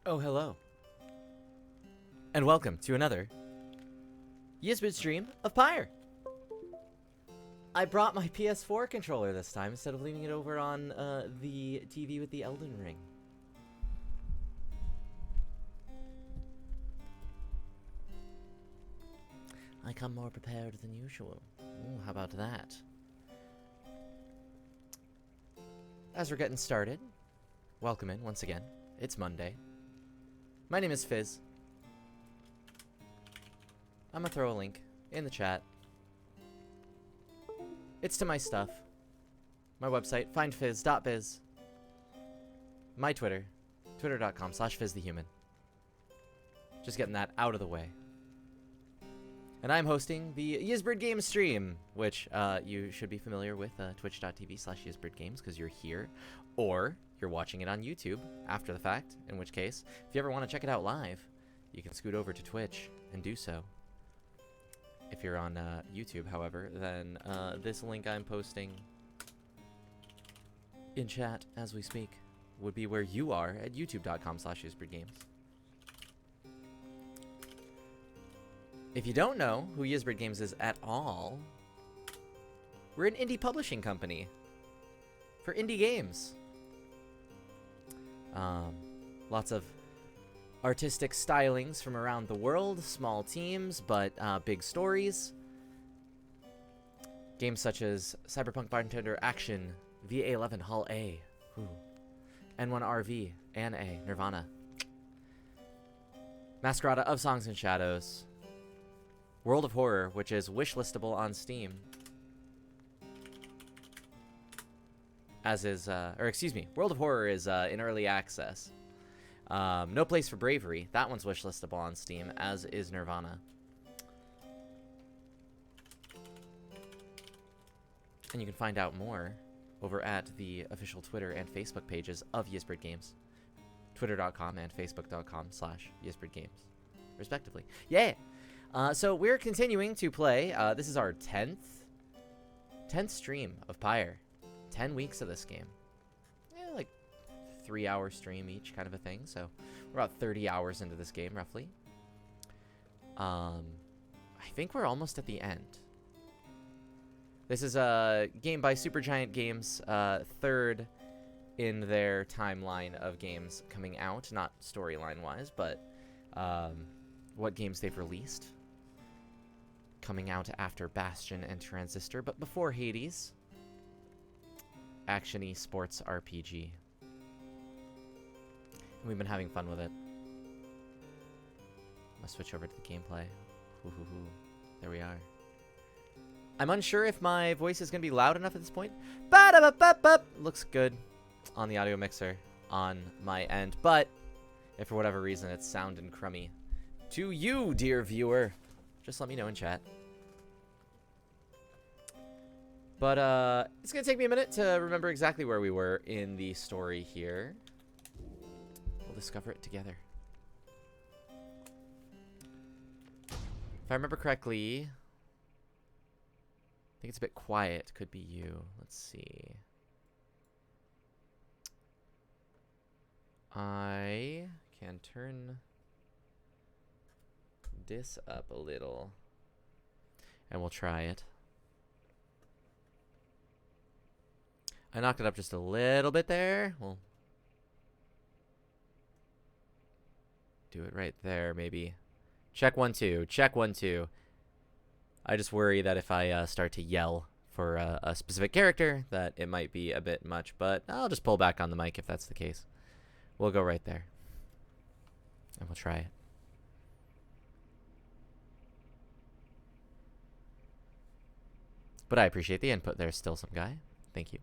Oh, hello. And welcome to another Yizbid stream of Pyre. I brought my PS4 controller this time instead of leaving it over on the TV with the Elden Ring. I come more prepared than usual. Ooh, how about that? As we're getting started, welcome in once again. It's Monday. My name is Fizz. I'm gonna throw a link in the chat. It's to my stuff. My website, findfizz.biz. My Twitter, twitter.com/fizzthehuman. Just getting that out of the way. And I'm hosting the Yizbird Games stream, which you should be familiar with, twitch.tv/YizbirdGames, because you're here. Or you're watching it on YouTube after the fact, in which case, if you ever want to check it out live, you can scoot over to Twitch and do so. If you're on YouTube, however, then this link I'm posting in chat as we speak would be where you are at youtube.com/YizbirdGames. If you don't know who Yizbird Games is at all, we're an indie publishing company for indie games. Lots of artistic stylings from around the world, small teams, but big stories. Games such as Cyberpunk Bartender Action, VA11 Hall A, N1RV, Anna A, Nirvana, Masquerada of Songs and Shadows, World of Horror, which is wishlistable on Steam, as is, World of Horror is in early access. No Place for Bravery, that one's wishlistable on Steam, as is Nirvana. And you can find out more over at the official Twitter and Facebook pages of Yizbird Games, twitter.com and facebook.com/Yizbird Games, respectively. Yeah! So we're continuing to play. This is our 10th stream of Pyre. 10 weeks of this game. Yeah, like 3-hour stream each kind of a thing. So we're about 30 hours into this game, roughly. I think we're almost at the end. This is a game by Supergiant Games, third in their timeline of games coming out. Not storyline-wise, but what games they've released. Coming out after Bastion and Transistor, but before Hades. Action-y sports RPG. And we've been having fun with it. I'm gonna switch over to the gameplay. There we are. I'm unsure if my voice is gonna be loud enough at this point. Looks good on the audio mixer on my end, but if for whatever reason it's sounding crummy to you, dear viewer, just let me know in chat. But it's gonna take me a minute to remember exactly where we were in the story here. We'll discover it together. If I remember correctly, I think it's a bit quiet. Could be you. Let's see. I can turn this up a little, and we'll try it. I knocked it up just a little bit there. We'll do it right there, maybe. Check 1 2. Check 1 2. I just worry that if I start to yell for a specific character, that it might be a bit much, but I'll just pull back on the mic if that's the case. We'll go right there, and we'll try it. But I appreciate the input there, still some guy. Thank you.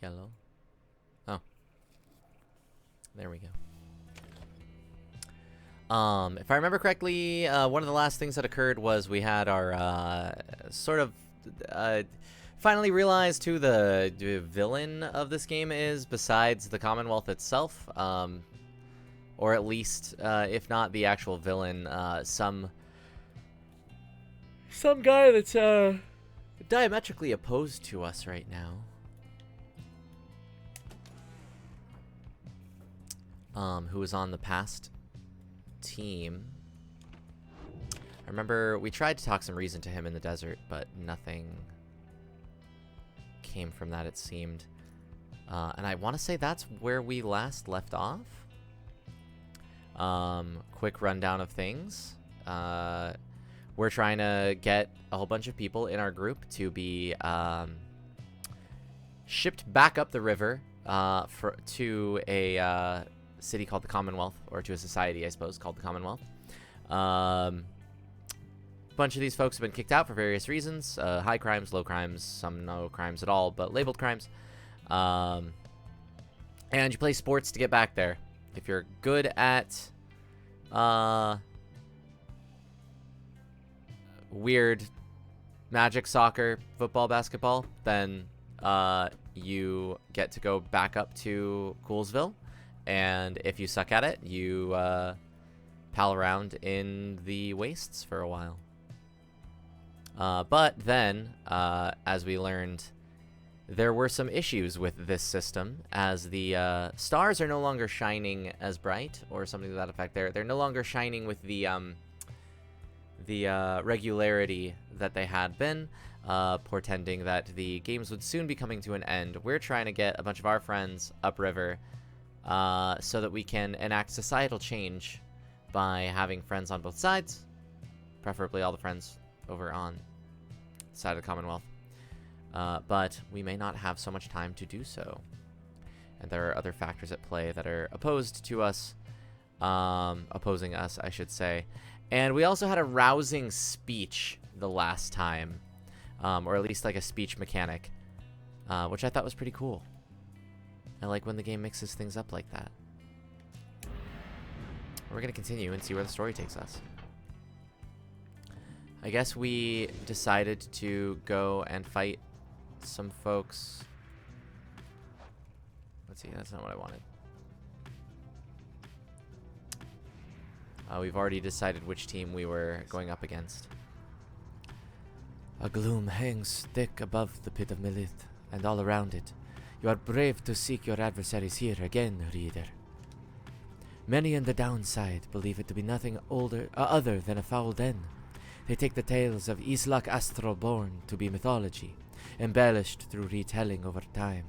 Hello. Oh. There we go. If I remember correctly, one of the last things that occurred was we had our, finally realized who the villain of this game is besides the Commonwealth itself. Or at least, if not the actual villain, some some guy that's diametrically opposed to us right now. Who was on the past team. I remember we tried to talk some reason to him in the desert, but nothing came from that, it seemed. And I want to say that's where we last left off. Quick rundown of things. We're trying to get a whole bunch of people in our group to be shipped back up the river to a city called the Commonwealth, or to a society, I suppose, called the Commonwealth. Bunch of these folks have been kicked out for various reasons. High crimes, low crimes, some no crimes at all, but labeled crimes. And you play sports to get back there. If you're good at weird magic, soccer, football, basketball, then you get to go back up to Coolsville. And if you suck at it, you pal around in the wastes for a while. But then, as we learned, there were some issues with this system, as the stars are no longer shining as bright, or something to that effect. They're no longer shining with the regularity that they had been, portending that the games would soon be coming to an end. We're trying to get a bunch of our friends upriver, so that we can enact societal change by having friends on both sides, preferably all the friends over on the side of the Commonwealth. But we may not have so much time to do so. And there are other factors at play that are opposed to us, opposing us, I should say. And we also had a rousing speech the last time, or at least like a speech mechanic, which I thought was pretty cool. I like when the game mixes things up like that. We're going to continue and see where the story takes us. I guess we decided to go and fight some folks. Let's see, that's not what I wanted. We've already decided which team we were going up against. A gloom hangs thick above the pit of Melith, and all around it. You are brave to seek your adversaries here again, reader. Many in the downside believe it to be nothing other than a foul den. They take the tales of Islak Astroborn to be mythology, embellished through retelling over time.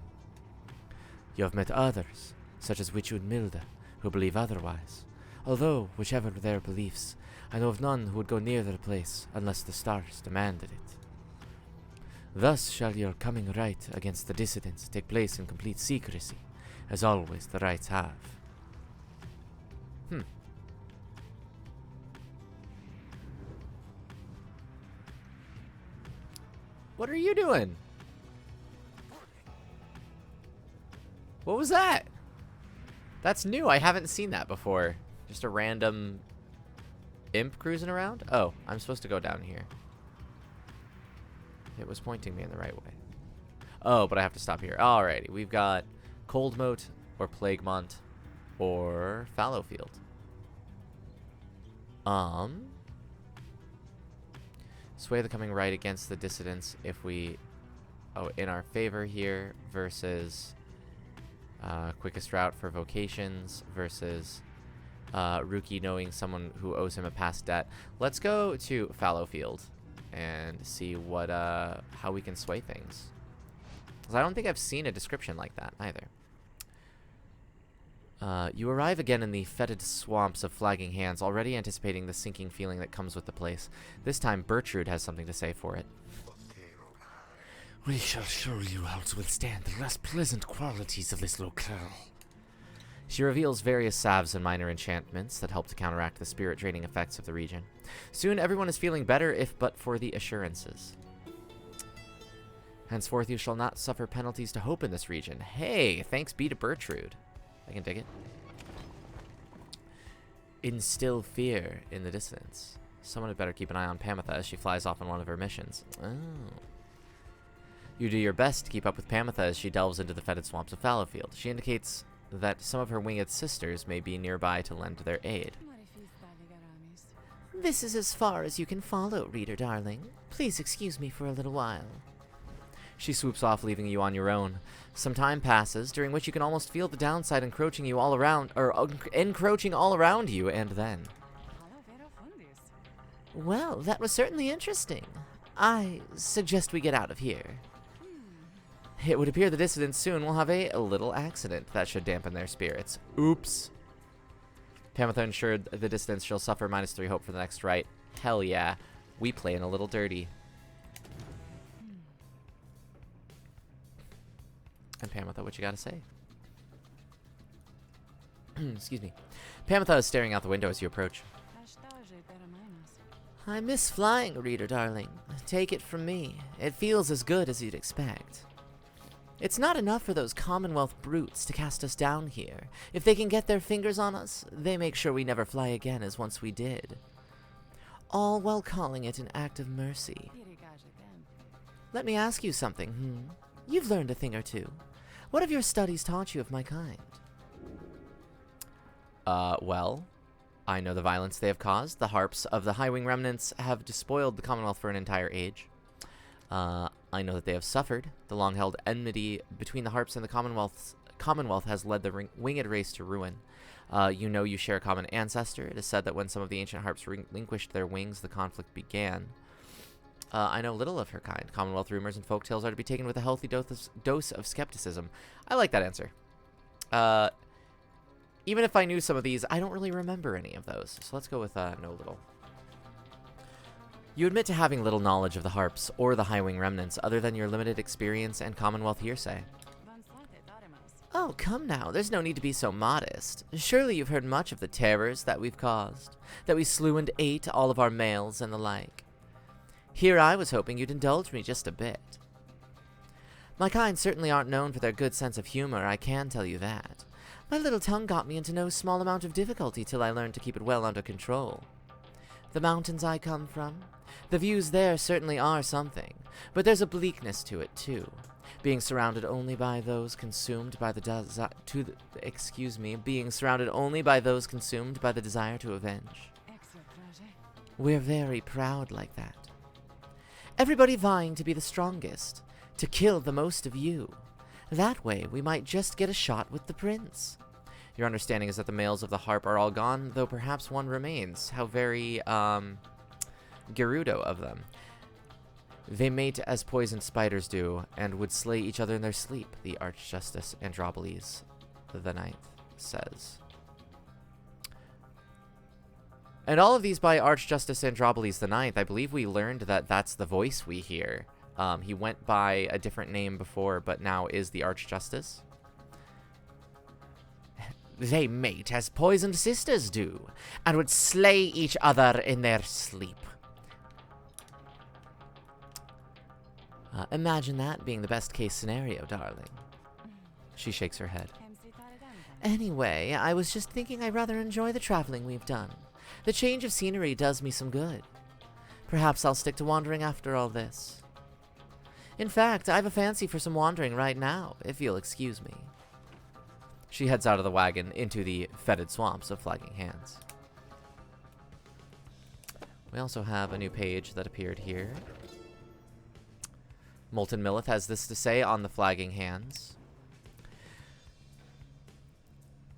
You have met others, such as Witchwood Milda, who believe otherwise. Although, whichever their beliefs, I know of none who would go near the place unless the stars demanded it. Thus shall your coming right against the dissidents take place in complete secrecy, as always the rights have. What are you doing? What was that? That's new. I haven't seen that before. Just a random imp cruising around? Oh, I'm supposed to go down here. It was pointing me in the right way. Oh, but I have to stop here. Alrighty, we've got Coldmoat, or Plaguemont, or Fallowfield. Sway the coming right against the dissidents if we... Oh, in our favor here versus quickest route for vocations versus Ruki knowing someone who owes him a past debt. Let's go to Fallowfield and see what how we can sway things. Because I don't think I've seen a description like that either. You arrive again in the fetid swamps of Flagging Hands, already anticipating the sinking feeling that comes with the place. This time, Bertrude has something to say for it. We shall show you how to withstand the less pleasant qualities of this locale. She reveals various salves and minor enchantments that help to counteract the spirit-draining effects of the region. Soon, everyone is feeling better, if but for the assurances. Henceforth, you shall not suffer penalties to hope in this region. Hey, thanks be to Bertrude. I can dig it. Instill fear in the distance. Someone had better keep an eye on Pamitha as she flies off on one of her missions. Oh. You do your best to keep up with Pamitha as she delves into the fetid swamps of Fallowfield. She indicates that some of her winged sisters may be nearby to lend their aid. This is as far as you can follow, reader darling. Please excuse me for a little while. She swoops off, leaving you on your own. Some time passes, during which you can almost feel the downside encroaching you all around, or encroaching all around you, and then... Well, that was certainly interesting. I suggest we get out of here. It would appear the dissidents soon will have a little accident that should dampen their spirits. Oops. Pamitha ensured the dissidents shall suffer -3 hope for the next right. Hell yeah. We playing a little dirty. And Pamitha, what you gotta say? Excuse me. Pamitha is staring out the window as you approach. I miss flying, reader darling. Take it from me. It feels as good as you'd expect. It's not enough for those Commonwealth brutes to cast us down here. If they can get their fingers on us, they make sure we never fly again as once we did. All while calling it an act of mercy. Let me ask you something, You've learned a thing or two. What have your studies taught you of my kind? Well, I know the violence they have caused. The harps of the High Wing remnants have despoiled the Commonwealth for an entire age. I know that they have suffered. The long-held enmity between the harps and the Commonwealth has led the winged race to ruin. You know you share a common ancestor. It is said that when some of the ancient harps relinquished their wings, the conflict began. I know little of her kind. Commonwealth rumors and folktales are to be taken with a healthy dose of skepticism. I like that answer. Even if I knew some of these, I don't really remember any of those. So let's go with no little. You admit to having little knowledge of the harps or the High Wing remnants other than your limited experience and Commonwealth hearsay. Oh, come now. There's no need to be so modest. Surely you've heard much of the terrors that we've caused, that we slew and ate all of our males and the like. Here I was hoping you'd indulge me just a bit. My kind certainly aren't known for their good sense of humor, I can tell you that. My little tongue got me into no small amount of difficulty till I learned to keep it well under control. The mountains I come from, the views there certainly are something, but there's a bleakness to it too. Being surrounded only by those consumed by the being surrounded only by those consumed by the desire to avenge. We're very proud like that. Everybody vying to be the strongest, to kill the most of you. That way, we might just get a shot with the prince. Your understanding is that the males of the harp are all gone, though perhaps one remains. How very, Gerudo of them. They mate as poisoned spiders do, and would slay each other in their sleep, the Archjustice Androboles the Ninth says. And all of these by Archjustice Androboles the Ninth. I believe we learned that that's the voice we hear. He went by a different name before, but now is the Archjustice. They mate as poisoned sisters do, and would slay each other in their sleep. Imagine that being the best case scenario, darling. She shakes her head. Anyway, I was just thinking I rather enjoy the traveling we've done. The change of scenery does me some good. Perhaps I'll stick to wandering after all this. In fact, I have a fancy for some wandering right now, if you'll excuse me. She heads out of the wagon into the fetid swamps of Flagging Hands. We also have a new page that appeared here. Molten Millith has this to say on the Flagging Hands.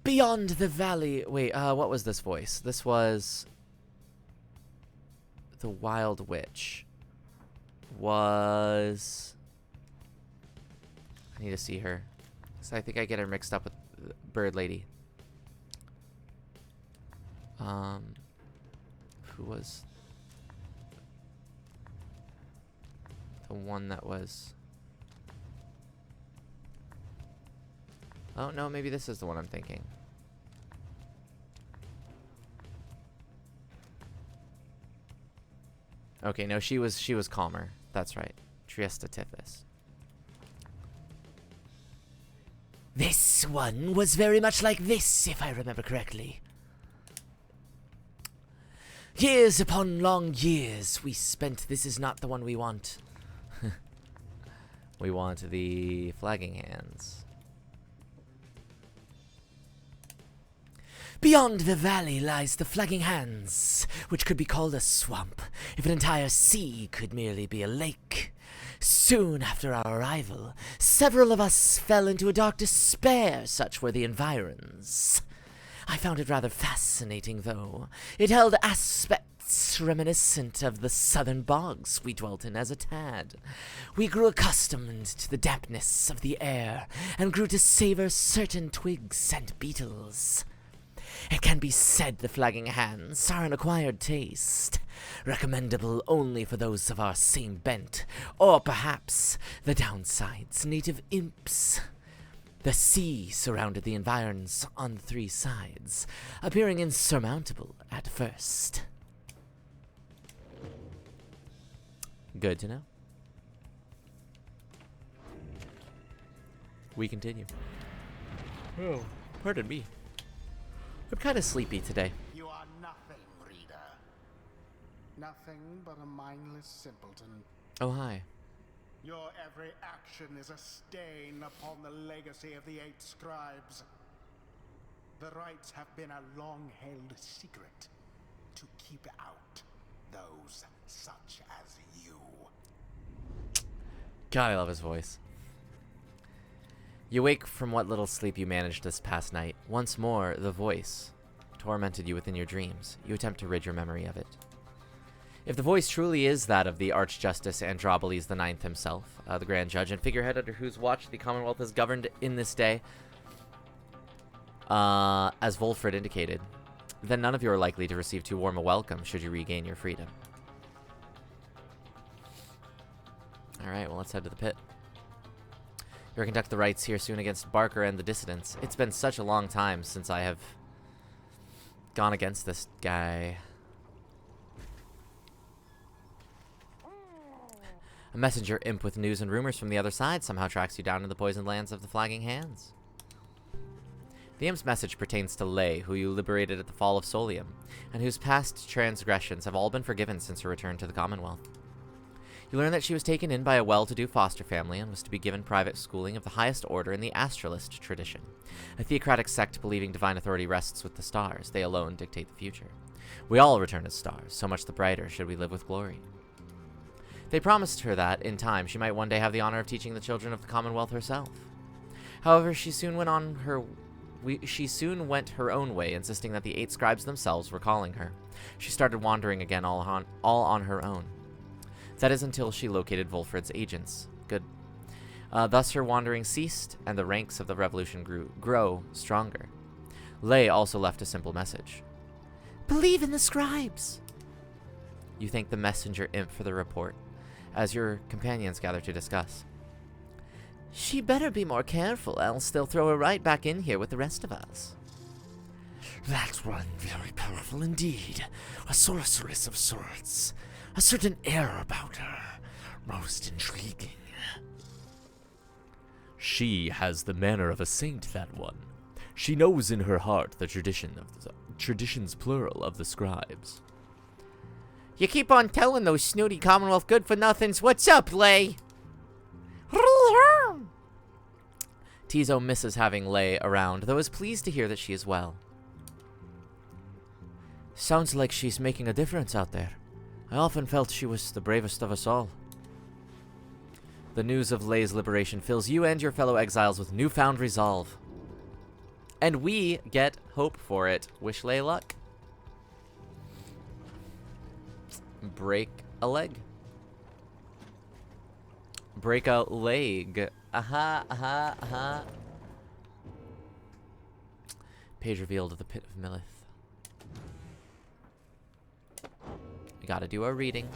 Beyond the valley... Wait, what was this voice? This was... The Wild Witch. Was... I need to see her. So I think I get her mixed up with Bird Lady. Who was... The one that was... Oh, no, maybe this is the one I'm thinking. Okay, no, she was calmer. That's right. Triesta Tifis. This one was very much like this, if I remember correctly. Years upon long years we spent. This is not the one we want. We want the Flagging Hands. Beyond the valley lies the Flagging Hands, which could be called a swamp, if an entire sea could merely be a lake. Soon after our arrival, several of us fell into a dark despair, such were the environs. I found it rather fascinating, though. It held aspects reminiscent of the southern bogs we dwelt in as a tad. We grew accustomed to the dampness of the air, and grew to savor certain twigs and beetles. It can be said the Flagging Hands are an acquired taste, recommendable only for those of our same bent, or perhaps the downside's native imps. The sea surrounded the environs on 3 sides, appearing insurmountable at first. Good to know. We continue. Oh, pardon me. I'm kind of sleepy today. You are nothing, reader. Nothing but a mindless simpleton. Oh, hi. Your every action is a stain upon the legacy of the 8 scribes. The rites have been a long-held secret to keep out those such as you. God, I love his voice. You wake from what little sleep you managed this past night. Once more, the voice tormented you within your dreams. You attempt to rid your memory of it. If the voice truly is that of the Archjustice Androboles IX himself, the Grand Judge and figurehead under whose watch the Commonwealth is governed in this day, as Volfred indicated, then none of you are likely to receive too warm a welcome should you regain your freedom. Alright, well, let's head to the pit. You'll conduct the rites here soon against Barker and the Dissidents. It's been such a long time since I have gone against this guy. A messenger imp with news and rumors from the other side somehow tracks you down to the poisoned lands of the Flagging Hands. The imp's message pertains to Lei, who you liberated at the fall of Solium, and whose past transgressions have all been forgiven since her return to the Commonwealth. You learn that she was taken in by a well-to-do foster family and was to be given private schooling of the highest order in the Astralist tradition, a theocratic sect believing divine authority rests with the stars. They alone dictate the future. We all return as stars, so much the brighter should we live with glory. They promised her that, in time, she might one day have the honor of teaching the children of the Commonwealth herself. However, she soon went her own way, insisting that the 8 scribes themselves were calling her. She started wandering again all on her own. That is until she located Volfred's agents. Good. Thus her wandering ceased, and the ranks of the revolution grow stronger. Lei also left a simple message. Believe in the scribes! You thank the messenger imp for the report, as your companions gather to discuss. She better be more careful, else they'll throw her right back in here with the rest of us. That's one very powerful indeed. A sorceress of sorts. A certain air about her. Most intriguing. She has the manner of a saint, that one. She knows in her heart the traditions plural of the scribes. You keep on telling those snooty Commonwealth good-for-nothings. What's up, Lei? Tizo misses having Lei around, though is pleased to hear that she is well. Sounds like she's making a difference out there. I often felt she was the bravest of us all. The news of Lei's liberation fills you and your fellow exiles with newfound resolve. And we get hope for it. Wish Lei luck. Break a leg. Break a leg. Aha, aha, aha. Page revealed of the Pit of Millith. We gotta do our reading.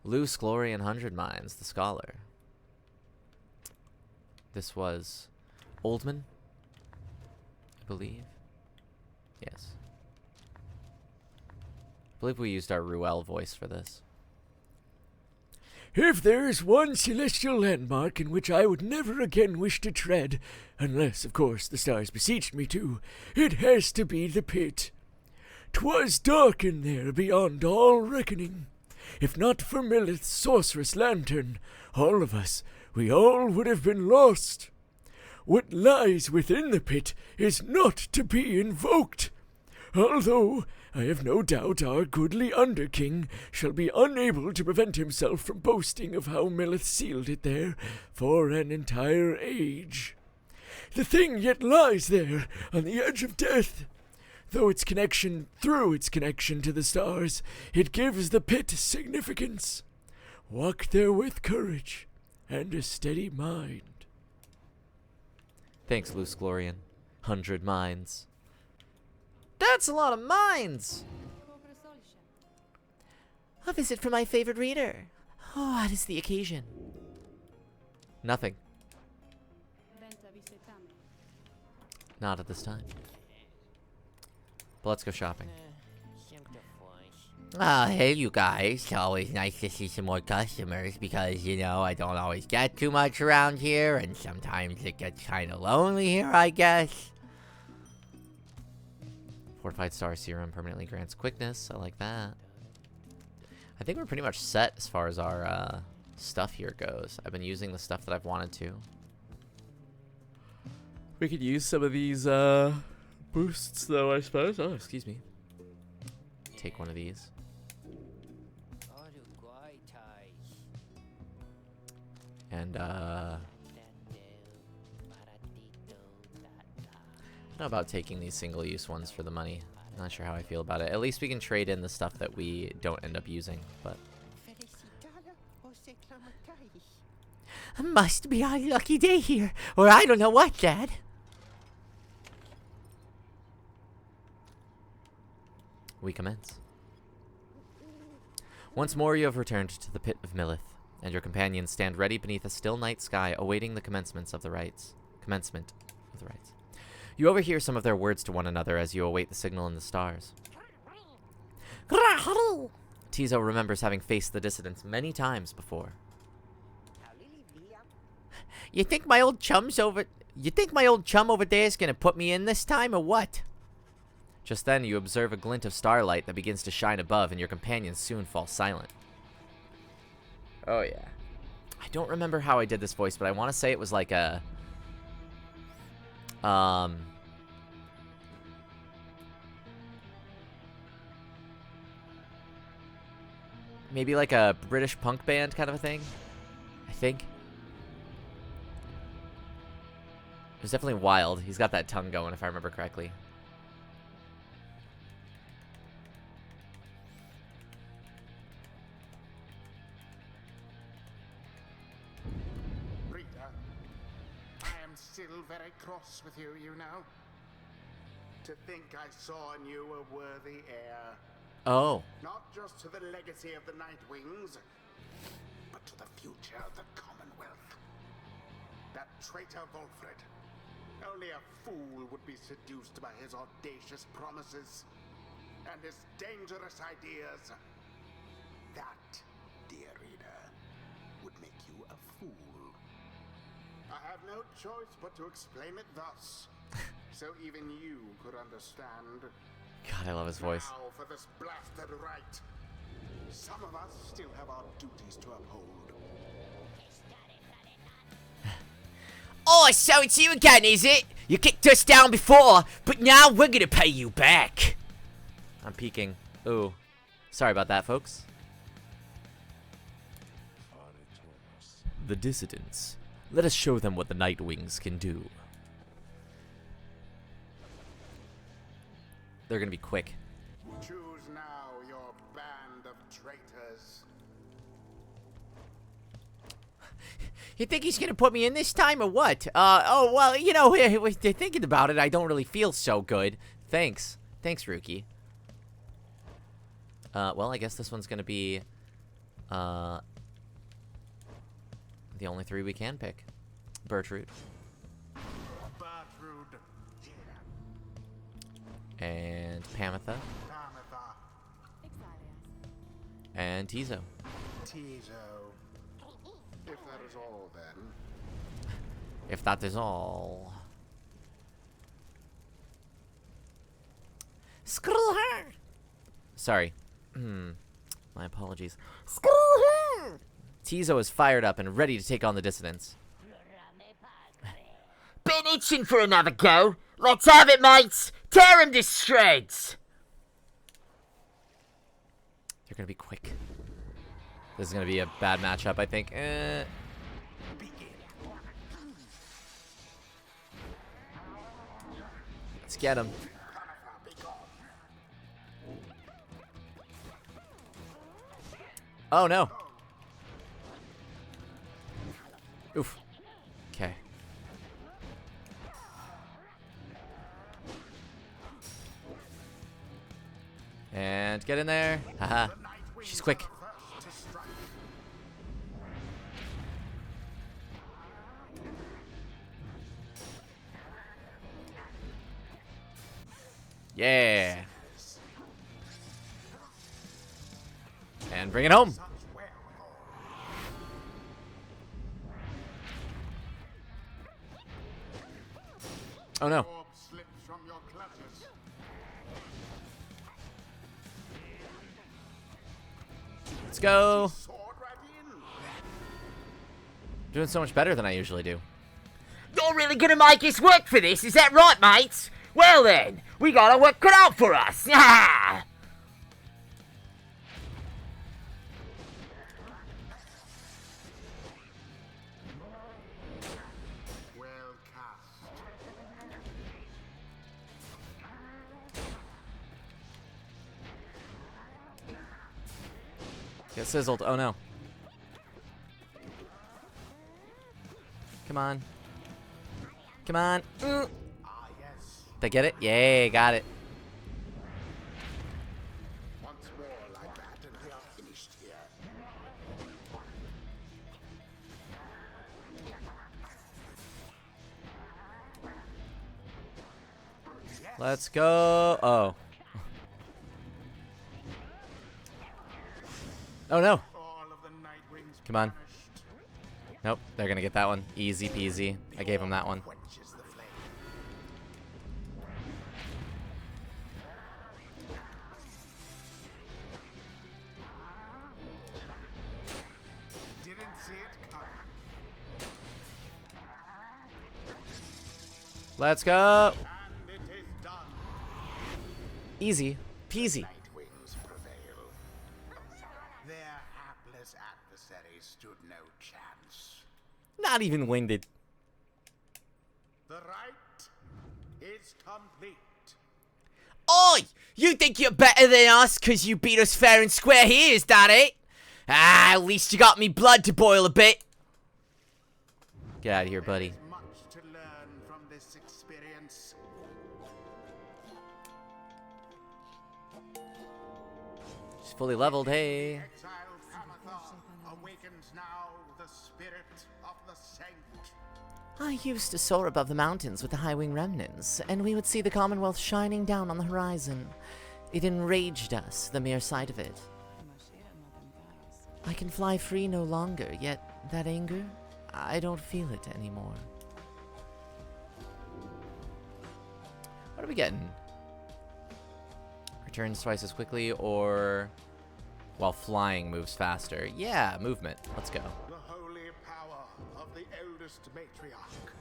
Loose Glory and 100 Mines, the Scholar. This was Oldman, I believe. Yes. I believe we used our Ruel voice for this. If there is one celestial landmark in which I would never again wish to tread, unless, of course, the stars beseeched me to, it has to be the pit. 'Twas dark in there beyond all reckoning. If not for Millith's sorceress lantern, all of us, we all would have been lost. what lies within the pit is not to be invoked. Although I have no doubt our goodly Underking shall be unable to prevent himself from boasting of how Milith sealed it there for an entire age. The thing yet lies there on the edge of death. Through its connection to the stars, it gives the pit significance. Walk there with courage and a steady mind. Thanks, Luce Glorian. 100 mines. That's a lot of mines! A visit from my favorite reader. Oh, what is the occasion? Nothing. Not at this time. But let's go shopping. Hey, you guys. It's always nice to see some more customers because, you know, I don't always get too much around here, and sometimes it gets kind of lonely here, I guess. Fortified Star Serum permanently grants quickness. I like that. I think we're pretty much set as far as our stuff here goes. I've been using the stuff that I've wanted to. We could use some of these boosts, though, I suppose. Oh, excuse me. Take one of these. And, I don't know about taking these single-use ones for the money. I'm not sure how I feel about it. At least we can trade in the stuff that we don't end up using, but... Must be our lucky day here, or I don't know what, Dad. We commence. Once more you have returned to the pit of Milith, and your companions stand ready beneath a still night sky, awaiting the commencement of the rites. You overhear some of their words to one another as you await the signal in the stars. Tizo remembers having faced the dissidents many times before. You think my old chum over there is gonna put me in this time, or what? Just then, you observe a glint of starlight that begins to shine above, and your companions soon fall silent. Oh, yeah. I don't remember how I did this voice, but I want to say it was like a... maybe like a British punk band kind of a thing, I think. It was definitely wild. He's got that tongue going, if I remember correctly. Rita, I am still very cross with you, you know. To think I saw in you a worthy heir. Oh. Not just to the legacy of the Night Wings, but to the future of the Commonwealth. That traitor Volfred. Only a fool would be seduced by his audacious promises and his dangerous ideas. That, dear reader, would make you a fool. I have no choice but to explain it thus, so even you could understand. God, I love his voice. Now for this blasted right. Some of us still have our duties to uphold. Oh, so it's you again, is it? You kicked us down before, but now we're gonna pay you back. I'm peeking. Ooh. Sorry about that, folks. The dissidents. Let us show them what the Night Wings can do. They're gonna be quick. Choose now your band of traitors. You think he's gonna put me in this time, or what? Oh, well, you know, thinking about it, I don't really feel so good. Thanks. Thanks, Ruki. Well, I guess this one's gonna be, the only three we can pick. Bertrude. Bertrude. And Pamitha. Pamitha. And Tizo. Tizo. If that is all, then. If that is all. Screw her! Sorry. My apologies. Screw her! Tizo is fired up and ready to take on the dissidents. Been itching for another go. Let's have it, mates. Tear him to shreds. They're gonna be quick. This is gonna be a bad matchup, I think. Let's get him. Oh no. Oof. Okay. And get in there. Haha. She's quick. Yeah. And bring it home. Oh no. Let's go. Doing so much better than I usually do. You're really gonna make us work for this, is that right, mates? Well then, we got our work cut out for us. Yeah. Well cast. Get sizzled. Oh no. Come on. Come on. Ah, yes. Did I get it? Yay, got it. Once more like that, and we are finished here. Let's go. Oh. Oh no. All of the Nightwings Come on. vanished. Nope. They're gonna get that one. Easy peasy. I gave them that one. Quenches the flame. Didn't see it coming. Let's go. And it is done. Easy peasy. Nightwings prevail. Their hapless adversaries stood no chance. Not even winded. The right is complete. Oi! You think you're better than us because you beat us fair and square here, is that it? Ah, at least you got me blood to boil a bit. Get out of here, buddy. Much to learn from this experience. She's fully leveled. Hey. Exiled Amathar awakens now the spirit of the saint. I used to soar above the mountains with the High-Wing remnants, and we would see the Commonwealth shining down on the horizon. It enraged us, the mere sight of it. I can fly free no longer, yet that anger, I don't feel it anymore. What are we getting? Returns twice as quickly, or while flying moves faster. Yeah, movement. Let's go. The holy power of the eldest matriarch.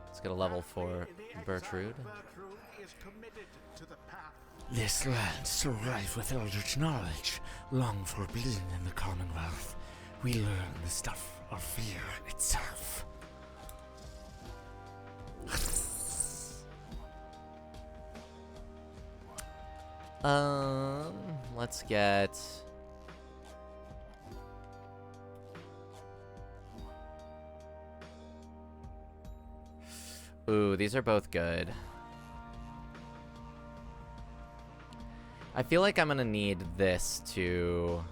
Let's get a level for Bertrude. Bertrude is committed to the path. This land, so rife with eldritch knowledge, long forbidden in the Commonwealth, we learn the stuff of fear itself. Let's get. Ooh, these are both good. I feel like I'm gonna need this to.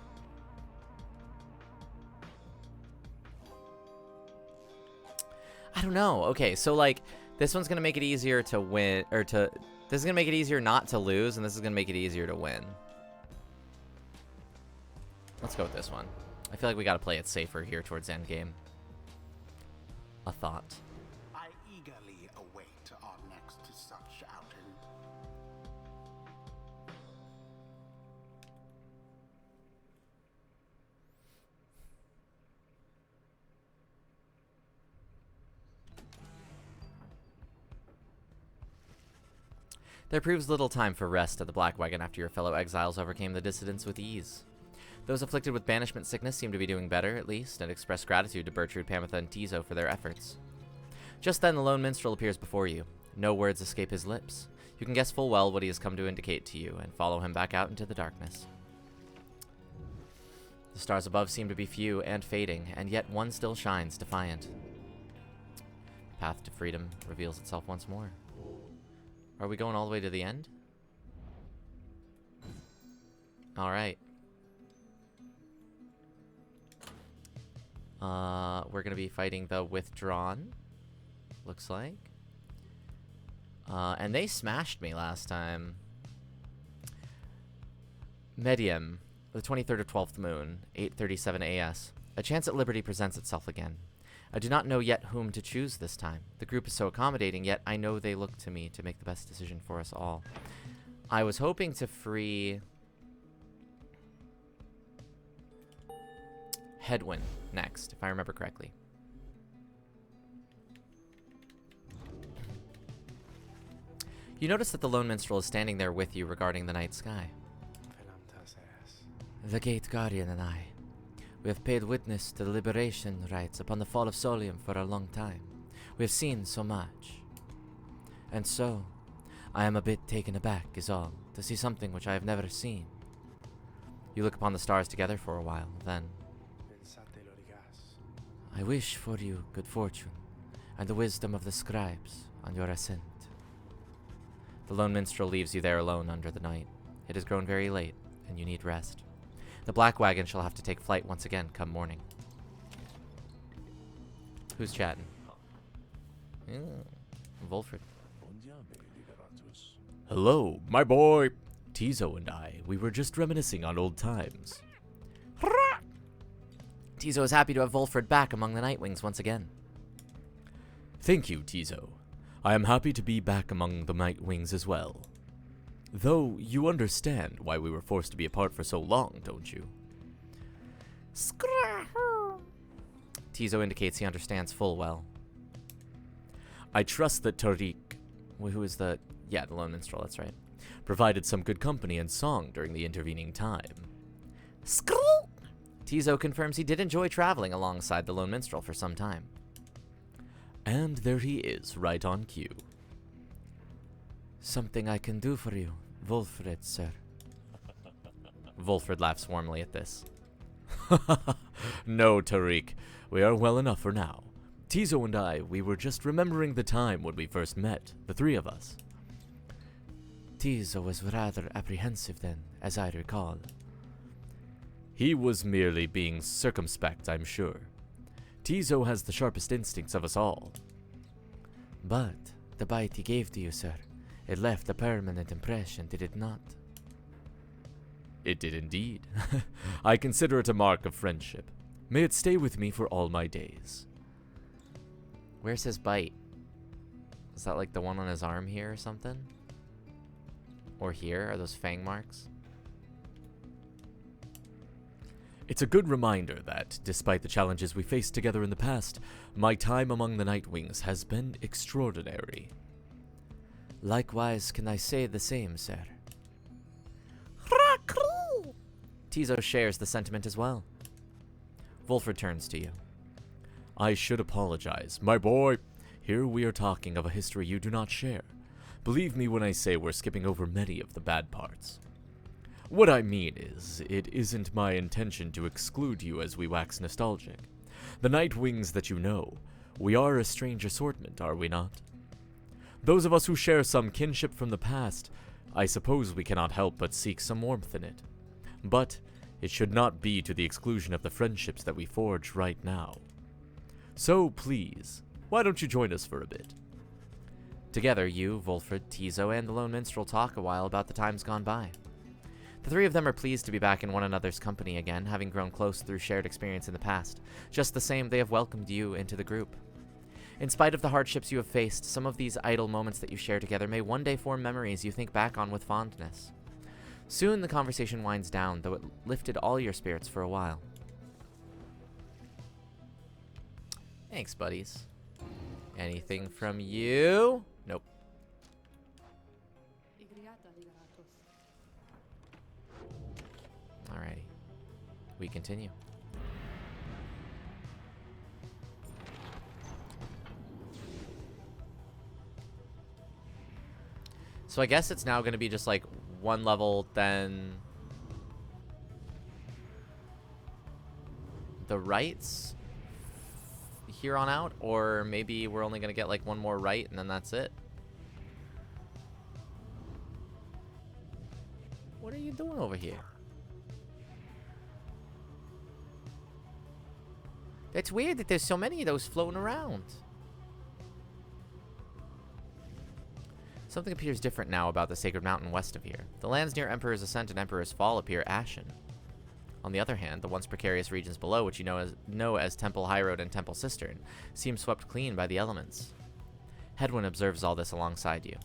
I don't know. Okay, so like this one's gonna make it easier to win, or to. This is gonna make it easier not to lose, and this is gonna make it easier to win. Let's go with this one. I feel like we gotta play it safer here towards endgame. A thought. I eagerly await our next such outing. There proves little time for rest at the Black Wagon after your fellow exiles overcame the dissidents with ease. Those afflicted with banishment sickness seem to be doing better, at least, and express gratitude to Bertrude, Pamitha, and Tizo for their efforts. Just then, the lone minstrel appears before you. No words escape his lips. You can guess full well what he has come to indicate to you, and follow him back out into the darkness. The stars above seem to be few and fading, and yet one still shines, defiant. The path to freedom reveals itself once more. Are we going all the way to the end? Alright. We're gonna be fighting the Withdrawn. Looks like. And they smashed me last time. Medium, the 23rd of 12th moon, 8:37 AS. A chance at liberty presents itself again. I do not know yet whom to choose this time. The group is so accommodating, yet I know they look to me to make the best decision for us all. I was hoping to free Headwind next, if I remember correctly. You notice that the lone minstrel is standing there with you regarding the night sky. The Gate Guardian and I. We have paid witness to the liberation rites upon the fall of Solium for a long time. We have seen so much. And so, I am a bit taken aback, is all, to see something which I have never seen. You look upon the stars together for a while, then... I wish for you good fortune, and the wisdom of the scribes on your ascent. The lone minstrel leaves you there alone under the night. It has grown very late, and you need rest. The Black Wagon shall have to take flight once again come morning. Who's chatting? Volfred. Hello, my boy. Tizo and I, we were just reminiscing on old times. Tizo is happy to have Volfred back among the Nightwings once again. Thank you, Tizo. I am happy to be back among the Nightwings as well. Though, you understand why we were forced to be apart for so long, don't you? Tizo indicates he understands full well. I trust that Tariq, Who is the... Yeah, the lone minstrel, that's right. provided some good company and song during the intervening time. Tizo confirms he did enjoy traveling alongside the lone minstrel for some time. And there he is, right on cue. Something I can do for you, Volfred, sir. Volfred laughs warmly at this. No, Tariq. We are well enough for now. Tizo and I, we were just remembering the time when we first met, the three of us. Tizo was rather apprehensive then, as I recall. He was merely being circumspect, I'm sure. Tizo has the sharpest instincts of us all. But the bite he gave to you, sir, it left a permanent impression, did it not? It did indeed. I consider it a mark of friendship. May it stay with me for all my days. Where's his bite? Is that like the one on his arm here or something? Or here? Are those fang marks? It's a good reminder that, despite the challenges we faced together in the past, my time among the Nightwings has been extraordinary. Likewise, can I say the same, sir? Tizo shares the sentiment as well. Volfred turns to you. I should apologize. My boy, here we are talking of a history you do not share. Believe me when I say we're skipping over many of the bad parts. What I mean is, it isn't my intention to exclude you as we wax nostalgic. The Nightwings that you know, we are a strange assortment, are we not? Those of us who share some kinship from the past, I suppose we cannot help but seek some warmth in it. But it should not be to the exclusion of the friendships that we forge right now. So please, why don't you join us for a bit? Together, you, Volfred, Tizo, and the lone minstrel talk a while about the times gone by. The three of them are pleased to be back in one another's company again, having grown close through shared experience in the past. Just the same, they have welcomed you into the group. In spite of the hardships you have faced, some of these idle moments that you share together may one day form memories you think back on with fondness. Soon the conversation winds down, though it lifted all your spirits for a while. Thanks, buddies. Anything from you? Nope. we continue. So I guess it's now going to be just like one level, then the rights here on out, or maybe we're only going to get like one more right and then that's it. What are you doing over here? That's weird that there's so many of those floating around. Something appears different now about the sacred mountain west of here. The lands near Emperor's Ascent and Emperor's Fall appear ashen. On the other hand, the once precarious regions below, which you know as Temple High Road and Temple Cistern, seem swept clean by the elements. Hedwyn observes all this alongside you.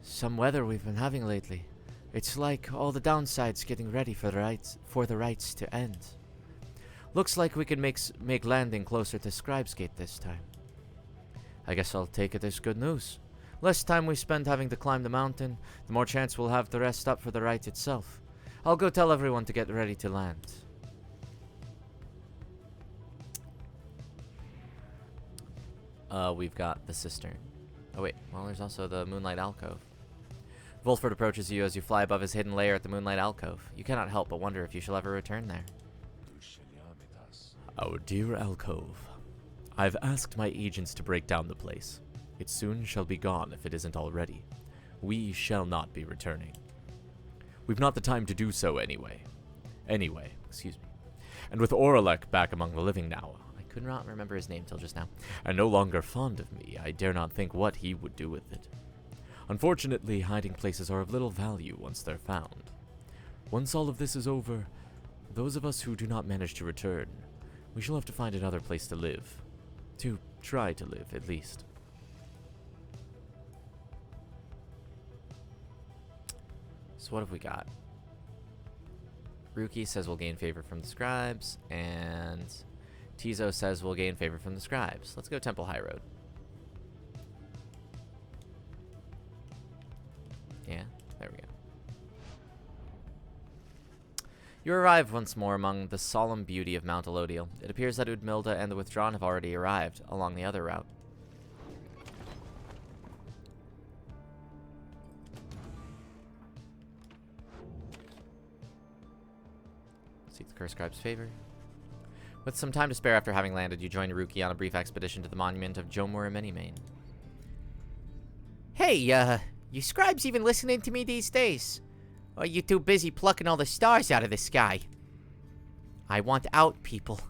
Some weather we've been having lately. It's like all the downsides getting ready for the rites to end. Looks like we can make landing closer to Scribe's Gate this time. I guess I'll take it as good news. Less time we spend having to climb the mountain, the more chance we'll have to rest up for the rite itself. I'll go tell everyone to get ready to land. We've got the cistern. Oh wait, well there's also the Moonlight Alcove. Volford approaches you as you fly above his hidden lair at the Moonlight Alcove. You cannot help but wonder if you shall ever return there. Our dear alcove. I've asked my agents to break down the place. It soon shall be gone if it isn't already. We shall not be returning. We've not the time to do so anyway. Excuse me. And with Oralek back among the living now, I could not remember his name till just now. and no longer fond of me, I dare not think what he would do with it. Unfortunately, hiding places are of little value once they're found. Once all of this is over, those of us who do not manage to return, we shall have to find another place to live. To try to live, at least. So what have we got? Ruki says we'll gain favor from the scribes, and Tizo says we'll gain favor from the scribes. Let's go Temple High Road. Yeah, there we go. You arrive once more among the solemn beauty of Mount Elodiel. It appears that Udmilda and the Withdrawn have already arrived along the other route. Seek the Cursed Scribe's favor. With some time to spare after having landed, you join Ruki on a brief expedition to the monument of Jomur and Minimane. Hey, you scribes even listening to me these days? Or are you too busy plucking all the stars out of the sky? I want out, people.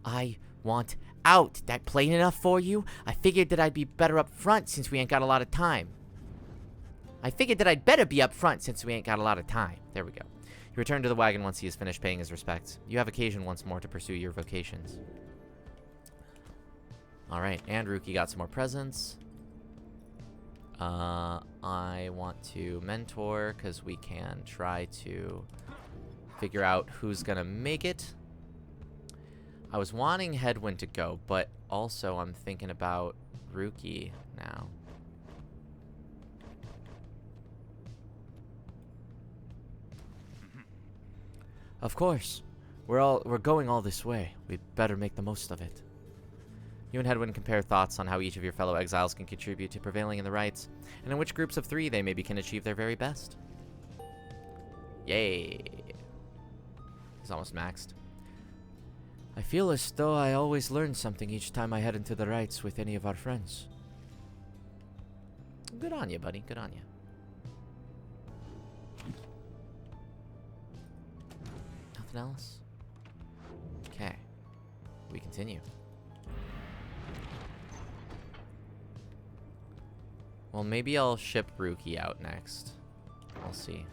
I want out. That plain enough for you? I figured that I'd be better up front since we ain't got a lot of time. There we go. You return to the wagon once he has finished paying his respects. You have occasion once more to pursue your vocations. Alright, and Ruki got some more presents. I want to mentor, because we can try to figure out who's gonna make it. I was wanting Hedwyn to go, but also I'm thinking about Ruki now. Of course. We're going all this way. We'd better make the most of it. You and Hedwyn compare thoughts on how each of your fellow exiles can contribute to prevailing in the rites, and in which groups of 3 they maybe can achieve their very best. Yay! He's almost maxed. I feel as though I always learn something each time I head into the rites with any of our friends. Good on you, buddy. Good on you. Nothing else? Okay. We continue. Well, maybe I'll ship Ruki out next. We'll see.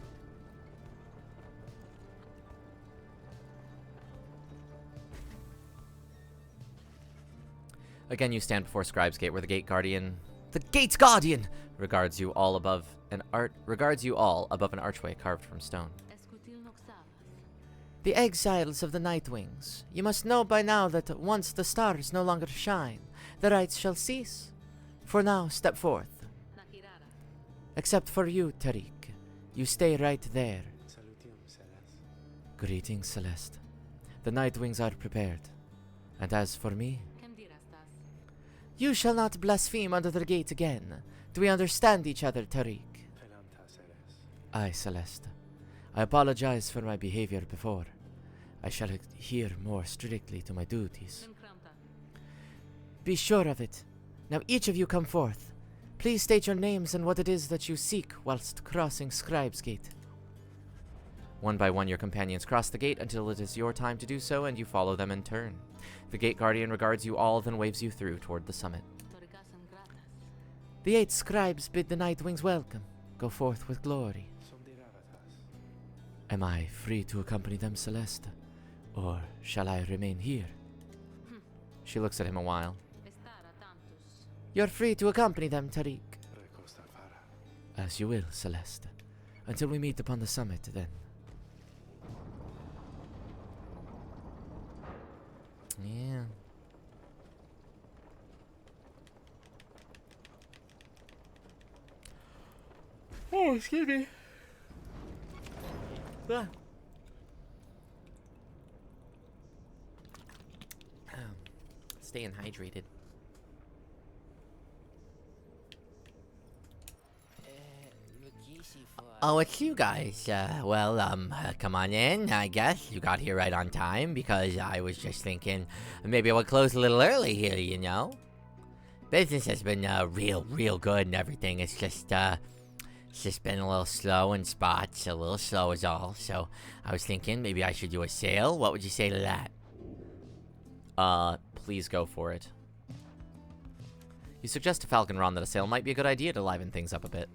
Again, you stand before Scribe's Gate, where the Gate Guardian, the Gate's Guardian, regards you all above an archway carved from stone. The exiles of the Nightwings, you must know by now that once the stars no longer shine, the rites shall cease. For now, step forth. Except for you, Tariq. You stay right there. Greetings, Celeste. The Nightwings are prepared. And as for me, you shall not blaspheme under the gate again. Do we understand each other, Tariq? Aye, Celeste. I apologize for my behavior before. I shall adhere more strictly to my duties. Be sure of it. Now each of you come forth. Please state your names and what it is that you seek whilst crossing Scribe's Gate. One by one your companions cross the gate until it is your time to do so, and you follow them in turn. The Gate Guardian regards you all, then waves you through toward the summit. The 8 scribes bid the Nightwings welcome. Go forth with glory. Am I free to accompany them, Celeste? Or shall I remain here? She looks at him a while. You're free to accompany them, Tariq. As you will, Celeste. Until we meet upon the summit, then. Yeah. Oh, excuse me. Ah. Staying hydrated. Oh, it's you guys. Come on in, I guess. You got here right on time, because I was just thinking maybe I would close a little early here, you know? Business has been real good and everything. It's just been a little slow in spots, a little slow is all. So I was thinking maybe I should do a sale. What would you say to that? Please go for it. You suggest to Falcon Ron that a sale might be a good idea to liven things up a bit.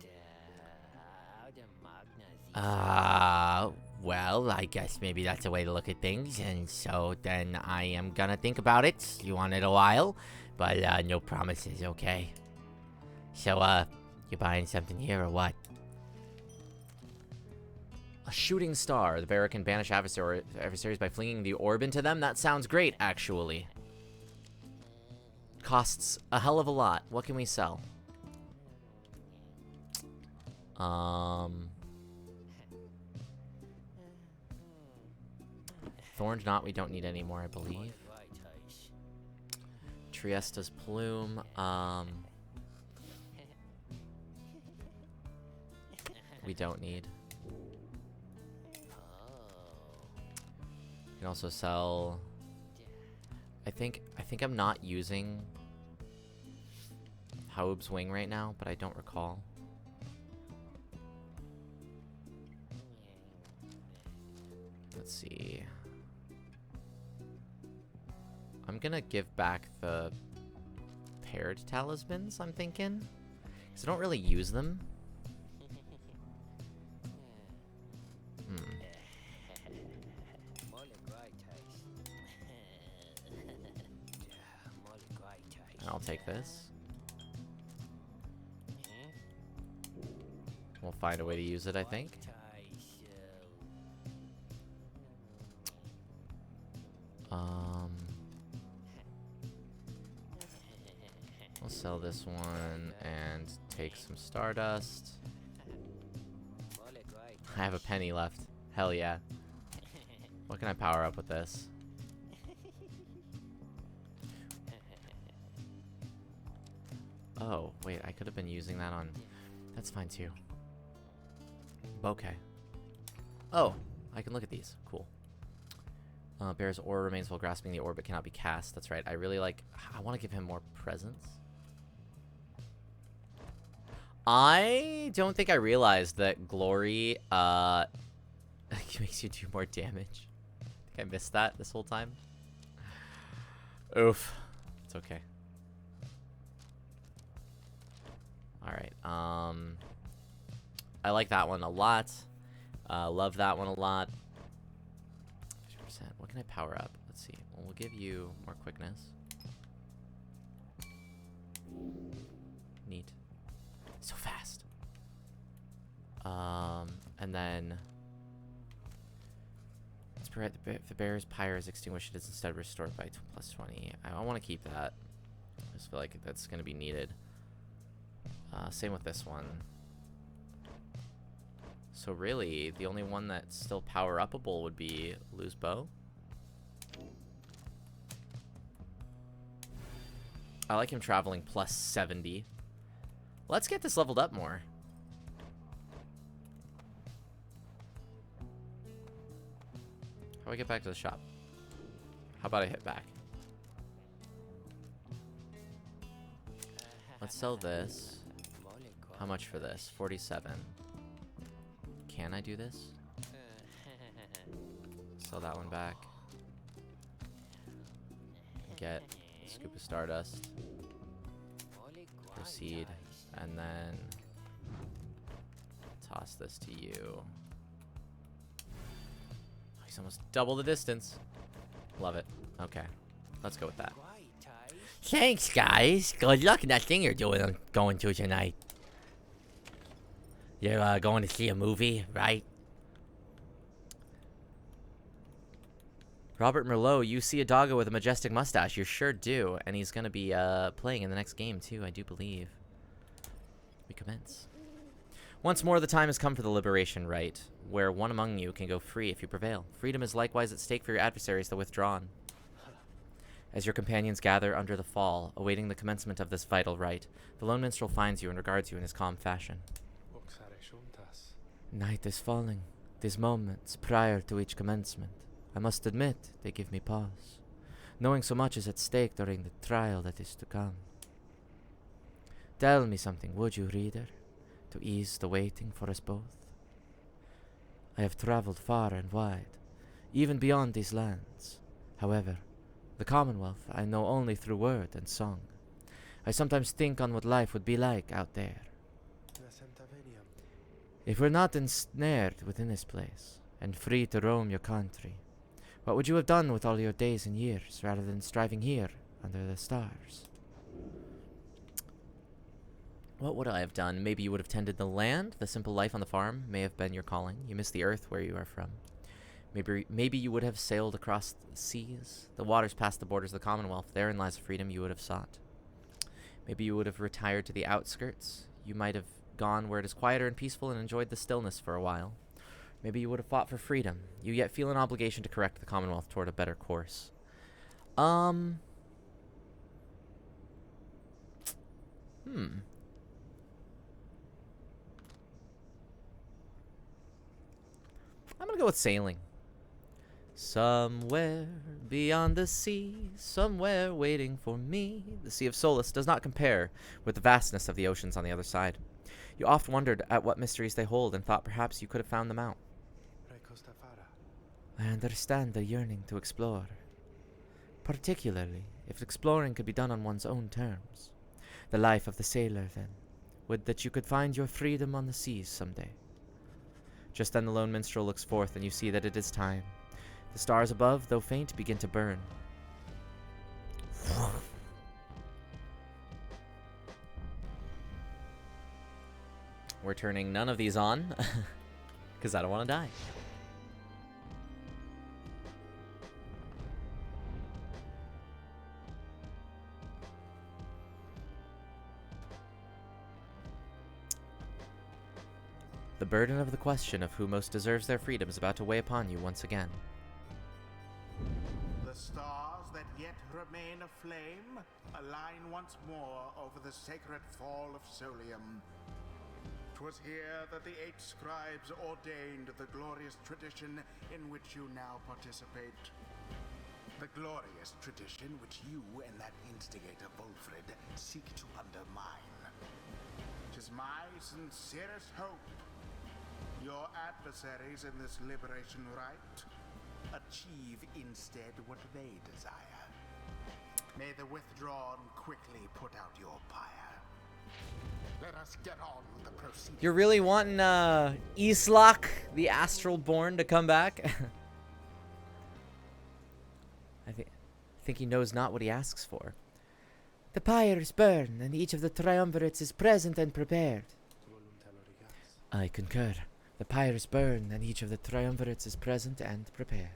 Well, I guess maybe that's a way to look at things, and so then I am gonna think about it. You want it a while, but no promises, okay? So, you buying something here or what? A shooting star. The bearer can banish adversaries by flinging the orb into them. That sounds great, actually. Costs a hell of a lot. What can we sell? Thorned Knot we don't need anymore, I believe. Triesta's Plume, we don't need. You can also sell... I think I'm not using Haub's Wing right now, but I don't recall. Let's see. I'm gonna give back the paired talismans, I'm thinking. Because I don't really use them. I'll take this. We'll find a way to use it, I think. We'll sell this one and take some Stardust. I have a penny left. Hell yeah. What can I power up with this? Oh, wait, I could have been using that on... That's fine too. Bouquet. Oh, I can look at these. Cool. Bear's aura remains while grasping the orb, but cannot be cast. That's right. I really like... I want to give him more presence. I don't think I realized that Glory, makes you do more damage. I think I missed that this whole time. Oof. It's okay. Alright, I like that one a lot. Love that one a lot. 50%. What can I power up? Let's see. Well, we'll give you more quickness. Neat. So fast. And then... Let's the bear's pyre is extinguished. It is instead restored by plus 20. I want to keep that. I just feel like that's going to be needed. Same with this one. So really, the only one that's still power-upable would be Lou's bow. I like him traveling plus 70. Let's get this leveled up more. How do I get back to the shop? How about I hit back? Let's sell this. How much for this? 47. Can I do this? Sell that one back. Get a scoop of stardust. Proceed. And then toss this to you. Oh, he's almost double the distance. Love it. Okay. Let's go with that. Thanks, guys. Good luck in that thing you're going to tonight. You're going to see a movie, right? Robert Merlot, you see a doggo with a majestic mustache. You sure do. And he's going to be playing in the next game, too, I do believe. We commence. Once more, the time has come for the liberation rite, where one among you can go free if you prevail. Freedom is likewise at stake for your adversaries, the withdrawn. As your companions gather under the fall, awaiting the commencement of this vital rite, the lone minstrel finds you and regards you in his calm fashion. Night is falling. These moments, prior to each commencement, I must admit, they give me pause, knowing so much is at stake during the trial that is to come. Tell me something, would you, reader, to ease the waiting for us both? I have traveled far and wide, even beyond these lands. However, the Commonwealth I know only through word and song. I sometimes think on what life would be like out there. If we're not ensnared within this place, and free to roam your country, what would you have done with all your days and years, rather than striving here, under the stars? What would I have done? Maybe you would have tended the land. The simple life on the farm may have been your calling. You miss the earth where you are from. Maybe you would have sailed across the seas, the waters past the borders of the Commonwealth. Therein lies the freedom you would have sought. Maybe you would have retired to the outskirts. You might have gone where it is quieter and peaceful and enjoyed the stillness for a while. Maybe you would have fought for freedom. You yet feel an obligation to correct the Commonwealth toward a better course. I'm gonna go with sailing. Somewhere beyond the sea, somewhere waiting for me. The Sea of Solace does not compare with the vastness of the oceans on the other side. You oft wondered at what mysteries they hold and thought perhaps you could have found them out. I understand the yearning to explore, particularly if exploring could be done on one's own terms. The life of the sailor, then, would that you could find your freedom on the seas someday. Just then the lone minstrel looks forth, and you see that it is time. The stars above, though faint, begin to burn. We're turning none of these on, because I don't want to die. The burden of the question of who most deserves their freedom is about to weigh upon you once again. The stars that yet remain aflame align once more over the sacred fall of Solium. 'Twas here that the 8 scribes ordained the glorious tradition in which you now participate. The glorious tradition which you and that instigator Wolfred seek to undermine. 'Tis my sincerest hope your adversaries in this liberation rite achieve instead what they desire. May the withdrawn quickly put out your pyre. Let us get on with the proceedings. You're really wanting Islak, the Astral Born, to come back? I think he knows not what he asks for. The pyres burn, and each of the triumvirates is present and prepared. I concur. The pyres burn, and each of the triumvirates is present and prepared.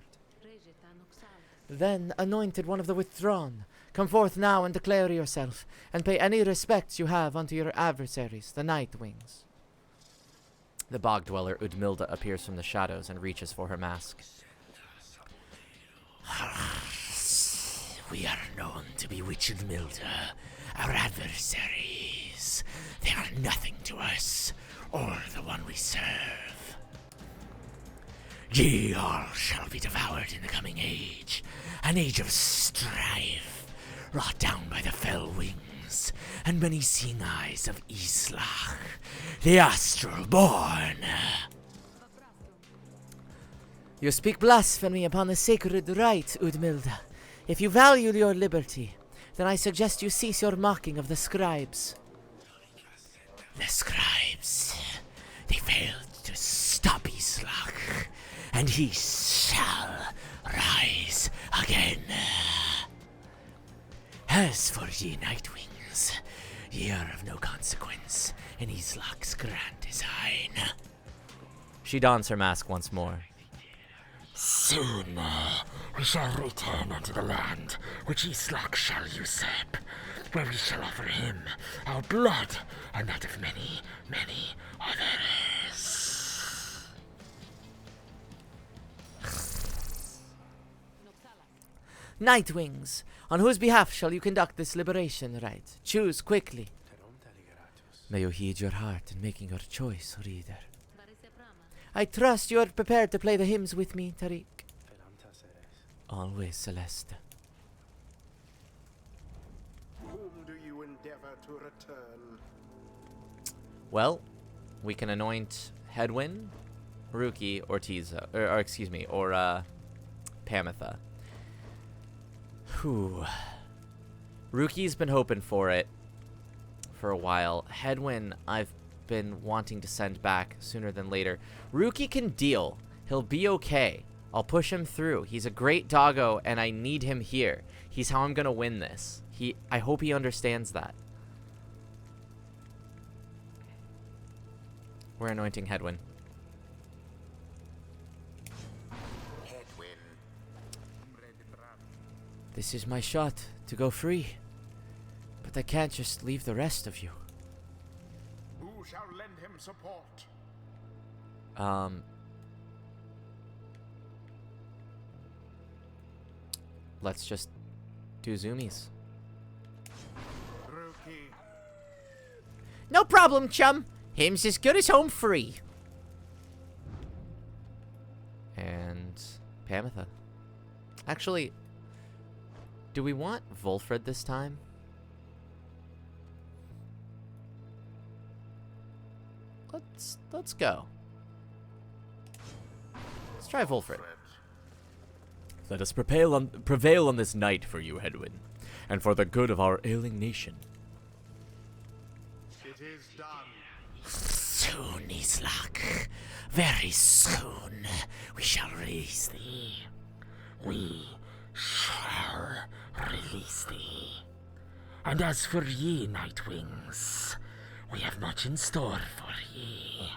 Then, anointed one of the withdrawn, come forth now and declare yourself, and pay any respects you have unto your adversaries, the Night Wings. The bog dweller Udmilda appears from the shadows and reaches for her mask. We are known to be Witch Udmilda, our adversaries. They are nothing to us, or the one we serve. Ye all shall be devoured in the coming age, an age of strife, wrought down by the fell wings and many seeing eyes of Islach, the astral born. You speak blasphemy upon the sacred right, Udmilda. If you value your liberty, then I suggest you cease your mocking of the scribes. The scribes, they failed to stop Islach, and he shall rise again. As for ye Nightwings, ye are of no consequence in Islach's grand design. She dons her mask once more. Soon we shall return unto the land which Islach shall usurp, where we shall offer him our blood and that of many, many others. Nightwings, on whose behalf shall you conduct this liberation rite? Choose quickly. May you heed your heart in making your choice, reader. I trust you are prepared to play the hymns with me, Tariq. Always, Celeste. Whom do you endeavor to return? Well, we can anoint Hedwyn, Ruki, or Tiza, or Pamitha. Whew. Ruki's been hoping for it for a while. Hedwyn, I've been wanting to send back sooner than later. Ruki can deal. He'll be okay. I'll push him through. He's a great doggo, and I need him here. He's how I'm gonna win this. I hope he understands that. We're anointing Hedwyn. This is my shot to go free. But I can't just leave the rest of you. Who shall lend him support? Let's just do zoomies. Ruki. No problem, chum. Him's as good as home free. And Pamitha. Actually, do we want Volfred this time? Let's go. Let's try Volfred. Let us prevail on this night for you, Hedwyn, and for the good of our ailing nation. It is done. Soon, Islach, very soon, we shall release thee. We shall release thee. And as for ye, Nightwings, we have much in store for ye.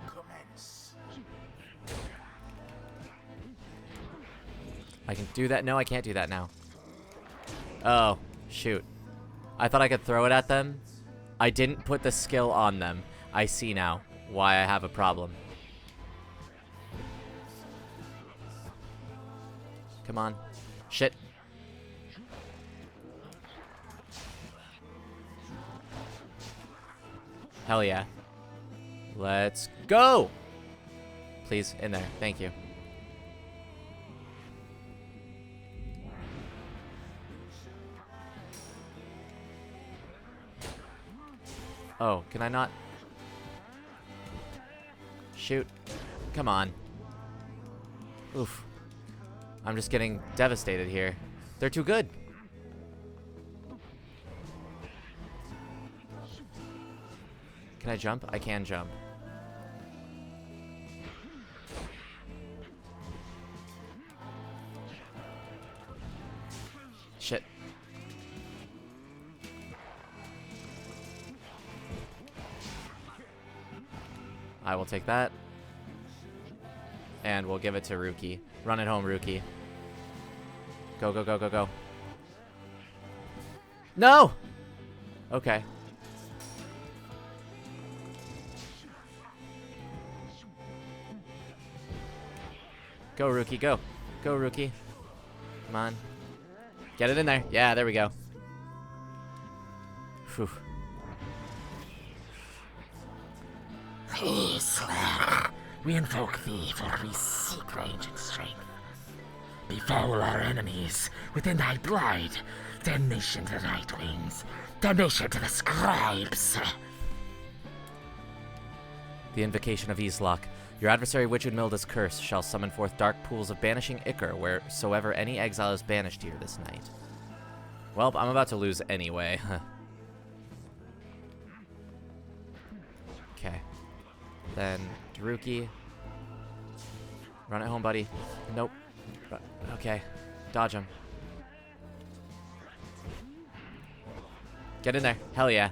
Commence. I can do that. No, I can't do that now. Oh, shoot. I thought I could throw it at them. I didn't put the skill on them. I see now why I have a problem. Come on. Shit. Hell yeah. Let's go! Please, in there. Thank you. Oh, can I not? Shoot. Come on. Oof. I'm just getting devastated here. They're too good. Can I jump? I can jump. Shit. I will take that. And we'll give it to Ruki. Run it home, Ruki. Go, go, go, go, go. No! Okay. Go, Rookie, go. Go, Rookie. Come on. Get it in there. Yeah, there we go. Phew. Slayer, we invoke thee, for we seek range and strength. Befoul our enemies within thy blood. Damnation to the Night Wings. Damnation to the Scribes. The invocation of Easlok. Your adversary Witchwood-Milda's curse shall summon forth dark pools of banishing ichor wheresoever any exile is banished here this night. Well, I'm about to lose anyway. Okay. Then, Daruki. Run it home, buddy. Nope. Okay. Dodge him. Get in there. Hell yeah.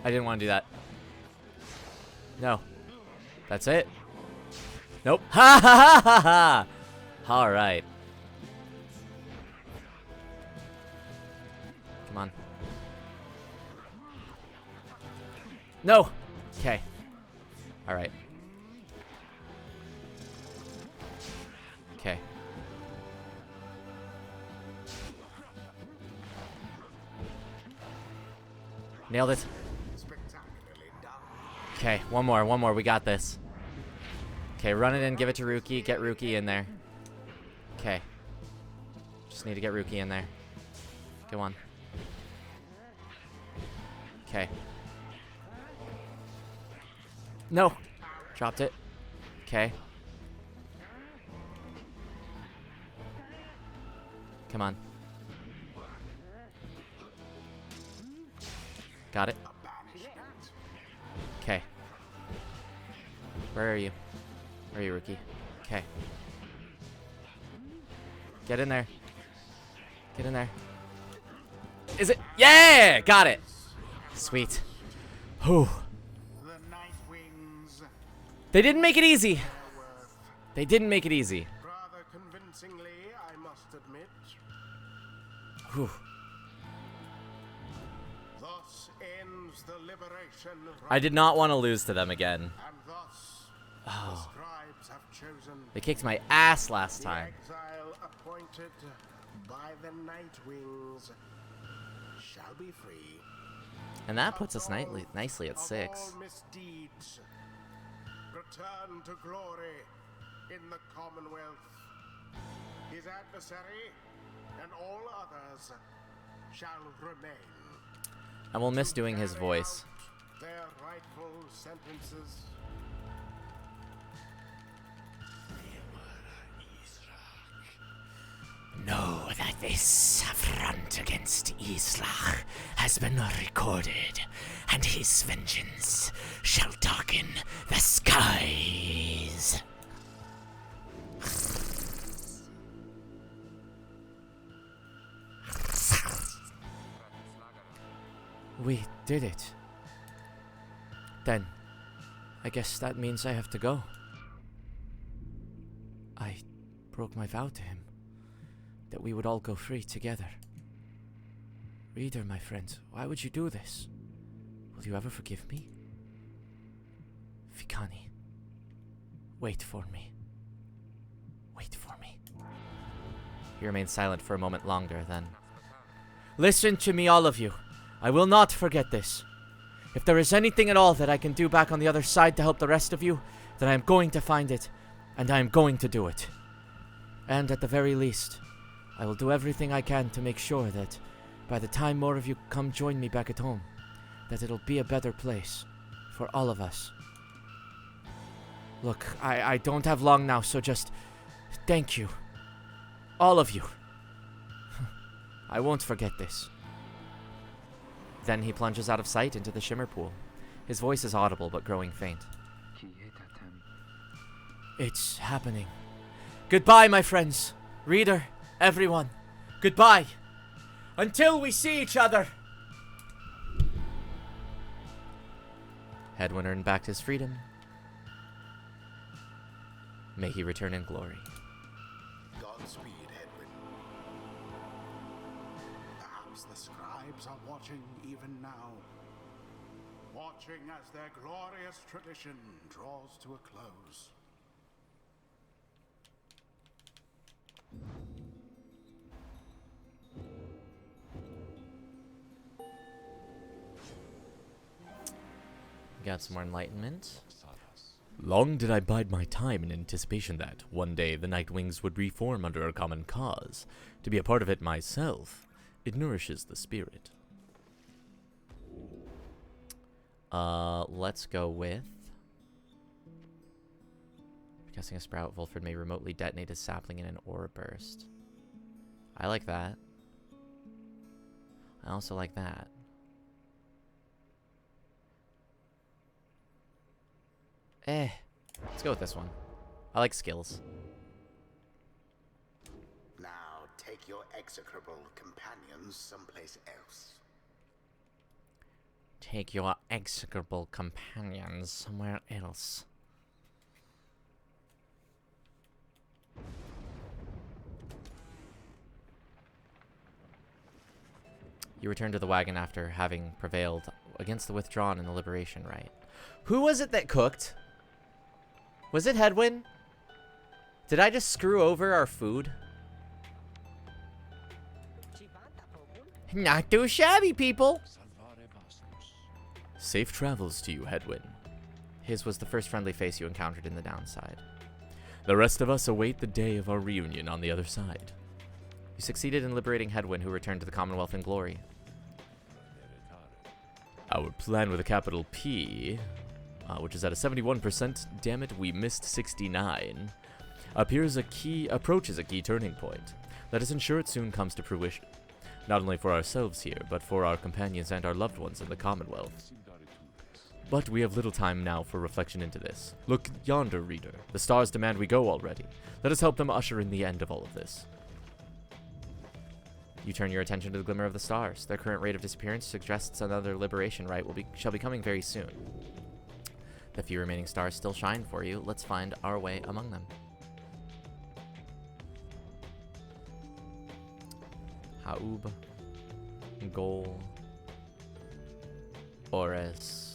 I didn't want to do that. No. That's it. Nope. Ha ha ha ha ha! Alright. Come on. No! Okay. Alright. Okay. Nailed it. Okay, one more, we got this. Okay, run it in, give it to Rookie, get Rookie in there. Okay. Just need to get Rookie in there. Go on. Okay. No! Dropped it. Okay. Come on. Got it. Okay. Where are you? Where are you, Rookie? Okay. Get in there. Get in there. Is it? Yeah! Got it! Sweet. Whew. The Night Wings, They didn't make it easy. They didn't make it easy. rather convincingly, I must admit. Whew. Thus ends the liberation. I did not want to lose to them again. And thus, the scribes have chosen They kicked my ass last the time. exile appointed by the Night Wings shall be free. And that puts us nicely at Of 6. all misdeeds, return to glory in the Commonwealth. His adversary and all others shall remain. I will miss doing his voice. Their rightful sentences. Know that this affront against Islach has been recorded, and his vengeance shall darken the skies. We did it. Then, I guess that means I have to go. I broke my vow to him, that we would all go free together. Reader, my friend, why would you do this? Will you ever forgive me? Fikani, wait for me. Wait for me. He remained silent for a moment longer, then. Listen to me, all of you. I will not forget this. If there is anything at all that I can do back on the other side to help the rest of you, then I am going to find it, and I am going to do it. And at the very least, I will do everything I can to make sure that by the time more of you come join me back at home, that it'll be a better place for all of us. Look, I don't have long now, so just thank you. All of you. I won't forget this. Then he plunges out of sight into the shimmer pool. His voice is audible but growing faint. It's happening. Goodbye, my friends. Reader, everyone. Goodbye. Until we see each other. Headwinter backed his freedom. May he return in glory. Godspeed, Edwin. Perhaps the scribes are watching even now. Watching as their glorious tradition draws to a close. Got some more enlightenment. Long did I bide my time in anticipation that, one day, the Nightwings would reform under a common cause. To be a part of it myself, it nourishes the spirit. Let's go with... Casting a sprout, Volfred may remotely detonate a sapling in an aura burst. I like that. I also like that. Let's go with this one. I like skills. Now take your execrable companions someplace else. Take your execrable companions somewhere else. You return to the wagon after having prevailed against the withdrawn in the liberation rite. Who was it that cooked? Was it Hedwyn? Did I just screw over our food? Not too shabby, people. Safe travels to you, Hedwyn. His was the first friendly face you encountered in the downside. The rest of us await the day of our reunion on the other side. You succeeded in liberating Hedwyn, who returned to the Commonwealth in glory. Our plan with a capital P, which is at a 71%, damn it, we missed 69, approaches a key turning point. Let us ensure it soon comes to fruition, not only for ourselves here, but for our companions and our loved ones in the Commonwealth. But we have little time now for reflection into this. Look yonder, reader. The stars demand we go already. Let us help them usher in the end of all of this. You turn your attention to the glimmer of the stars. Their current rate of disappearance suggests another liberation rite shall be coming very soon. The few remaining stars still shine for you. Let's find our way among them. Haub, Gol, Oris.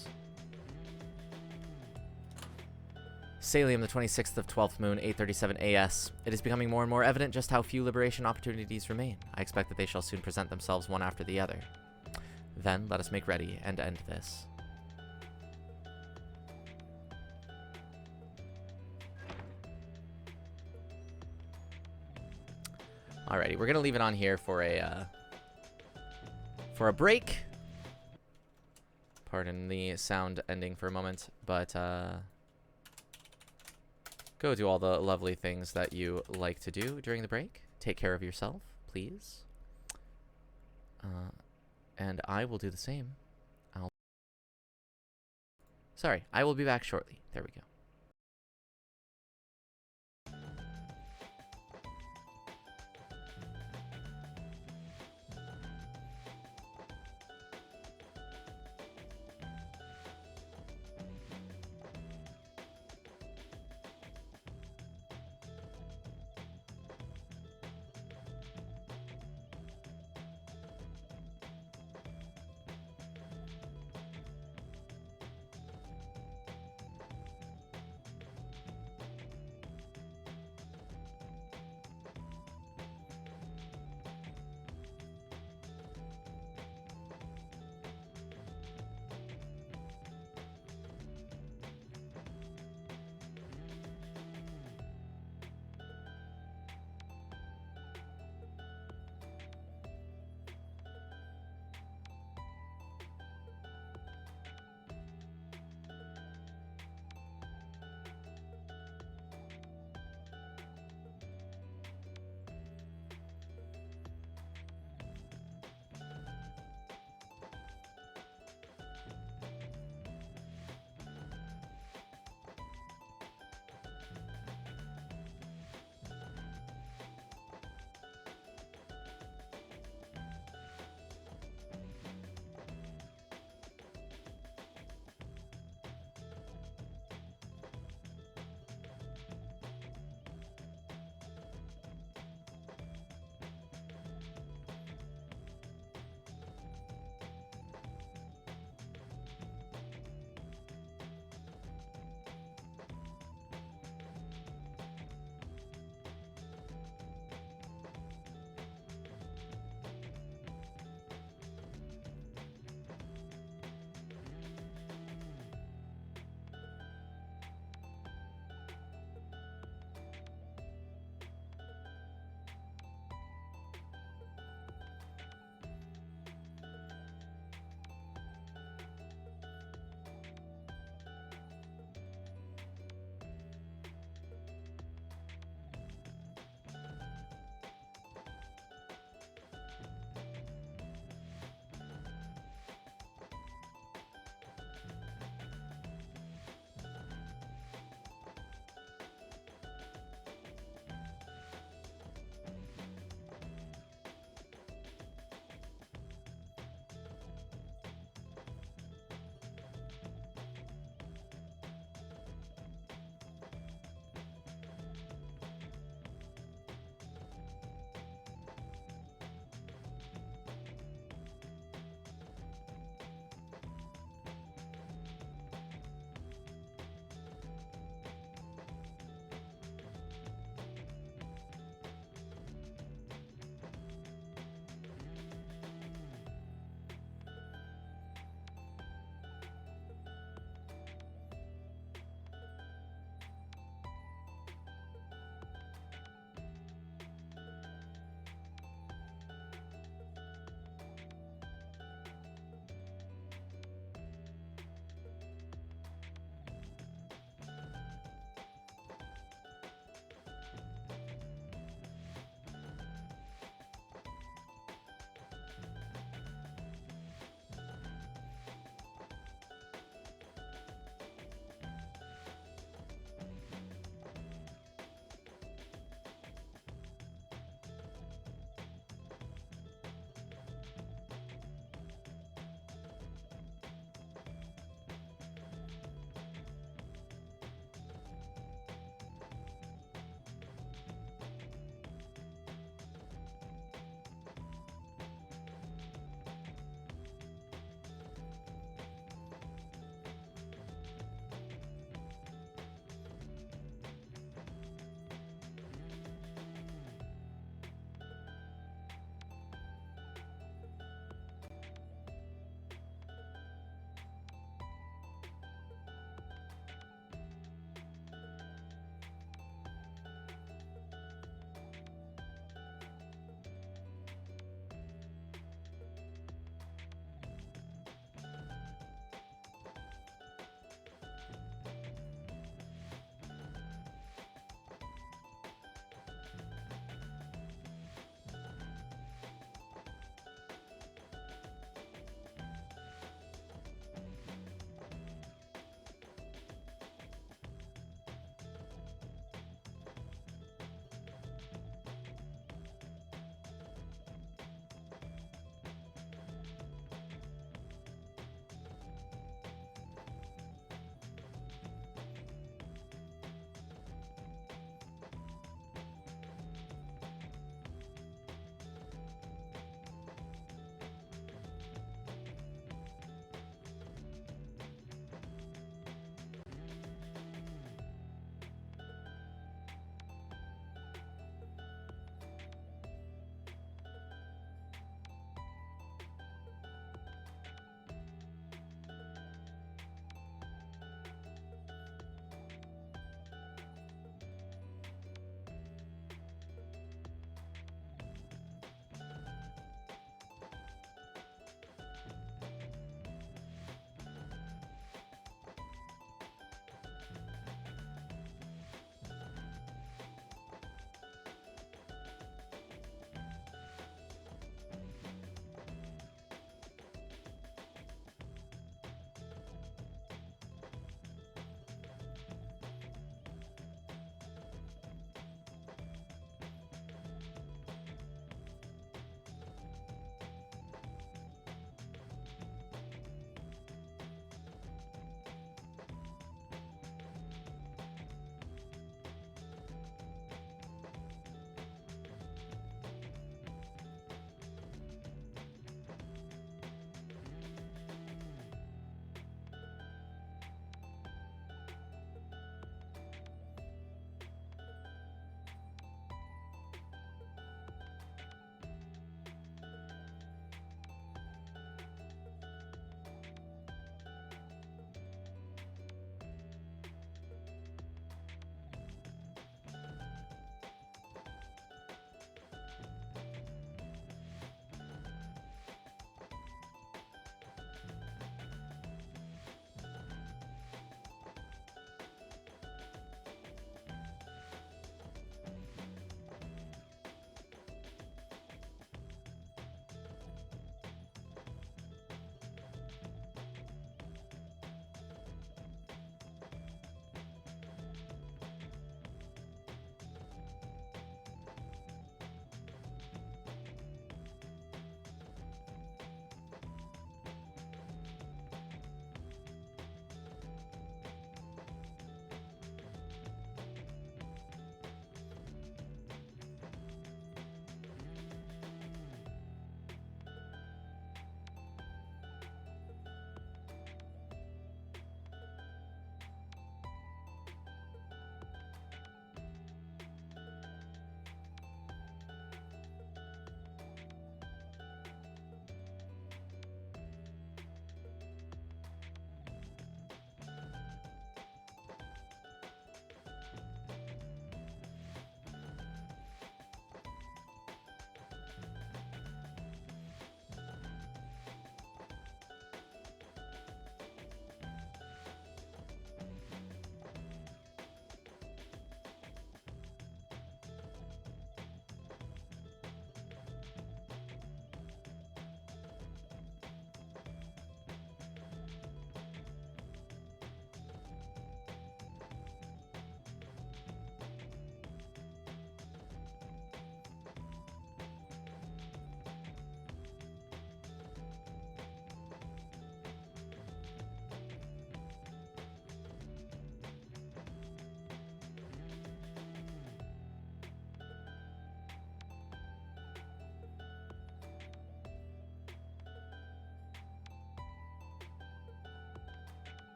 Salium, the 26th of 12th moon, 8:37 AS. It is becoming more and more evident just how few liberation opportunities remain. I expect that they shall soon present themselves one after the other. Then, let us make ready and end this. Alrighty, we're gonna leave it on here for a break. Pardon the sound ending for a moment, but go do all the lovely things that you like to do during the break. Take care of yourself, please. And I will do the same. Sorry, I will be back shortly. There we go.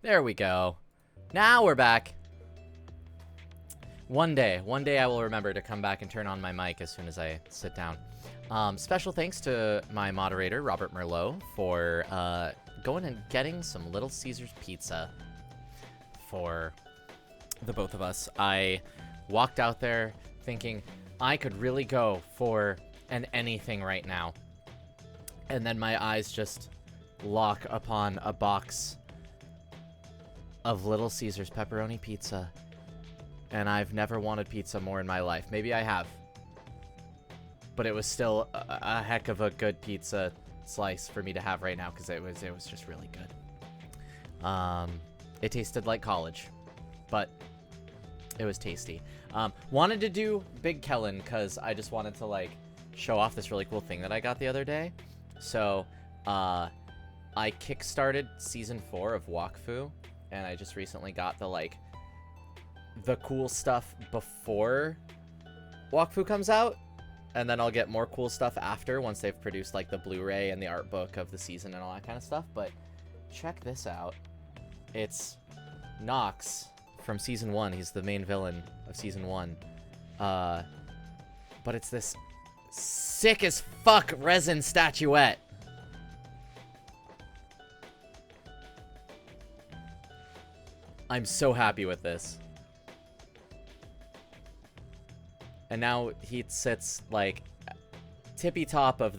There we go. Now we're back. One day I will remember to come back and turn on my mic as soon as I sit down. Special thanks to my moderator, Robert Merlot, for going and getting some Little Caesars pizza for the both of us. I walked out there thinking I could really go for an anything right now. And then my eyes just lock upon a box of Little Caesars pepperoni pizza. And I've never wanted pizza more in my life. Maybe I have. But it was still a heck of a good pizza slice for me to have right now because it was just really good. It tasted like college, but it was tasty. Wanted to do Big Kellen because I just wanted to like show off this really cool thing that I got the other day. So I kickstarted season 4 of Wakfu, and I just recently got the cool stuff before Wakfu comes out, and then I'll get more cool stuff after once they've produced like the Blu-ray and the art book of the season and all that kind of stuff. But check this out. It's Nox from season 1. He's the main villain of season 1. But it's this sick as fuck resin statuette. I'm so happy with this. And now he sits like tippy top of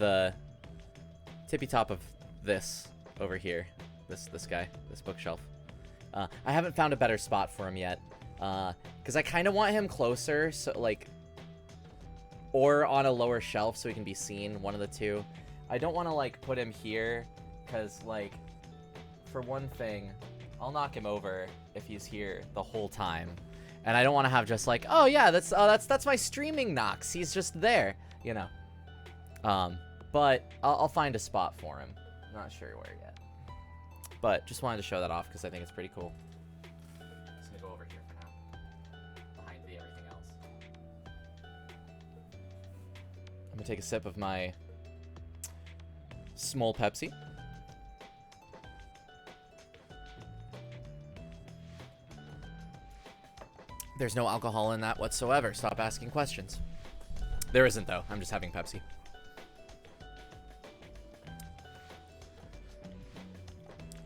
this over here. This guy, this bookshelf. I haven't found a better spot for him yet. Because I kind of want him closer, so like, or on a lower shelf so he can be seen, one of the two. I don't want to like put him here, because like, for one thing, I'll knock him over if he's here the whole time. And I don't want to have just like, oh yeah, that's my streaming Nox. He's just there, you know. But I'll find a spot for him. I'm not sure where yet. But just wanted to show that off because I think it's pretty cool. Just gonna go over here for now, behind everything else. I'm gonna take a sip of my small Pepsi. There's no alcohol in that whatsoever. Stop asking questions. There isn't, though. I'm just having Pepsi.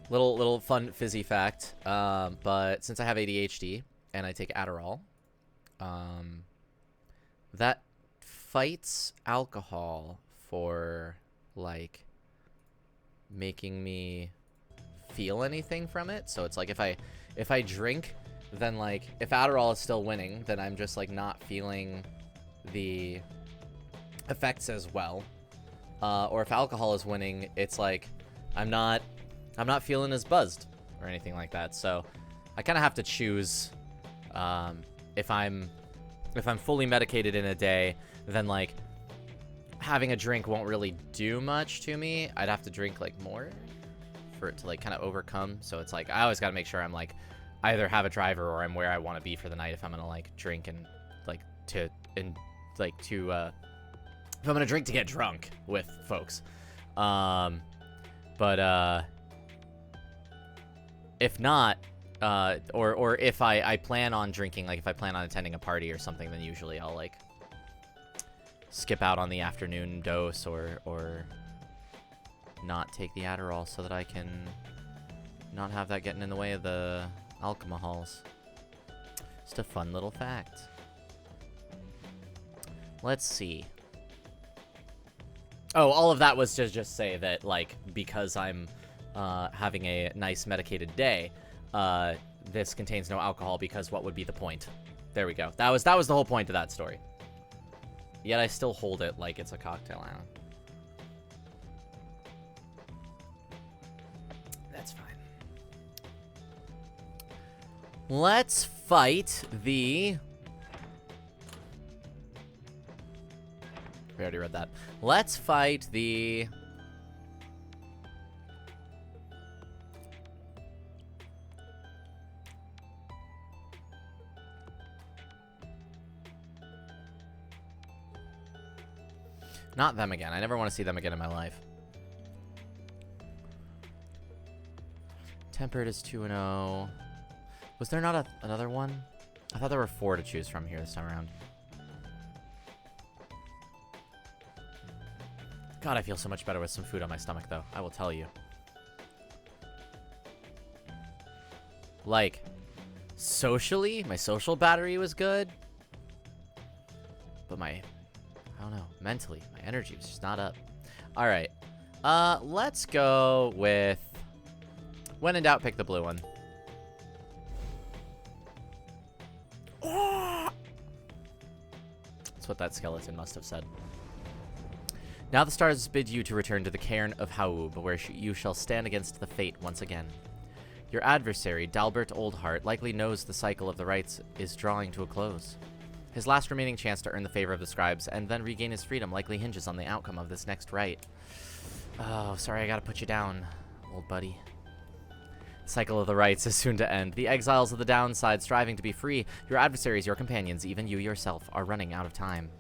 Little fun fizzy fact. But since I have ADHD and I take Adderall, that fights alcohol for like making me feel anything from it. So it's like if I drink, then like if Adderall is still winning, then I'm just like not feeling the effects as well. Or if alcohol is winning, it's like I'm not feeling as buzzed or anything like that. So I kind of have to choose. If I'm fully medicated in a day, then like having a drink won't really do much to me. I'd have to drink like more for it to like kind of overcome. So it's like I always got to make sure I'm like either have a driver or I'm where I want to be for the night if I'm gonna like drink and like if I'm gonna drink to get drunk with folks. But if not, or if I plan on drinking, like if I plan on attending a party or something, then usually I'll like skip out on the afternoon dose or not take the Adderall so that I can not have that getting in the way of the alcohols. Just a fun little fact. Let's see. Oh, all of that was to just say that, like, because I'm having a nice medicated day, this contains no alcohol because what would be the point? There we go. That was the whole point of that story. Yet I still hold it like it's a cocktail. I don't know. That's fine. Let's fight the... We already read that. Let's fight the... Not them again. I never want to see them again in my life. Tempered is 2-0. Was there not another one? I thought there were 4 to choose from here this time around. God, I feel so much better with some food on my stomach, though. I will tell you. Like, socially, my social battery was good. But I don't know, mentally, my energy was just not up. All right. Let's go with, when in doubt, pick the blue one. That's what that skeleton must have said. Now the stars bid you to return to the cairn of Haub, where you shall stand against the fate once again. Your adversary, Dalbert Oldheart, likely knows the cycle of the rites is drawing to a close. His last remaining chance to earn the favor of the scribes and then regain his freedom likely hinges on the outcome of this next rite. Oh, sorry, I gotta put you down, old buddy. The cycle of the rites is soon to end. The exiles of the downside striving to be free. Your adversaries, your companions, even you yourself, are running out of time.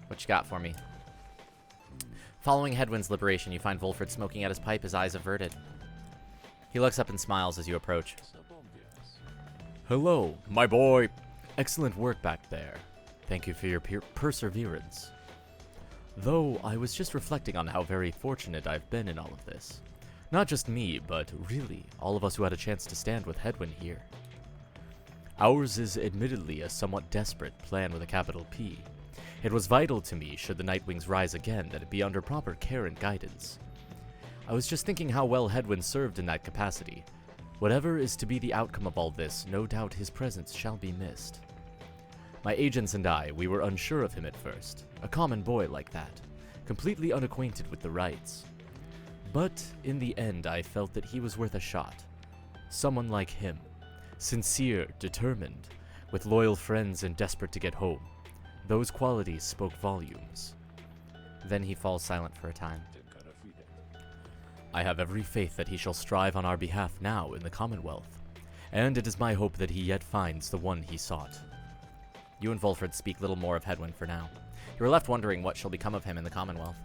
What you got for me? Following Hedwyn's liberation, you find Volfred smoking at his pipe, his eyes averted. He looks up and smiles as you approach. Hello, my boy. Excellent work back there. Thank you for your perseverance. Though, I was just reflecting on how very fortunate I've been in all of this. Not just me, but really, all of us who had a chance to stand with Hedwyn here. Ours is admittedly a somewhat desperate plan with a capital P. It was vital to me, should the Nightwings rise again, that it be under proper care and guidance. I was just thinking how well Hedwyn served in that capacity. Whatever is to be the outcome of all this, no doubt his presence shall be missed. My agents and I, we were unsure of him at first. A common boy like that, completely unacquainted with the rites. But in the end, I felt that he was worth a shot. Someone like him. Sincere, determined, with loyal friends and desperate to get home. Those qualities spoke volumes. Then he falls silent for a time. I have every faith that he shall strive on our behalf now in the Commonwealth, and it is my hope that he yet finds the one he sought. You and Volfred speak little more of Hedwyn for now. You are left wondering what shall become of him in the Commonwealth.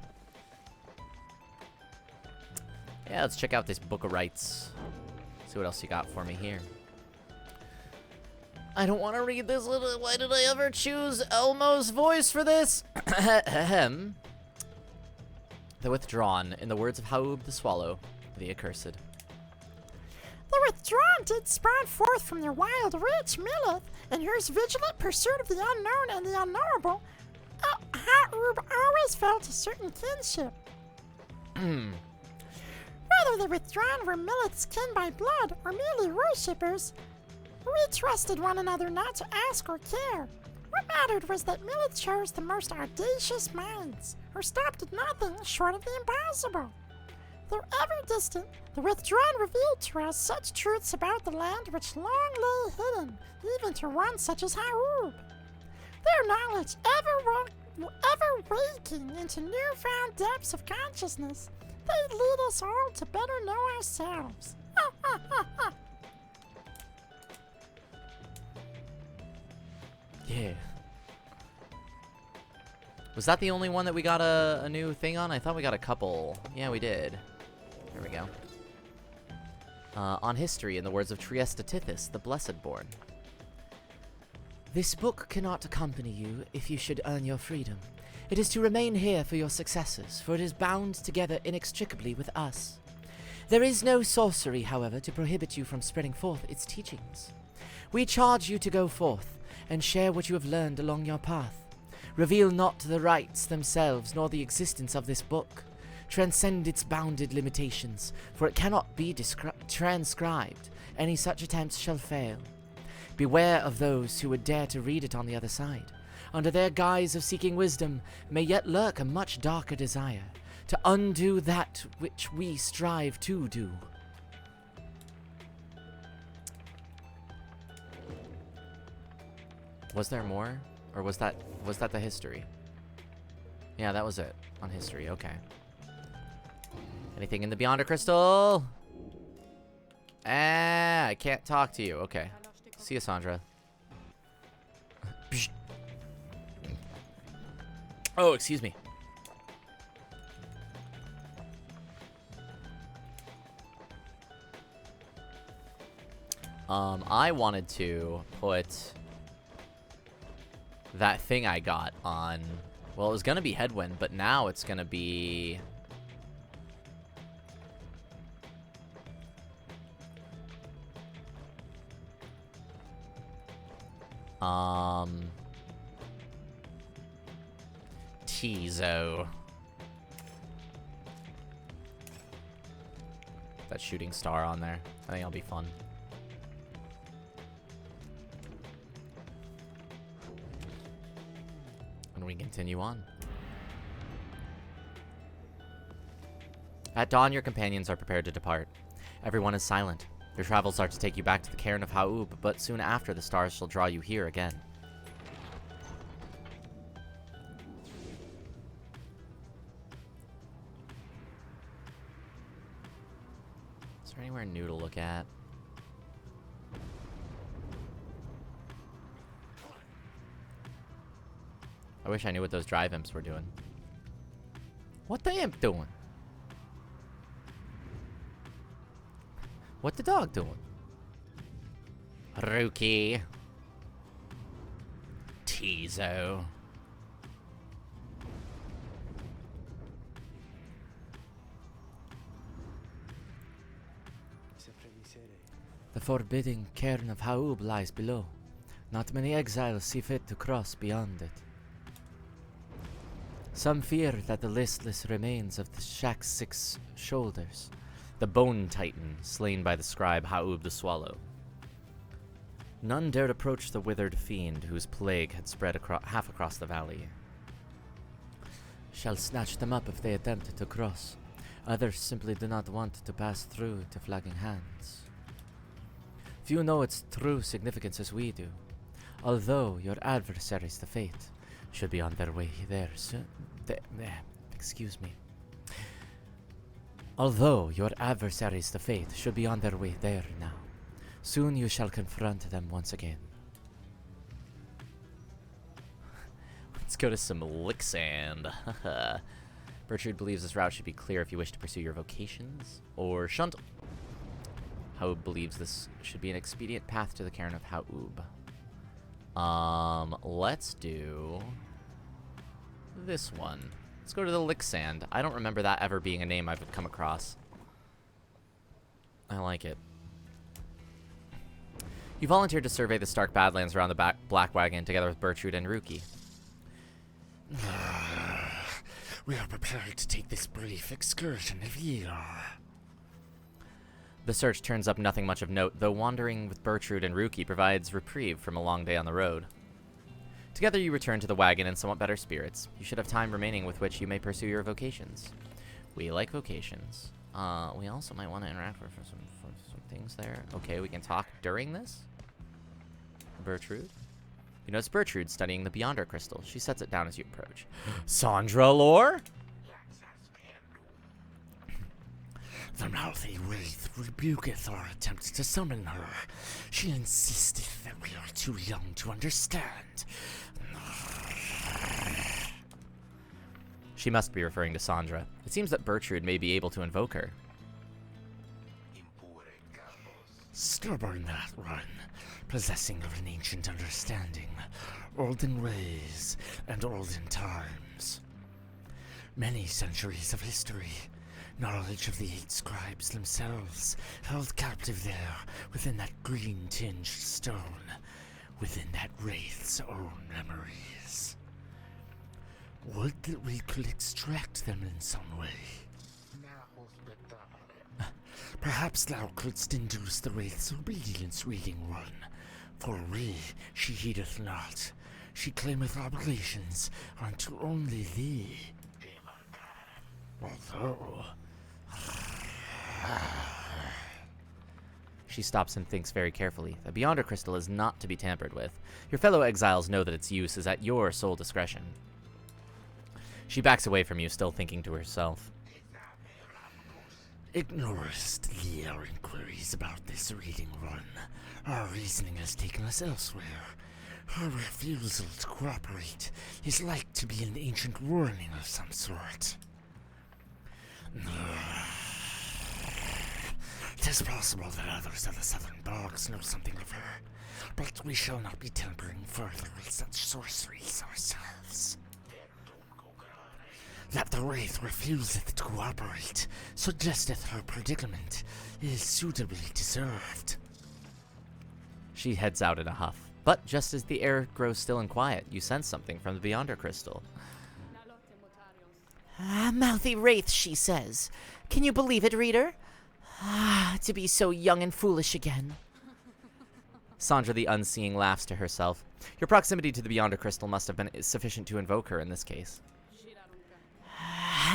Yeah, let's check out this Book of Rites. See what else you got for me here. I don't want to read this. Why did I ever choose Elmo's voice for this? Ahem. The Withdrawn, in the words of Haub the Swallow, the Accursed. The Withdrawn did spawn forth from their wild rich Millith, in whose vigilant pursuit of the unknown and the unknowable, Haub always felt a certain kinship. Whether the Withdrawn were Millith's kin by blood or merely worshippers, we trusted one another not to ask or care. What mattered was that Millith chose the most audacious minds, who stopped at nothing short of the impossible. Though ever distant, the Withdrawn revealed to us such truths about the land which long lay hidden, even to one such as Haub. Their knowledge ever waking into newfound depths of consciousness, they lead us all to better know ourselves. Yeah. Was that the only one that we got a new thing on? I thought we got a couple. Yeah, we did. There we go. On history, in the words of Trieste Tithys, the Blessed-born. This book cannot accompany you if you should earn your freedom. It is to remain here for your successors, for it is bound together inextricably with us. There is no sorcery, however, to prohibit you from spreading forth its teachings. We charge you to go forth and share what you have learned along your path. Reveal not the rites themselves, nor the existence of this book. Transcend its bounded limitations, for it cannot be transcribed. Any such attempts shall fail. Beware of those who would dare to read it on the other side. Under their guise of seeking wisdom may yet lurk a much darker desire, to undo that which we strive to do. Was there more? Or was that the history? Yeah, that was it. On history, okay. Anything in the Beyonder Crystal? Ah, I can't talk to you. Okay. See you, Sandra. Oh, excuse me. I wanted to put that thing I got on... Well, it was going to be Headwind, but now it's going to be... Tizo. That shooting star on there. I think it'll be fun. And we continue on. At dawn, your companions are prepared to depart. Everyone is silent. Your travels are to take you back to the cairn of Ha'ub, but soon after the stars shall draw you here again. Is there anywhere new to look at? I wish I knew what those drive imps were doing. What the imp doing? What the dog doing? Rookie. Tizo. The forbidding cairn of Ha'ub lies below. Not many exiles see fit to cross beyond it. Some fear that the listless remains of the Shack's 6 shoulders, the bone titan slain by the scribe Ha'ub the Swallow. None dared approach the withered fiend whose plague had spread half across the valley. Shall snatch them up if they attempt to cross. Others simply do not want to pass through to flagging hands. Few know its true significance as we do, although your adversaries, the Fate, should be on their way there soon. Excuse me. Although your adversaries, the Fate, should be on their way there now. Soon you shall confront them once again. Let's go to some Licksand. Bertrude believes this route should be clear if you wish to pursue your vocations. Or shunt. Ha'ub believes this should be an expedient path to the cairn of Ha'ub. Let's do this one. Let's go to the Licksand. I don't remember that ever being a name I've come across. I like it. You volunteered to survey the stark badlands around the Black Wagon together with Bertrude and Rookie. We are prepared to take this brief excursion if ye are. The search turns up nothing much of note, though wandering with Bertrude and Rookie provides reprieve from a long day on the road. Together you return to the wagon in somewhat better spirits. You should have time remaining with which you may pursue your vocations. We like vocations. We also might want to interact for some things there. Okay, we can talk during this. Bertrude? You notice Bertrude studying the Beyonder crystal. She sets it down as you approach. Sandra Lore? The mouthy wraith rebuketh our attempts to summon her. She insisteth that we are too young to understand. She must be referring to Sandra. It seems that Bertrude may be able to invoke her. Stubborn that one, possessing of an ancient understanding, olden ways, and olden times. Many centuries of history, knowledge of the 8 scribes themselves, held captive there, within that green-tinged stone, within that wraith's own memories. Would that we could extract them in some way. Perhaps thou couldst induce the wraith's obedience, reading one. For we, she heedeth not. She claimeth obligations unto only thee. Although... She stops and thinks very carefully. The Beyonder crystal is not to be tampered with. Your fellow exiles know that its use is at your sole discretion. She backs away from you, still thinking to herself. Ignorest thee our inquiries about this reading one. Our reasoning has taken us elsewhere. Her refusal to cooperate is like to be an ancient warning of some sort. is possible that others of the southern bogs know something of her, but we shall not be tampering further with such sorceries ourselves. That the Wraith refuseth to cooperate suggesteth her predicament is suitably deserved. She heads out in a huff. But just as the air grows still and quiet, you sense something from the Beyonder crystal. Mouthy wraith, she says. Can you believe it, reader? To be so young and foolish again. Sandra the Unseeing laughs to herself. Your proximity to the Beyonder crystal must have been sufficient to invoke her in this case.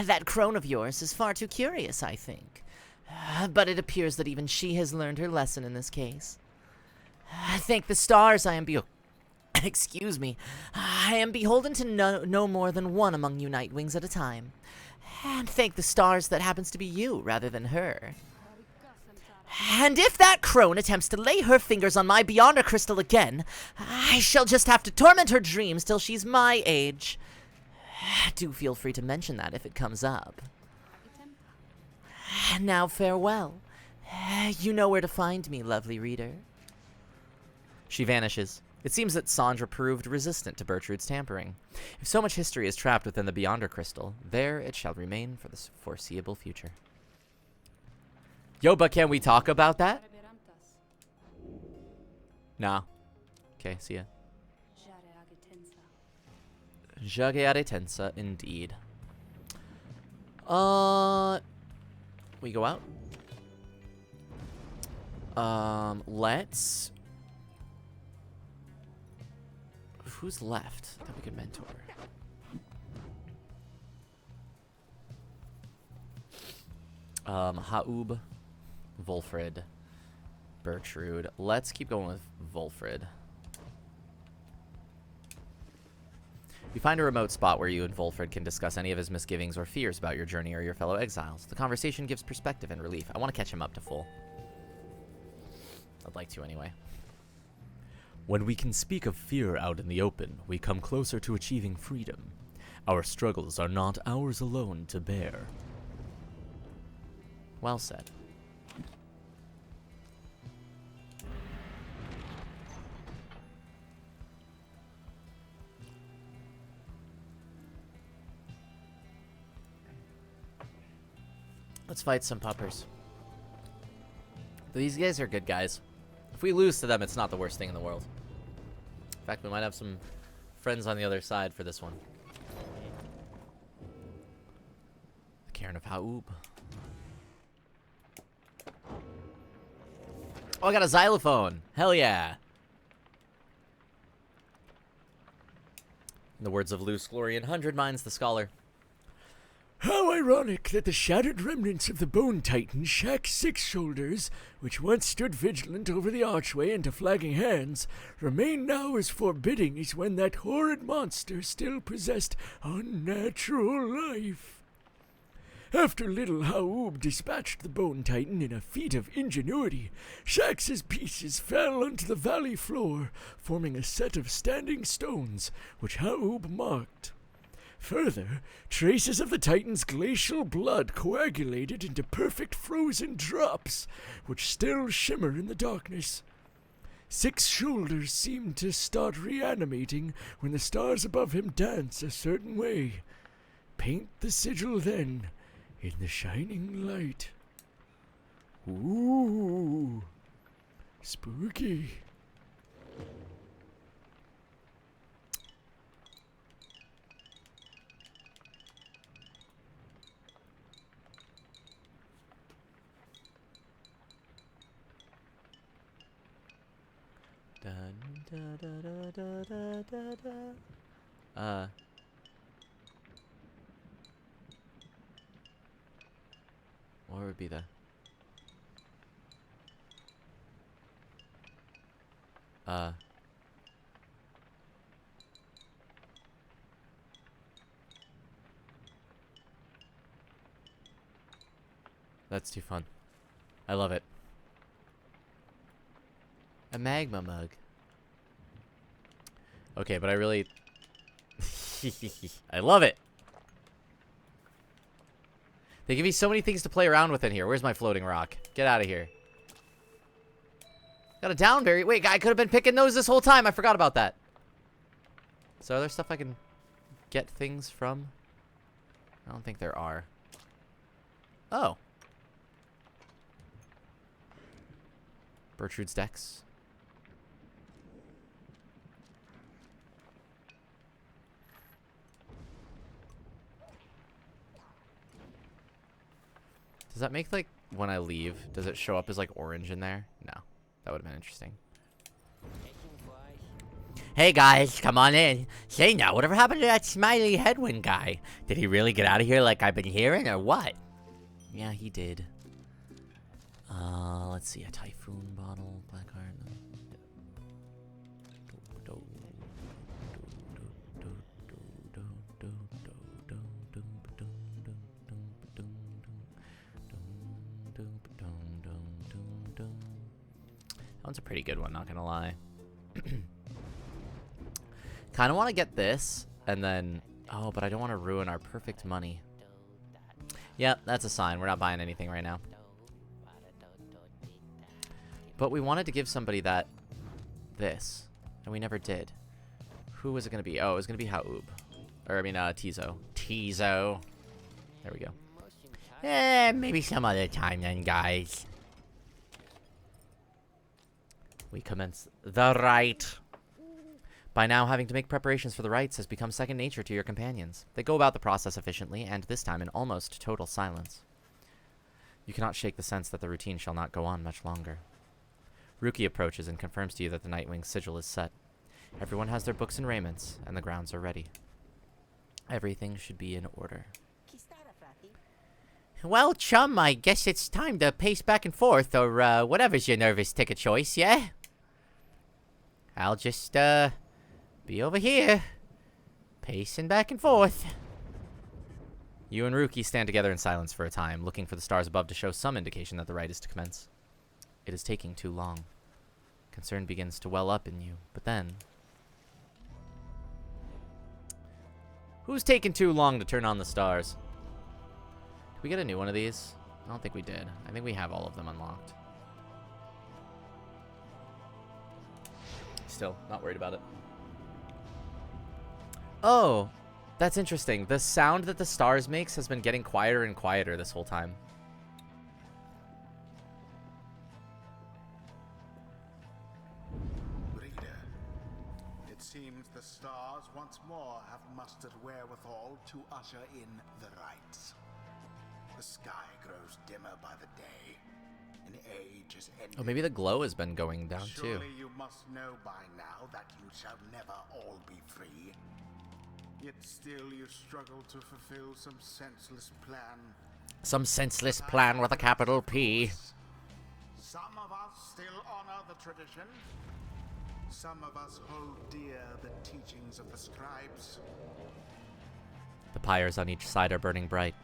That crone of yours is far too curious, I think. But it appears that even she has learned her lesson in this case. Thank the stars I am excuse me. I am beholden to no more than one among you Nightwings at a time. And thank the stars that happens to be you rather than her. And if that crone attempts to lay her fingers on my Beyonder crystal again, I shall just have to torment her dreams till she's my age. Do feel free to mention that if it comes up. Now farewell. You know where to find me, lovely reader. She vanishes. It seems that Sandra proved resistant to Bertrude's tampering. If so much history is trapped within the Beyonder crystal, there it shall remain for the foreseeable future. Yo, but can we talk about that? Nah. Okay, see ya. Jage tensa, indeed. We go out. Let's... Who's left that we could mentor? Haub, Volfred, Bertrude. Let's keep going with Volfred. You find a remote spot where you and Volfred can discuss any of his misgivings or fears about your journey or your fellow exiles. The conversation gives perspective and relief. I want to catch him up to full. I'd like to anyway. When we can speak of fear out in the open, we come closer to achieving freedom. Our struggles are not ours alone to bear. Well said. Let's fight some puppers. These guys are good guys. If we lose to them, it's not the worst thing in the world. In fact, we might have some friends on the other side for this one. The Cairn of Haub. Oh, I got a xylophone. Hell yeah. In the words of Luce Glorian, 100 minds the scholar. How ironic that the shattered remnants of the Bone Titan Shack Six Shoulders, which once stood vigilant over the archway into flagging hands, remain now as forbidding as when that horrid monster still possessed unnatural life. After little Haub dispatched the Bone Titan in a feat of ingenuity, Shax's pieces fell onto the valley floor, forming a set of standing stones, which Haub marked. Further, traces of the Titan's glacial blood coagulated into perfect frozen drops, which still shimmer in the darkness. Six Shoulders seemed to start reanimating when the stars above him dance a certain way. Paint the sigil then in the shining light. Ooh, spooky. Dun, da, da, da, da, da, da, da. What would be the... That's too fun. I love it. A magma mug. Okay, but I really... I love it! They give me so many things to play around with in here. Where's my floating rock? Get out of here. Got a downberry. Wait, I could have been picking those this whole time. I forgot about that. So are there stuff I can get things from? I don't think there are. Oh. Bertrude's Dex. Does that make, like, when I leave, does it show up as, like, orange in there? No. That would have been interesting. Hey, guys, come on in. Say now, whatever happened to that smiley headwind guy? Did he really get out of here like I've been hearing, or what? Yeah, he did. Let's see. A Typhoon bottle, Black Heart. That one's a pretty good one, not gonna lie. Kind of want to get this, and then... Oh, but I don't want to ruin our perfect money. Yep, that's a sign. We're not buying anything right now. But we wanted to give somebody that... This. And we never did. Who was it going to be? Oh, it was going to be Haub. Or, I mean, Tizo. Tizo. There we go. Maybe some other time then, guys. We commence the rite. By now, having to make preparations for the rites has become second nature to your companions. They go about the process efficiently, and this time in almost total silence. You cannot shake the sense that the routine shall not go on much longer. Ruki approaches and confirms to you that the Nightwing's sigil is set. Everyone has their books and raiments, and the grounds are ready. Everything should be in order. Well, chum, I guess it's time to pace back and forth, or whatever's your nervous ticket choice, yeah? I'll just, be over here, pacing back and forth. You and Ruki stand together in silence for a time, looking for the stars above to show some indication that the rite is to commence. It is taking too long. Concern begins to well up in you, but then... Who's taking too long to turn on the stars? Did we get a new one of these? I don't think we did. I think we have all of them unlocked. Still, not worried about it. Oh, that's interesting. The sound that the stars makes has been getting quieter and quieter this whole time. Reader, it seems the stars once more have mustered wherewithal to usher in the rites. The sky grows dimmer by the day. An age is ending. Oh, maybe the glow has been going down too. Surely you must know by now that you shall never all be free. Yet still you struggle to fulfill some senseless plan. Some senseless plan with a capital P. Some of us still honor the tradition. Some of us hold dear the teachings of the scribes. The pyres on each side are burning bright.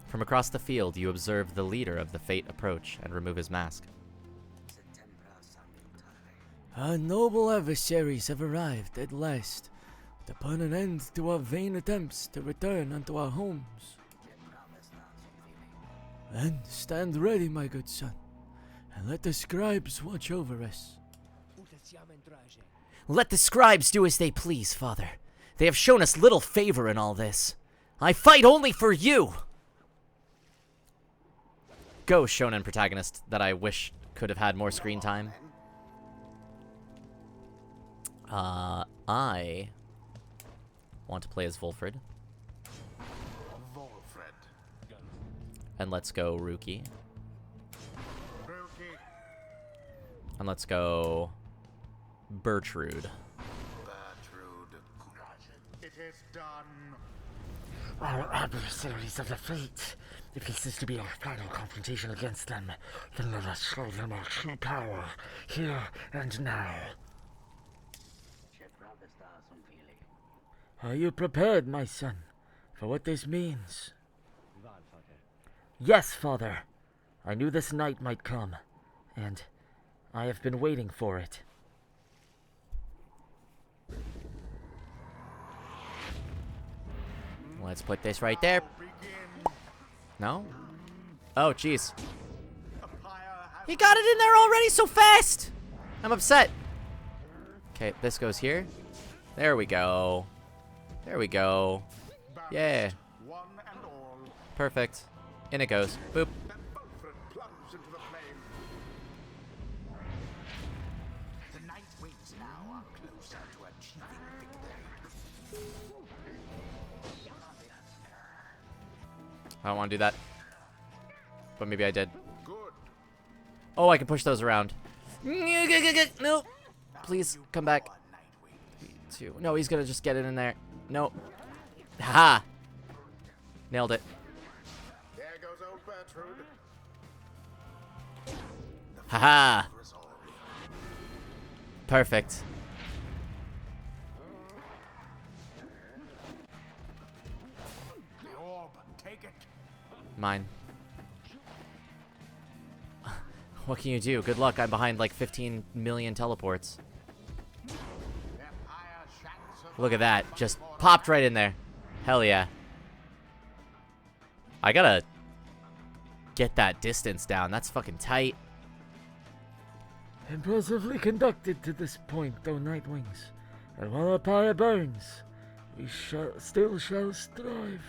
From across the field, you observe the leader of the Fate approach and remove his mask. Our noble adversaries have arrived at last, to put an end to our vain attempts to return unto our homes. Then stand ready, my good son, and let the scribes watch over us. Let the scribes do as they please, Father. They have shown us little favor in all this. I fight only for you! Go, shonen protagonist that I wish could have had more screen time. I want to play as Volfred. And let's go Ruki. And let's go Bertrude. It is done. Our adversaries of the Fate. If this is to be our final confrontation against them, then let us show them our true power, here and now. Are you prepared, my son, for what this means? Yes, Father. I knew this night might come, and I have been waiting for it. Let's put this right there. No? Oh, jeez. He got it in there already so fast! I'm upset. Okay, this goes here. There we go. There we go. Yeah. One and all. Perfect. In it goes. Boop. Then Bulfred plunged into the flame. The Night Wings now are closer to achieving victory. I don't want to do that. But maybe I did. Good. Oh, I can push those around. No. Please, come back. 2. No, he's gonna just get it in there. Nope. Ha! Nailed it. There goes old Bertrude. Haha! Perfect. The orb, take it. Mine. What can you do? Good luck. I'm behind like 15 million teleports. Look at that. Just popped right in there. Hell yeah. I gotta get that distance down. That's fucking tight. Impressively conducted to this point, though, Nightwings. And while our pyre burns, we still shall strive.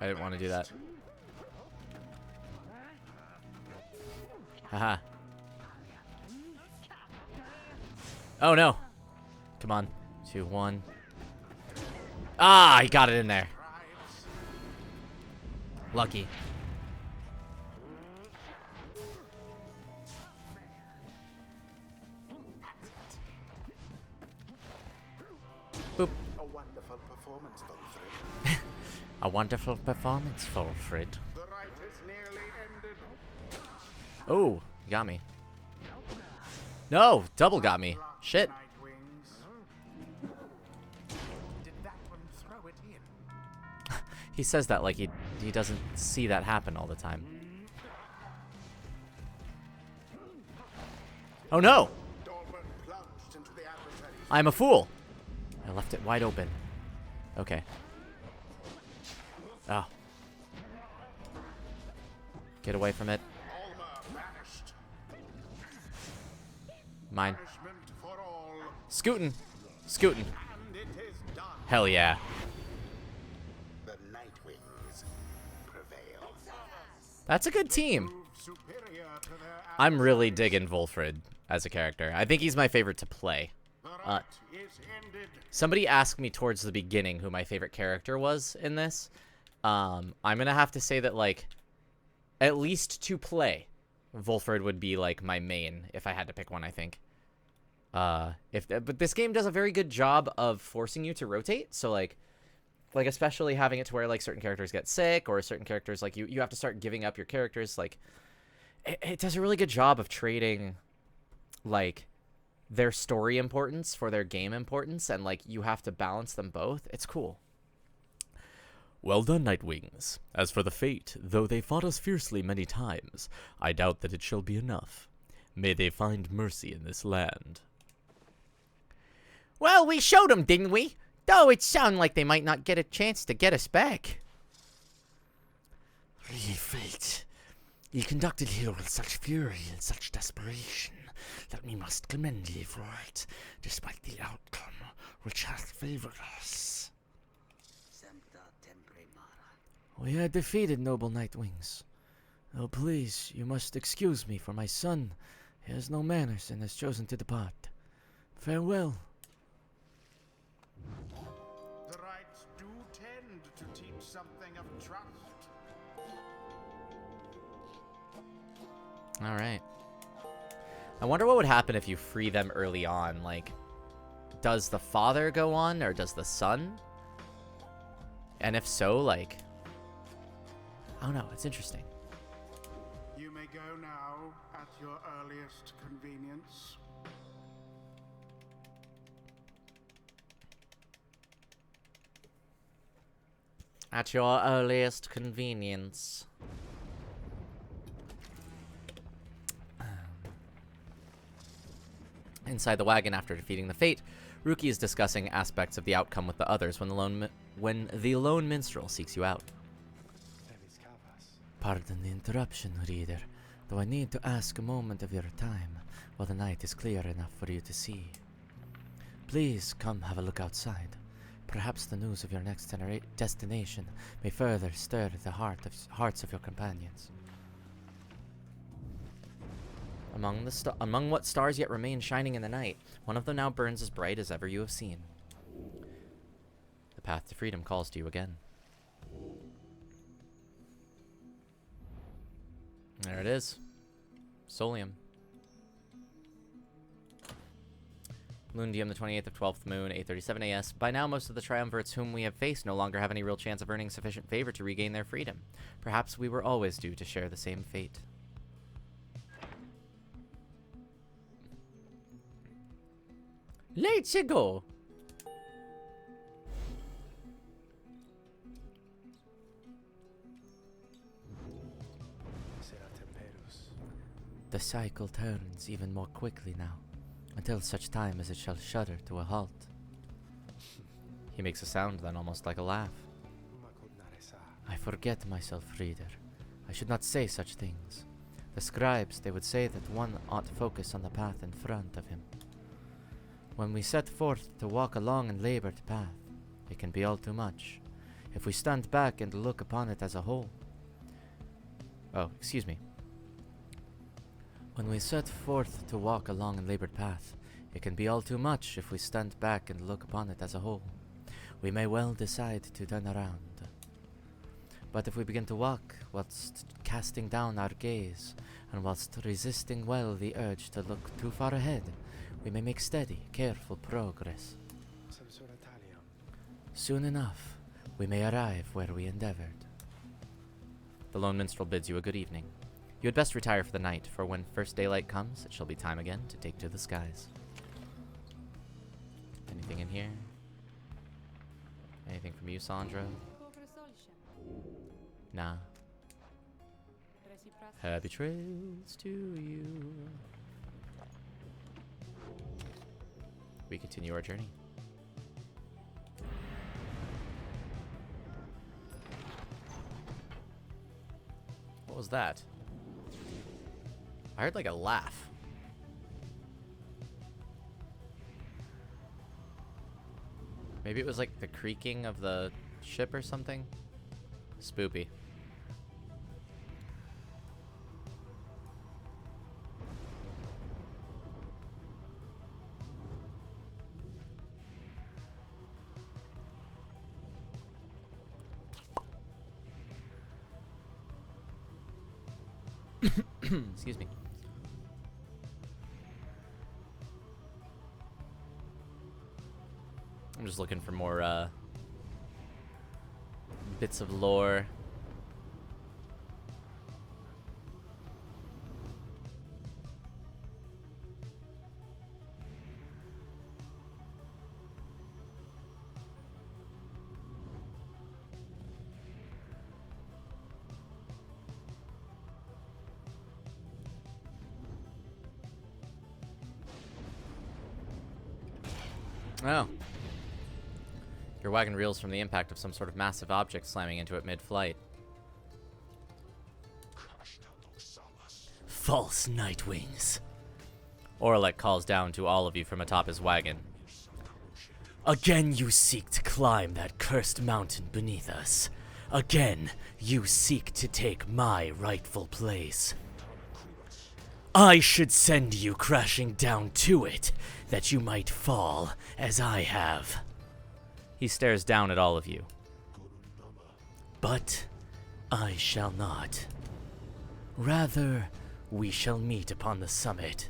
I didn't want to do that. Haha. Oh no. Come on. 2, 1. Ah, he got it in there. Lucky. Boop. A wonderful performance, Bulfred. A wonderful performance, Fulfrid. The rite is nearly ended. Oh, you got me. No, double got me. Shit. Night Wings. Did that one throw it in? He says that like he doesn't see that happen all the time. Oh no! Dolman plunged into the adversary. I'm a fool. I left it wide open. Okay. Oh. Get away from it. Alma vanished. Mine. Punishment for all. Scootin'. Scootin'. And it is done. Hell yeah. The Night Wings prevail. That's a good team. Prove superior to their I'm really digging Volfrid as a character. I think he's my favorite to play. The rite is ended. Somebody asked me towards the beginning who my favorite character was in this. I'm gonna have to say that, like, at least to play, Volfrid would be like my main if I had to pick one. I think. But this game does a very good job of forcing you to rotate. So like especially having it to where like certain characters get sick or certain characters like you have to start giving up your characters. Like, it does a really good job of trading, like, their story importance for their game importance, and like you have to balance them both. It's cool. Well done, Nightwings. As for the fate, though they fought us fiercely many times, I doubt that it shall be enough. May they find mercy in this land. Well, we showed them, didn't we? Though it sounded like they might not get a chance to get us back. Ye fate, ye conducted here with such fury and such desperation that we must commend ye for it, despite the outcome which hath favored us. We had defeated noble Nightwings. Oh, please, you must excuse me, for my son, he has no manners and has chosen to depart. Farewell. The rites do tend to teach something of trust. All right. I wonder what would happen if you free them early on. Like, does the father go on or does the son? And if so, like, I don't know. It's interesting. You may go now at your earliest convenience. At your earliest convenience. Inside the wagon after defeating the Fate, Ruki is discussing aspects of the outcome with the others when the lone minstrel seeks you out. Pardon the interruption, reader, though I need to ask a moment of your time while the night is clear enough for you to see. Please come have a look outside. Perhaps the news of your next destination may further stir the hearts of your companions. Among what stars yet remain shining in the night, one of them now burns as bright as ever you have seen. The path to freedom calls to you again. There it is. Solium. Lundium, the 28th of 12th moon, 8:37 AS. By now, most of the triumvirates whom we have faced no longer have any real chance of earning sufficient favor to regain their freedom. Perhaps we were always due to share the same fate. Let's go! The cycle turns even more quickly now, until such time as it shall shudder to a halt. He makes a sound then almost like a laugh. I forget myself, reader. I should not say such things. The scribes, they would say that one ought to focus on the path in front of him. When we set forth to walk along a labored path, it can be all too much. If we stand back and look upon it as a whole. Oh, excuse me. When we set forth to walk along a labored path, it can be all too much if we stand back and look upon it as a whole. We may well decide to turn around. But if we begin to walk whilst casting down our gaze, and whilst resisting well the urge to look too far ahead, we may make steady, careful progress. Soon enough, we may arrive where we endeavored. The lone minstrel bids you a good evening. You had best retire for the night, for when first daylight comes, it shall be time again to take to the skies. Anything in here? Anything from you, Sandra? Nah. Happy trails to you. We continue our journey. What was that? I heard like a laugh. Maybe it was like the creaking of the ship or something. Spoopy. Excuse me. I'm just looking for more bits of lore. Oh. Your wagon reels from the impact of some sort of massive object slamming into it mid-flight. False Nightwings. Oralek calls down to all of you from atop his wagon. Again you seek to climb that cursed mountain beneath us. Again you seek to take my rightful place. I should send you crashing down to it, that you might fall as I have. He stares down at all of you. But I shall not. Rather, we shall meet upon the summit,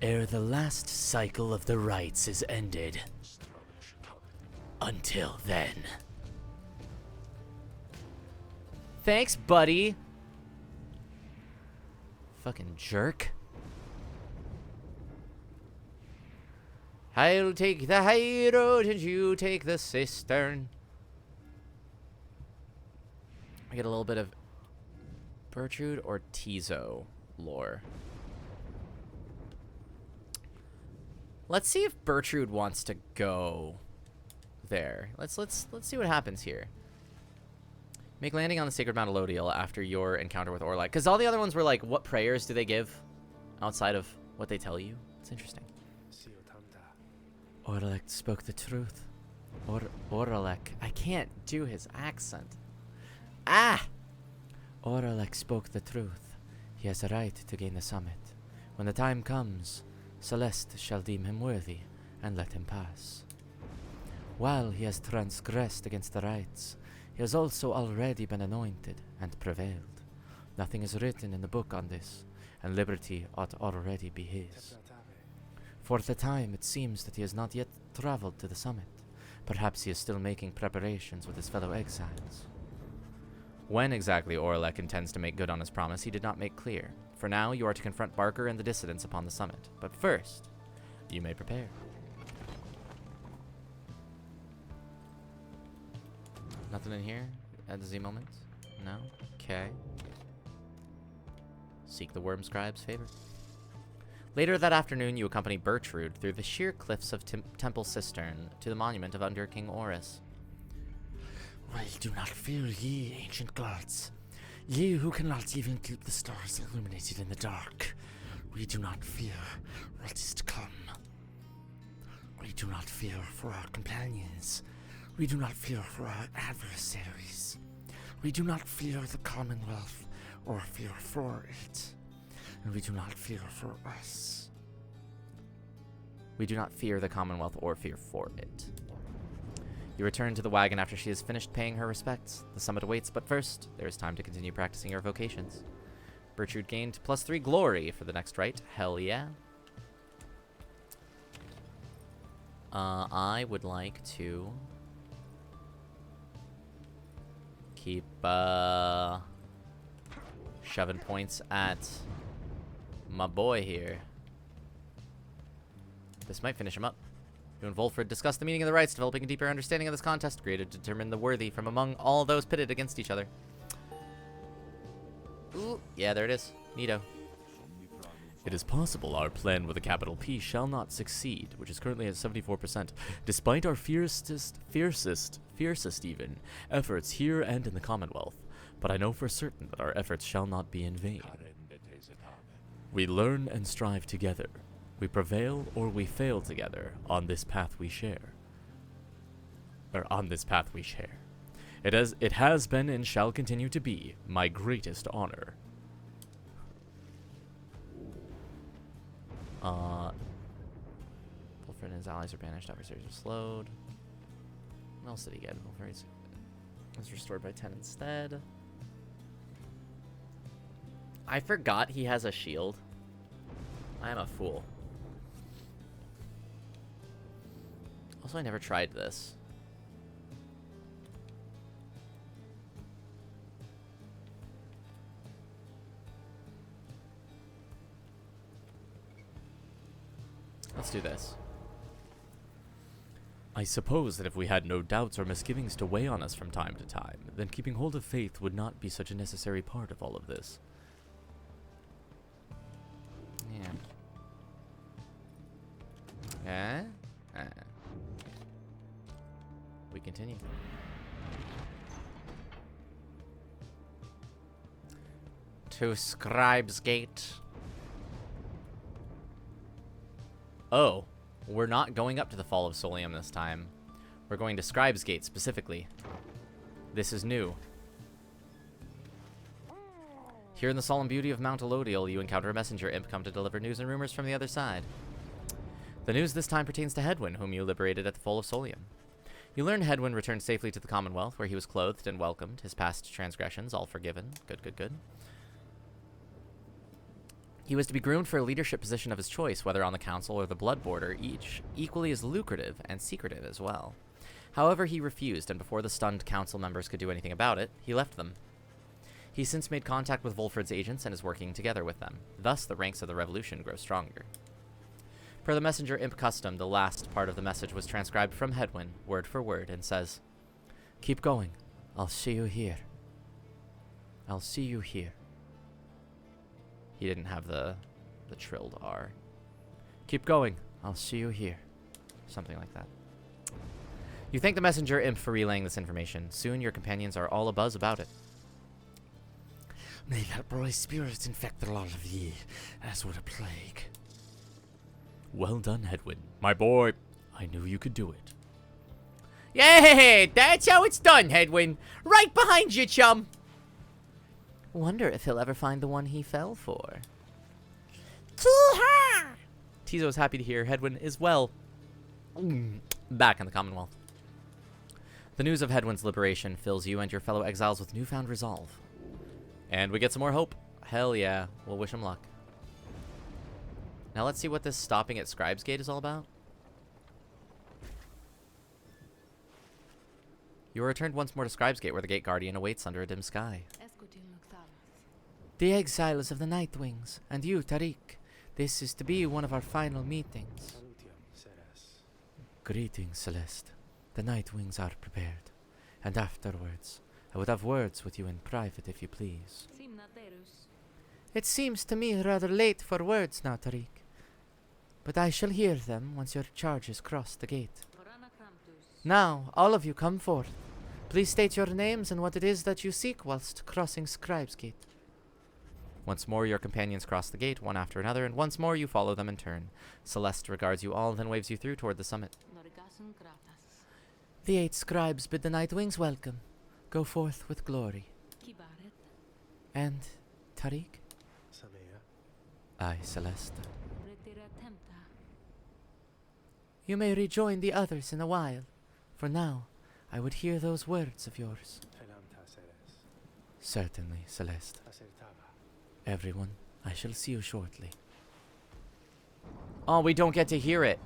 ere the last cycle of the rites is ended. Until then. Thanks, buddy. Fucking jerk. I'll take the high road and you take the cistern. I get a little bit of Bertrude or Tizo lore. Let's see if Bertrude wants to go there. Let's see what happens here. Make landing on the Sacred Mount Elodiel after your encounter with Orlek. Because all the other ones were like, what prayers do they give outside of what they tell you? It's interesting. Orlek spoke the truth. Orlek. I can't do his accent. Ah! Orlek spoke the truth. He has a right to gain the summit. When the time comes, Celeste shall deem him worthy and let him pass. While he has transgressed against the rites, he has also already been anointed and prevailed. Nothing is written in the book on this, and liberty ought already be his. For the time, it seems that he has not yet traveled to the summit. Perhaps he is still making preparations with his fellow exiles. When exactly Orlek intends to make good on his promise, he did not make clear. For now, you are to confront Barker and the dissidents upon the summit. But first, you may prepare. Nothing in here at the moment? No? Okay. Seek the Worm Scribe's favor. Later that afternoon, you accompany Bertrude through the sheer cliffs of Temple Cistern to the monument of Under King Oris. Well, do not fear, ye ancient gods. Ye who cannot even keep the stars illuminated in the dark. We do not fear what is to come. We do not fear for our companions. We do not fear for our adversaries. We do not fear the Commonwealth or fear for it. And we do not fear for us. We do not fear the Commonwealth or fear for it. You return to the wagon after she has finished paying her respects. The summit awaits, but first, there is time to continue practicing your vocations. Bertrude gained +3 glory for the next rite. Hell yeah. I would like to keep shoving points at my boy here. This might finish him up. You and Volfred discuss the meaning of the rites, developing a deeper understanding of this contest, created to determine the worthy from among all those pitted against each other. Ooh, yeah, there it is. Neato. It is possible our plan with a capital P shall not succeed, which is currently at 74%, despite our fiercest even, efforts here and in the Commonwealth. But I know for certain that our efforts shall not be in vain. We learn and strive together. We prevail or we fail together on this path we share. It has been and shall continue to be my greatest honor. Volfred and his allies are banished, adversaries are slowed. What else did he get? Volfred was restored by 10 instead. I forgot he has a shield. I am a fool. Also, I never tried this. Let's do this. I suppose that if we had no doubts or misgivings to weigh on us from time to time, then keeping hold of faith would not be such a necessary part of all of this. Yeah. We continue. To Scribe's Gate. Oh, we're not going up to the Fall of Solium this time. We're going to Scribe's Gate specifically. This is new. Here in the solemn beauty of Mount Elodiel, you encounter a messenger imp come to deliver news and rumors from the other side. The news this time pertains to Hedwyn, whom you liberated at the Fall of Solium. You learn Hedwyn returned safely to the Commonwealth, where he was clothed and welcomed, his past transgressions all forgiven. Good, good, good. He was to be groomed for a leadership position of his choice, whether on the council or the blood border, each equally as lucrative and secretive as well. However, he refused, and before the stunned council members could do anything about it, he left them. He's since made contact with Volfred's agents and is working together with them. Thus, the ranks of the revolution grow stronger. Per the messenger imp custom, the last part of the message was transcribed from Hedwyn, word for word, and says, "Keep going. I'll see you here." I'll see you here. He didn't have the trilled R. Keep going. I'll see you here. Something like that. You thank the messenger imp for relaying this information. Soon your companions are all abuzz about it. May that boy's spirit infect the lot of ye, as would a plague. Well done, Hedwyn. My boy, I knew you could do it. Yeah, that's how it's done, Hedwyn. Right behind you, chum. Wonder if he'll ever find the one he fell for. Tee-haw! Tizo is happy to hear Hedwyn is well. Back in the Commonwealth. The news of Hedwyn's liberation fills you and your fellow exiles with newfound resolve. And we get some more hope. Hell yeah. We'll wish him luck. Now let's see what this stopping at Scribes Gate is all about. You are returned once more to Scribes Gate, where the Gate Guardian awaits under a dim sky. The exiles of the Nightwings, and you, Tariq. This is to be one of our final meetings. Greetings, Celeste. The Nightwings are prepared. And afterwards, I would have words with you in private, if you please. It seems to me rather late for words now, Tariq. But I shall hear them once your charges cross the gate. Now, all of you come forth. Please state your names and what it is that you seek whilst crossing Scribes Gate. Once more your companions cross the gate, one after another, and once more you follow them in turn. Celeste regards you all, then waves you through toward the summit. The 8 scribes bid the Nightwings welcome. Go forth with glory. And Tariq? Aye, Celeste. You may rejoin the others in a while. For now, I would hear those words of yours. Certainly, Celeste. Everyone, I shall see you shortly. Oh, we don't get to hear it.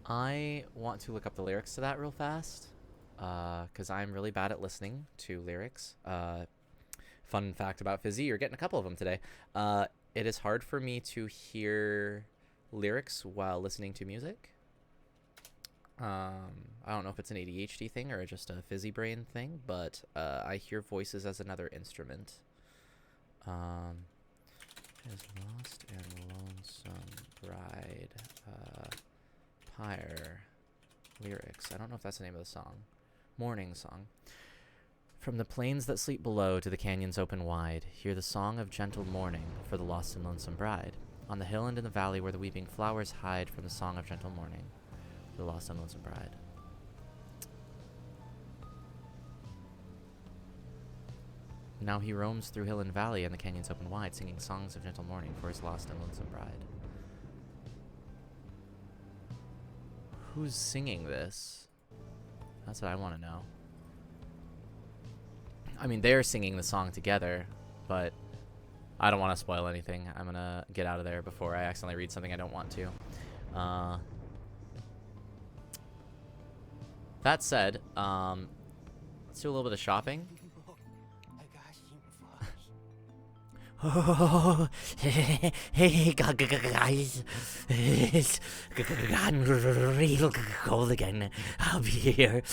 I want to look up the lyrics to that real fast, because I'm really bad at listening to lyrics. Fun fact about Fizzy, you're getting a couple of them today. It is hard for me to hear lyrics while listening to music. I don't know if it's an ADHD thing or just a Fizzy brain thing, but I hear voices as another instrument. His lost and lonesome bride. Pyre lyrics. I don't know if that's the name of the song. Morning song. From the plains that sleep below to the canyons open wide, hear the song of gentle mourning for the lost and lonesome bride. On the hill and in the valley where the weeping flowers hide, from the song of gentle mourning for the lost and lonesome bride. Now he roams through hill and valley and the canyons open wide, singing songs of gentle mourning for his lost and lonesome bride. Who's singing this? That's what I want to know. I mean, they're singing the song together, but I don't want to spoil anything. I'm going to get out of there before I accidentally read something I don't want to. That said, let's do a little bit of shopping. Oh, hey, guys. It's gotten real cold again. I'll be here.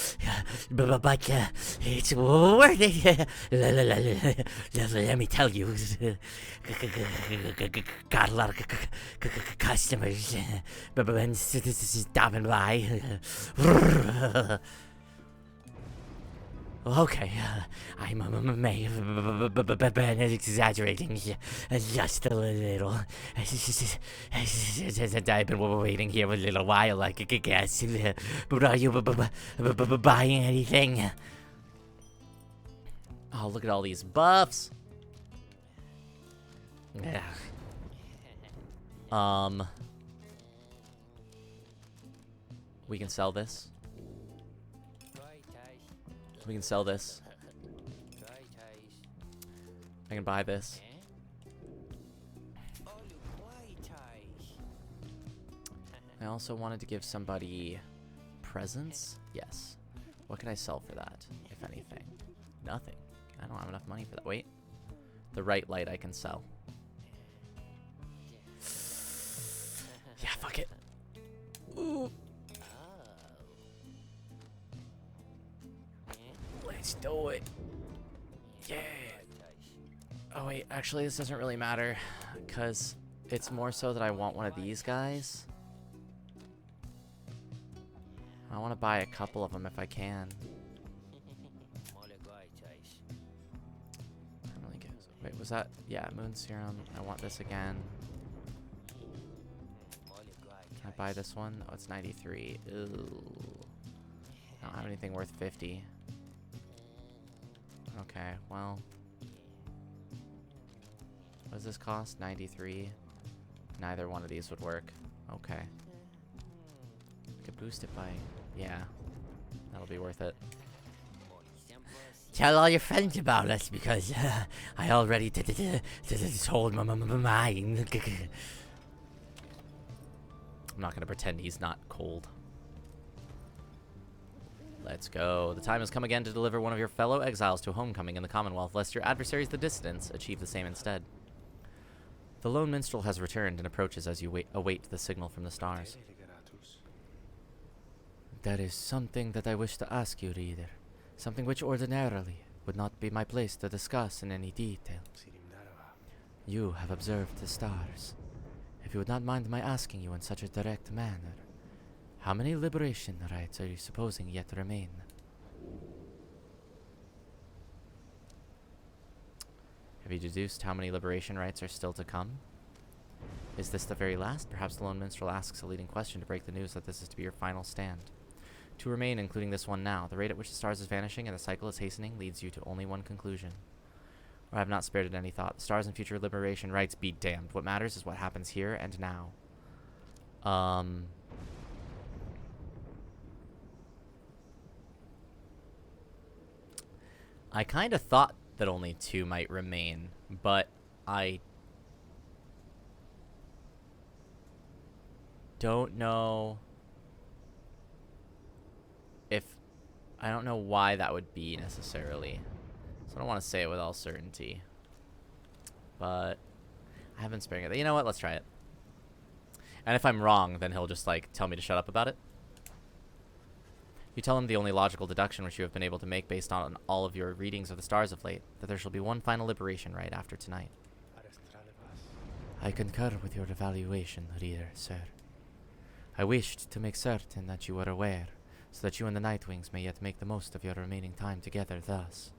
But it's worth it. Let me tell you. Got a lot of customers been stopping by. Okay, I may have been exaggerating just a little. I've been waiting here a little while, I guess. But are you buying anything? Oh, look at all these buffs. Yeah. We can sell this. We can sell this. I can buy this. I also wanted to give somebody presents. Yes. What can I sell for that, if anything? Nothing. I don't have enough money for that. Wait. The right light I can sell. Yeah, fuck it. Ooh. Let's do it. Yeah. Oh wait, actually this doesn't really matter, because it's more so that I want one of these guys. I want to buy a couple of them if I can. Really good. Wait, was that? Yeah, Moon Serum. I want this again. Can I buy this one? Oh, it's 93. Ooh. I don't have anything worth 50. Okay, well. What does this cost? 93. Neither one of these would work. Okay. We could boost it by... Yeah. That'll be worth it. Tell all your friends about us, because I already told my mine. I'm not gonna pretend he's not cold. Let's go. The time has come again to deliver one of your fellow exiles to homecoming in the Commonwealth, lest your adversaries, the dissidents, achieve the same instead. The lone minstrel has returned and approaches as you await the signal from the stars. There is something that I wish to ask you, reader. Something which ordinarily would not be my place to discuss in any detail. You have observed the stars. If you would not mind my asking you in such a direct manner, how many liberation rites are you supposing yet remain? Have you deduced how many liberation rites are still to come? Is this the very last? Perhaps the lone minstrel asks a leading question to break the news that this is to be your final stand. To remain, including this one now, the rate at which the stars is vanishing and the cycle is hastening leads you to only one conclusion. Or I have not spared it any thought. The stars and future liberation rites be damned. What matters is what happens here and now. I kind of thought that only 2 might remain, but I don't know if... I don't know why that would be necessarily. So I don't want to say it with all certainty. But I have been sparing it. You know what? Let's try it. And if I'm wrong, then he'll just, like, tell me to shut up about it. You tell him the only logical deduction which you have been able to make based on all of your readings of the stars of late, that there shall be one final liberation rite after tonight. I concur with your evaluation, reader, sir. I wished to make certain that you were aware, so that you and the Nightwings may yet make the most of your remaining time together thus.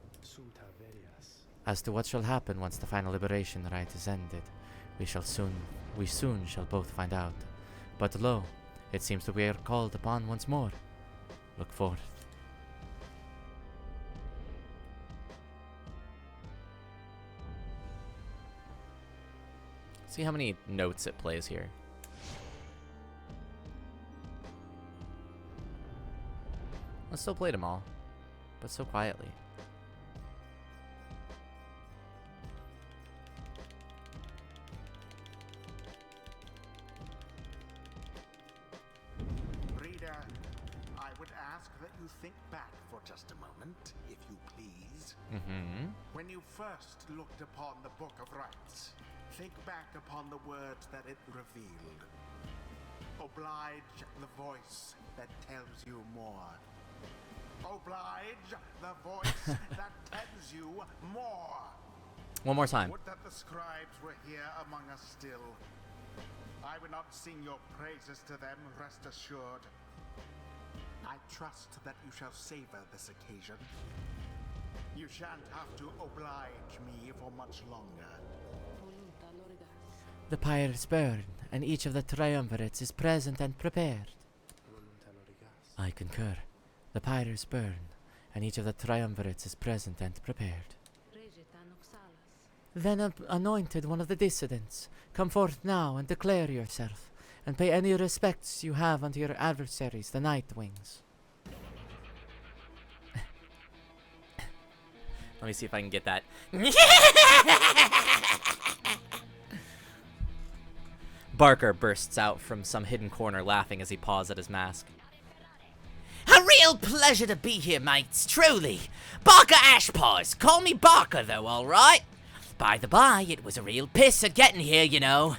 As to what shall happen once the final liberation rite is ended, we soon shall both find out. But lo, it seems that we are called upon once more. Look forth. See how many notes it plays here. I still played them all, but so quietly. Reader, I would ask that you think back for just a moment, if you please. When you first looked upon the Book of Rites, think back upon the words that it revealed. Oblige the voice that tells you more. Oblige the voice that tells you more. One more time. Would that the scribes were here among us still. I would not sing your praises to them, rest assured. I trust that you shall savor this occasion. You shan't have to oblige me for much longer. The pyres burn, and each of the triumvirates is present and prepared. I concur. The pyres burn, and each of the triumvirates is present and prepared. Then, anointed one of the dissidents, come forth now and declare yourself, and pay any respects you have unto your adversaries, the Nightwings. Let me see if I can get that. Barker bursts out from some hidden corner laughing as he paws at his mask. A real pleasure to be here, mates, truly. Barker Ashpaws. Call me Barker, though, all right? By the by, it was a real piss at getting here, you know.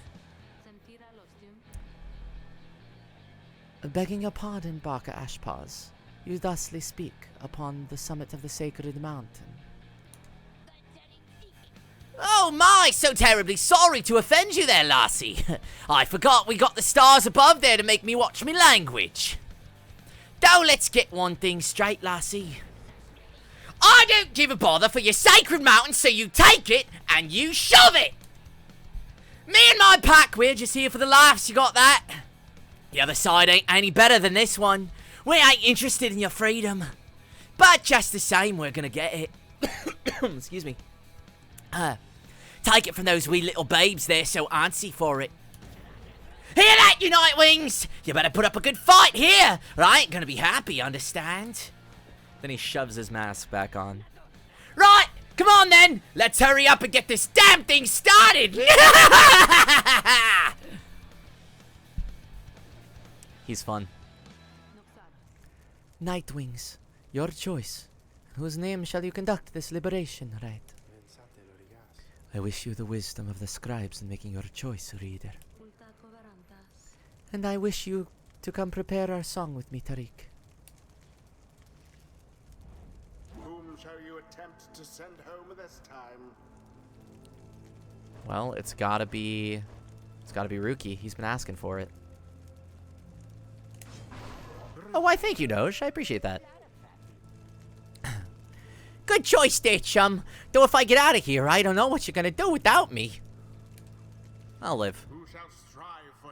Begging your pardon, Barker Ashpaws. You thusly speak upon the summit of the sacred mountain. Oh my, so terribly sorry to offend you there, lassie. I forgot we got the stars above there to make me watch me language. Though let's get one thing straight, lassie. I don't give a bother for your sacred mountain, so you take it and you shove it. Me and my pack, we're just here for the laughs, you got that? The other side ain't any better than this one. We ain't interested in your freedom. But just the same, we're gonna get it. Excuse me. Take it from those wee little babes, they're so antsy for it. Hear that, you Nightwings? You better put up a good fight here, or I ain't gonna be happy, understand? Then he shoves his mask back on. Right, come on then! Let's hurry up and get this damn thing started! He's fun. Nightwings, your choice. In whose name shall you conduct this liberation rite? I wish you the wisdom of the scribes in making your choice, reader. And I wish you to come prepare our song with me, Tariq. Whom shall you attempt to send home this time? Well, it's gotta be Ruki. He's been asking for it. Oh, why thank you, Doge. I appreciate that. Good choice there, chum. Though if I get out of here, I don't know what you're gonna do without me. I'll live. Who shall strive for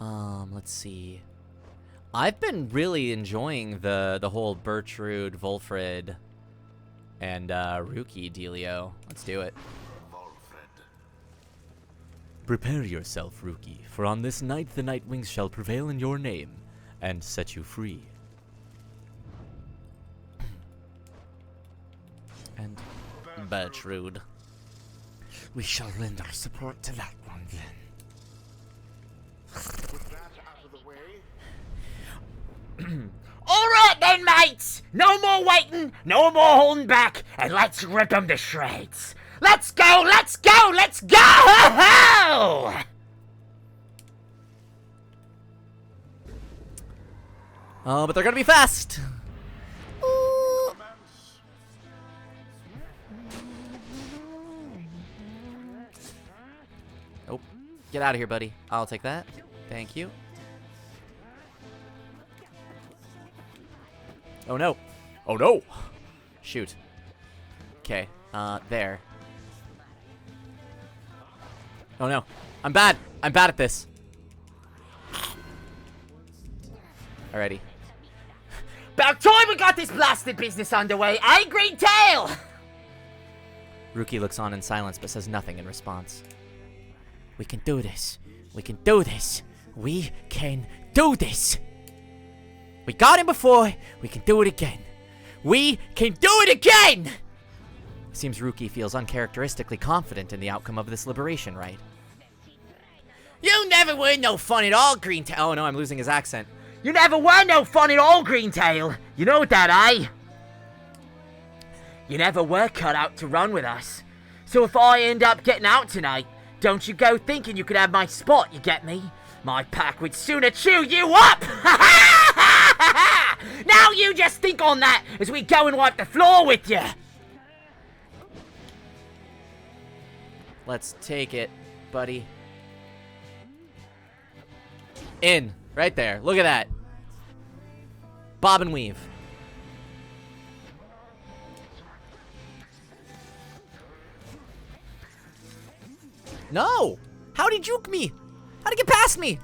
him? Let's see. I've been really enjoying the whole Bertrude, Volfred, and Ruki dealio. Let's do it. Prepare yourself, Ruki, for on this night the Nightwings shall prevail in your name and set you free. And Bertrude. We shall lend our support to that one then. With that out of the way, Alright then, mates! No more waiting, no more holding back, and let's rip them to shreds. Let's go, let's go, let's go! Oh, but they're gonna be fast! Oh, get out of here, buddy. I'll take that. Thank you. Oh no. Oh no! Shoot. Okay, there. Oh no. I'm bad. I'm bad at this. Alrighty. About time we got this blasted business underway, eh, Green Tail? Ruki looks on in silence but says nothing in response. We can do this. We can do this. We can do this. We got him before. We can do it again. We can do it again! Seems Ruki feels uncharacteristically confident in the outcome of this liberation rite. You never were no fun at all, Green Tail. Oh no, I'm losing his accent. You never were no fun at all, Greentail. You know that, eh? You never were cut out to run with us. So if I end up getting out tonight, don't you go thinking you could have my spot, you get me? My pack would sooner chew you up! Now you just think on that as we go and wipe the floor with you! Let's take it, buddy. In. Right there. Look at that. Bob and weave. No! How'd he juke me? How'd he get past me?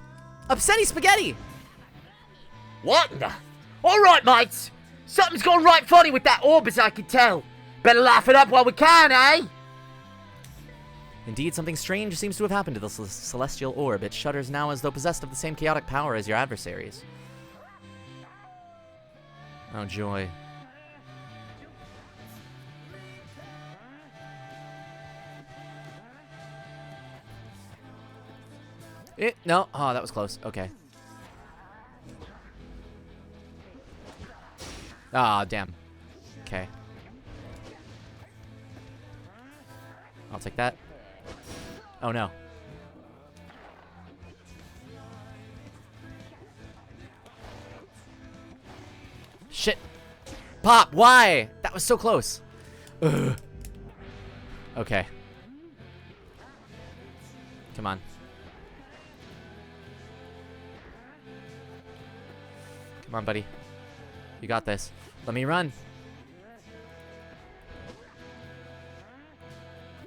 Upsetty spaghetti! What in the... Alright, mates! Something's gone right funny with that orb, as I can tell. Better laugh it up while we can, eh? Indeed, something strange seems to have happened to the celestial orb. It shudders now as though possessed of the same chaotic power as your adversaries. Oh, joy. No. Oh, that was close. Okay. Ah, damn. Okay. I'll take that. Oh, no. Shit. Pop, why? That was so close. Ugh. Okay. Come on. Come on, buddy. You got this. Let me run.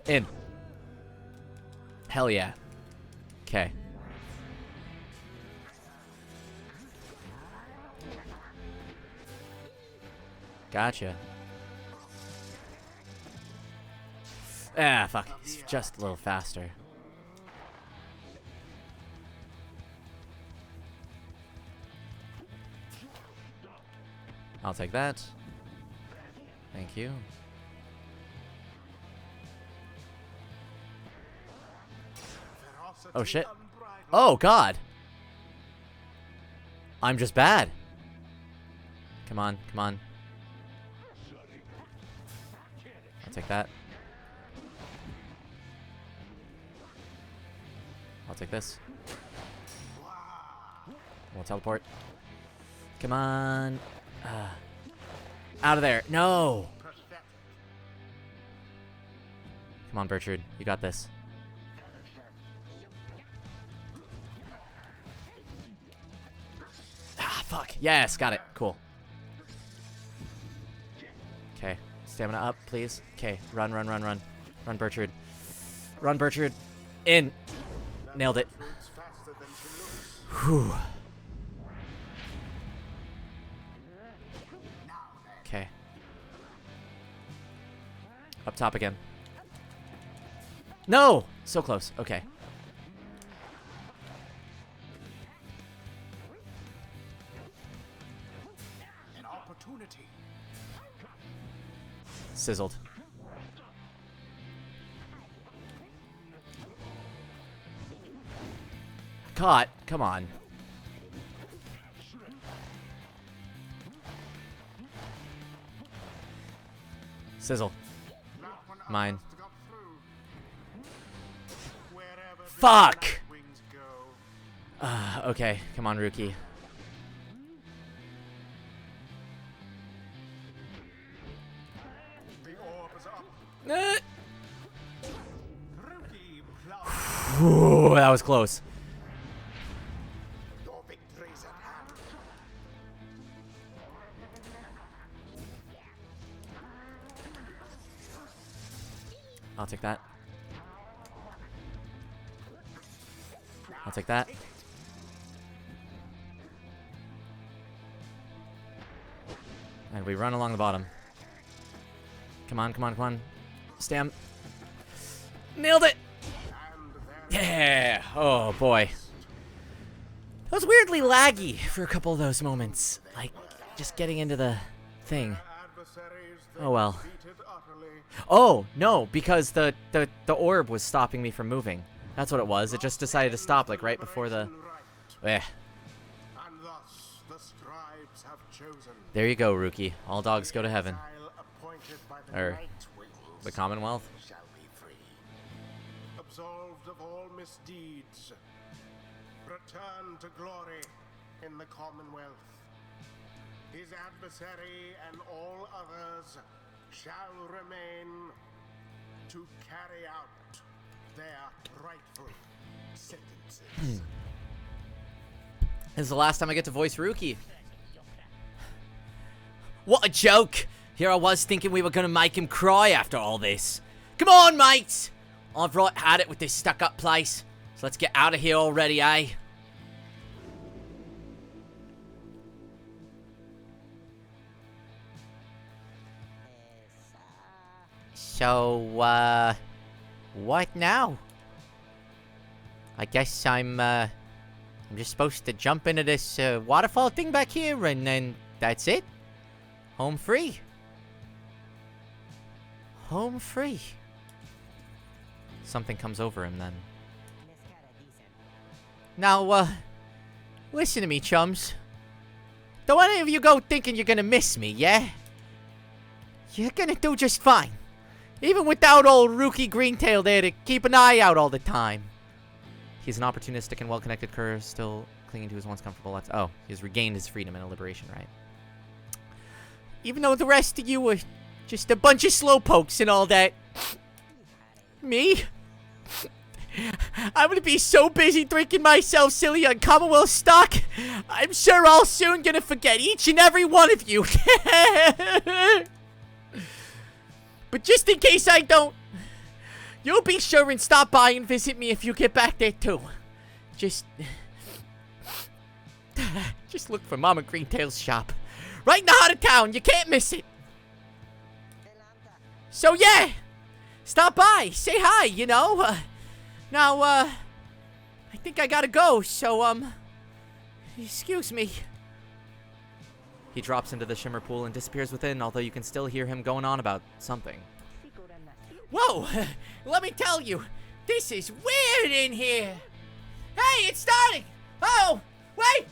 In. Hell yeah. Okay. Gotcha. Ah, fuck. It's just a little faster. I'll take that. Thank you. Oh, shit. Oh, God. I'm just bad. Come on, come on. I'll take that. I'll take this. We'll teleport. Come on. Out of there. No. Come on, Bertrand. You got this. Ah, fuck. Yes, got it. Cool. Okay. Stamina up, please. Okay. Run, run, run, run. Run, Bertrand. Run, Bertrand. In. Nailed it. Whew. Okay. Up top again. No! So close. Okay. An opportunity. Sizzled. Caught. Come on. Sizzle. Mine. Fuck! Okay. Come on, Rookie. Ooh, that was close. I'll take that. I'll take that. And we run along the bottom. Come on, come on, come on. Stam. Nailed it! Yeah! Oh, boy. That was weirdly laggy for a couple of those moments. Like, just getting into the thing. Oh, well. Oh, no, because the orb was stopping me from moving. That's what it was. It just decided to stop, like, right before the... Eh. chosen. There you go, Rookie. All dogs go to heaven. Exile appointed by the Or Night Wings the Commonwealth. shall be free. Absolved of all misdeeds. Return to glory in the Commonwealth. His adversary and all others shall remain to carry out their rightful sentences. This is the last time I get to voice Rookie. What a joke! Here I was thinking we were gonna make him cry after all this. Come on, mates! I've right had it with this stuck-up place. So let's get out of here already, eh? So, what now? I guess I'm just supposed to jump into this, waterfall thing back here, and then that's it? Home free. Home free. Something comes over him then. Now, listen to me, chums. Don't any of you go thinking you're gonna miss me, yeah? You're gonna do just fine. Even without old Rookie Greentail there to keep an eye out all the time. He's an opportunistic and well-connected cur, still clinging to his once comfortable life. Oh, he's regained his freedom and liberation, right? Even though the rest of you were just a bunch of slowpokes and all that. Me? I'm gonna be so busy drinking myself silly on Commonwealth stock, I'm sure I'll soon gonna forget each and every one of you. But just in case I don't, you'll be sure and stop by and visit me if you get back there too. Just look for Mama Greentail's shop. Right in the heart of town, you can't miss it. So yeah, stop by, say hi, you know. Now, I think I gotta go, so, excuse me. He drops into the shimmer pool and disappears within, although you can still hear him going on about something. Whoa! Let me tell you, this is weird in here! Hey, it's starting! Oh! Wait!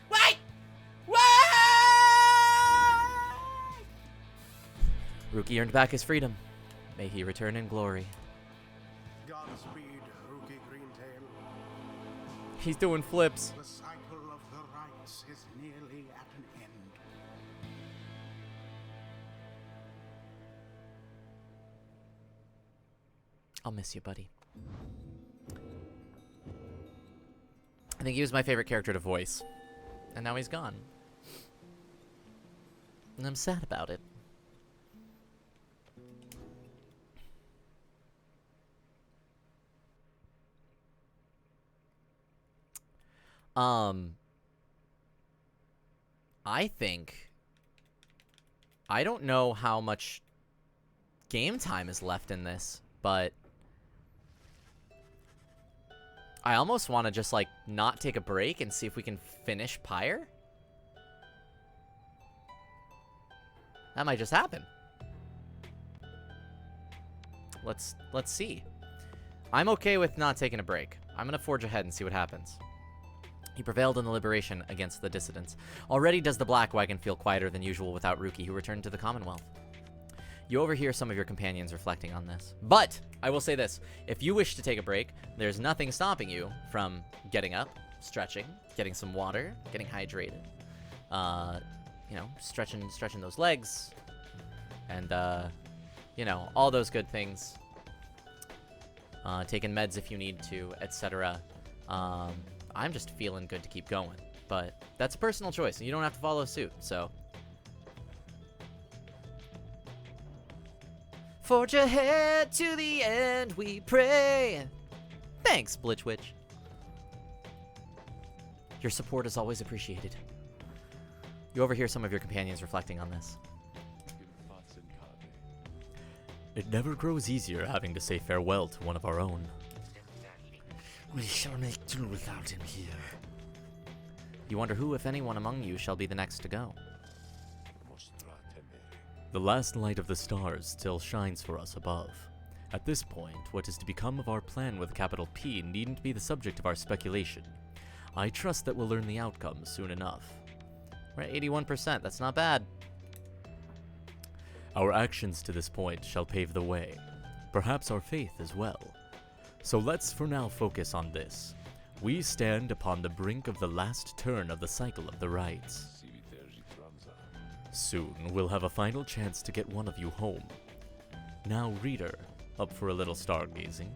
Wait! Wait! Rookie earned back his freedom. May he return in glory. Godspeed, Rookie Greentail. He's doing flips. The cycle of the rites is nearly at an end. I'll miss you, buddy. I think he was my favorite character to voice. And now he's gone. And I'm sad about it. I think... I don't know how much game time is left in this, but... I almost want to just, like, not take a break and see if we can finish Pyre. That might just happen. Let's see. I'm okay with not taking a break. I'm gonna forge ahead and see what happens. He prevailed in the liberation against the dissidents. Already does the Black Wagon feel quieter than usual without Rookie, who returned to the Commonwealth. You overhear some of your companions reflecting on this. But, I will say this. If you wish to take a break, there's nothing stopping you from getting up, stretching, getting some water, getting hydrated. You know, stretching those legs. And, you know, all those good things. Taking meds if you need to, etc. I'm just feeling good to keep going. But that's a personal choice, and you don't have to follow suit, so... Forge ahead to the end, we pray. Thanks, Blitchwitch. Your support is always appreciated. You overhear some of your companions reflecting on this. It never grows easier having to say farewell to one of our own. We shall make do without him here. You wonder who, if anyone among you, shall be the next to go. The last light of the stars still shines for us above. At this point, what is to become of our plan with a capital P needn't be the subject of our speculation. I trust that we'll learn the outcome soon enough. We're at 81%. That's not bad. Our actions to this point shall pave the way, perhaps our faith as well. So let's for now focus on this. We stand upon the brink of the last turn of the cycle of the rites. Soon we'll have a final chance to get one of you home. Now, reader, up for a little stargazing?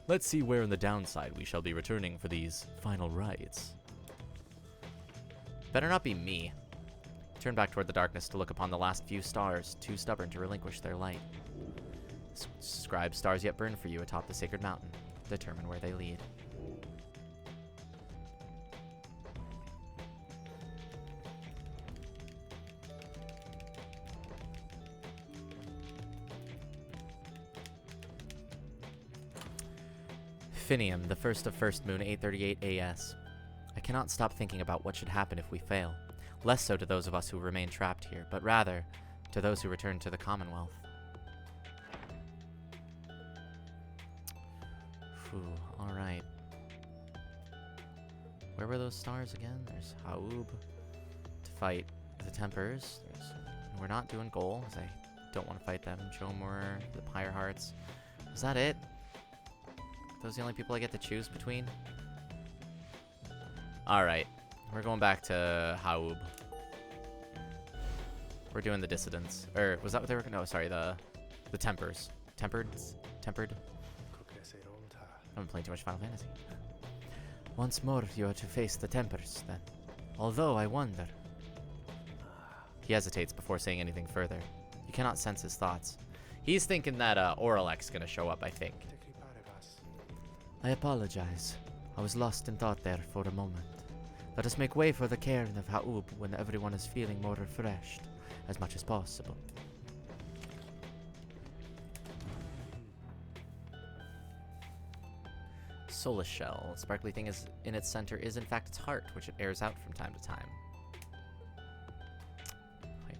Let's see where in the downside we shall be returning for these final rites. Better not be me. Turn back toward the darkness to look upon the last few stars, too stubborn to relinquish their light. Scribe stars yet burn for you atop the sacred mountain. Determine where they lead. Finium, the first of First Moon, 8:38 AS. I cannot stop thinking about what should happen if we fail. Less so to those of us who remain trapped here, but rather to those who return to the Commonwealth. Phew, alright. Where were those stars again? There's Haub to fight the Tempers. We're not doing goal, because I don't want to fight them. Jomor, the Pyre Hearts. Is that it? Those the only people I get to choose between? Alright. We're going back to Haub. We're doing the Dissidents. Or, was that what they were? No, sorry, the Tempers. Tempered? I've been playing too much Final Fantasy. Once more, you are to face the Tempers, then. Although, I wonder. He hesitates before saying anything further. You cannot sense his thoughts. He's thinking that Oralek's gonna show up, I think. I apologize. I was lost in thought there for a moment. Let us make way for the cairn of Haub when everyone is feeling more refreshed, as much as possible. Soulless shell. Sparkly thing is in its center is in fact its heart, which it airs out from time to time. Wait.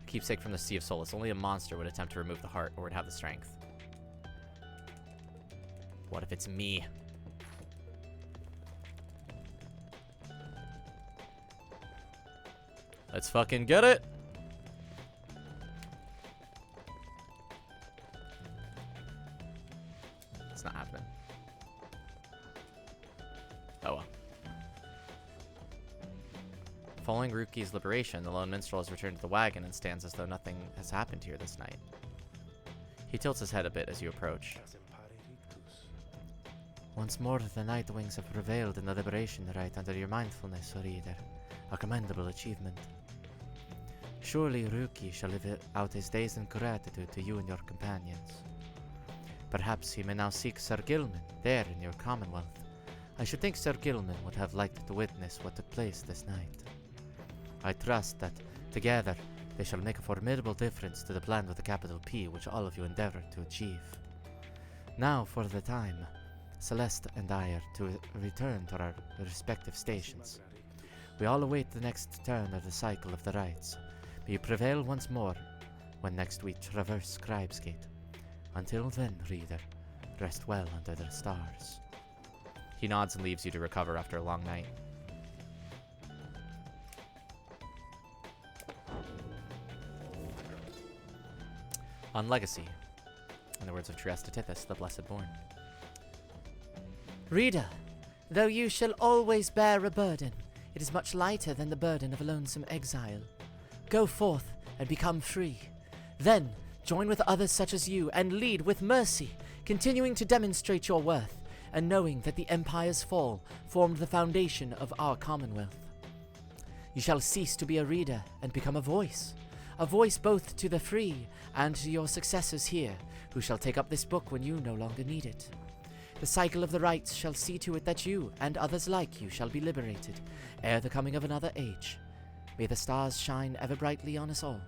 A keepsake from the Sea of Soulless. Only a monster would attempt to remove the heart or would have the strength. What if it's me? Let's fucking get it! It's not happening. Oh well. Following Ruki's liberation, the lone minstrel has returned to the wagon and stands as though nothing has happened here this night. He tilts his head a bit as you approach. Once more, the Night Wings have prevailed in the liberation rite under your mindfulness, O reader. A commendable achievement. Surely Ruki shall live out his days in gratitude to you and your companions. Perhaps he may now seek Sir Gilman, there in your Commonwealth. I should think Sir Gilman would have liked to witness what took place this night. I trust that, together, they shall make a formidable difference to the plan with a capital P which all of you endeavor to achieve. Now, for the time, Celeste and I are to return to our respective stations. We all await the next turn of the cycle of the rites. May you prevail once more when next we traverse Scribe's Gate. Until then, reader, rest well under the stars. He nods and leaves you to recover after a long night. On Legacy, in the words of Trieste Tithys, the Blessed Born. Reader, though you shall always bear a burden, it is much lighter than the burden of a lonesome exile. Go forth and become free. Then, join with others such as you and lead with mercy, continuing to demonstrate your worth, and knowing that the Empire's fall formed the foundation of our Commonwealth. You shall cease to be a reader and become a voice both to the free and to your successors here, who shall take up this book when you no longer need it. The cycle of the rites shall see to it that you and others like you shall be liberated ere the coming of another age. May the stars shine ever brightly on us all.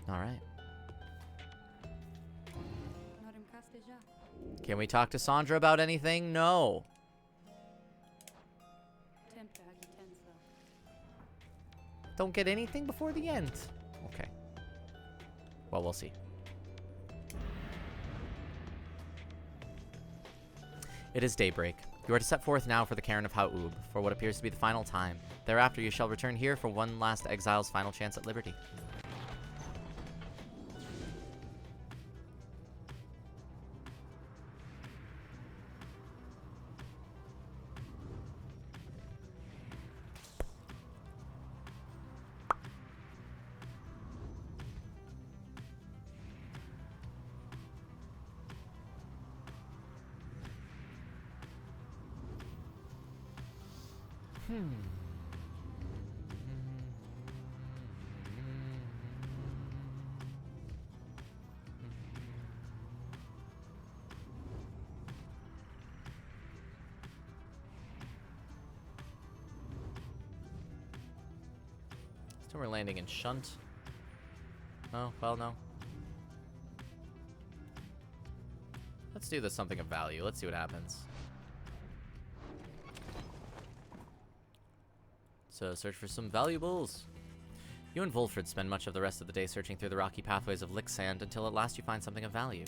Alright. Can we talk to Sandra about anything? No. Don't get anything before the end. Okay. Well, we'll see. It is daybreak. You are to set forth now for the cairn of Haub, for what appears to be the final time. Thereafter you shall return here for one last exile's final chance at liberty. So we're landing in Shunt. Oh, well, no. Let's do this something of value. Let's see what happens. So, search for some valuables. You and Volfred spend much of the rest of the day searching through the rocky pathways of Licksand until at last you find something of value.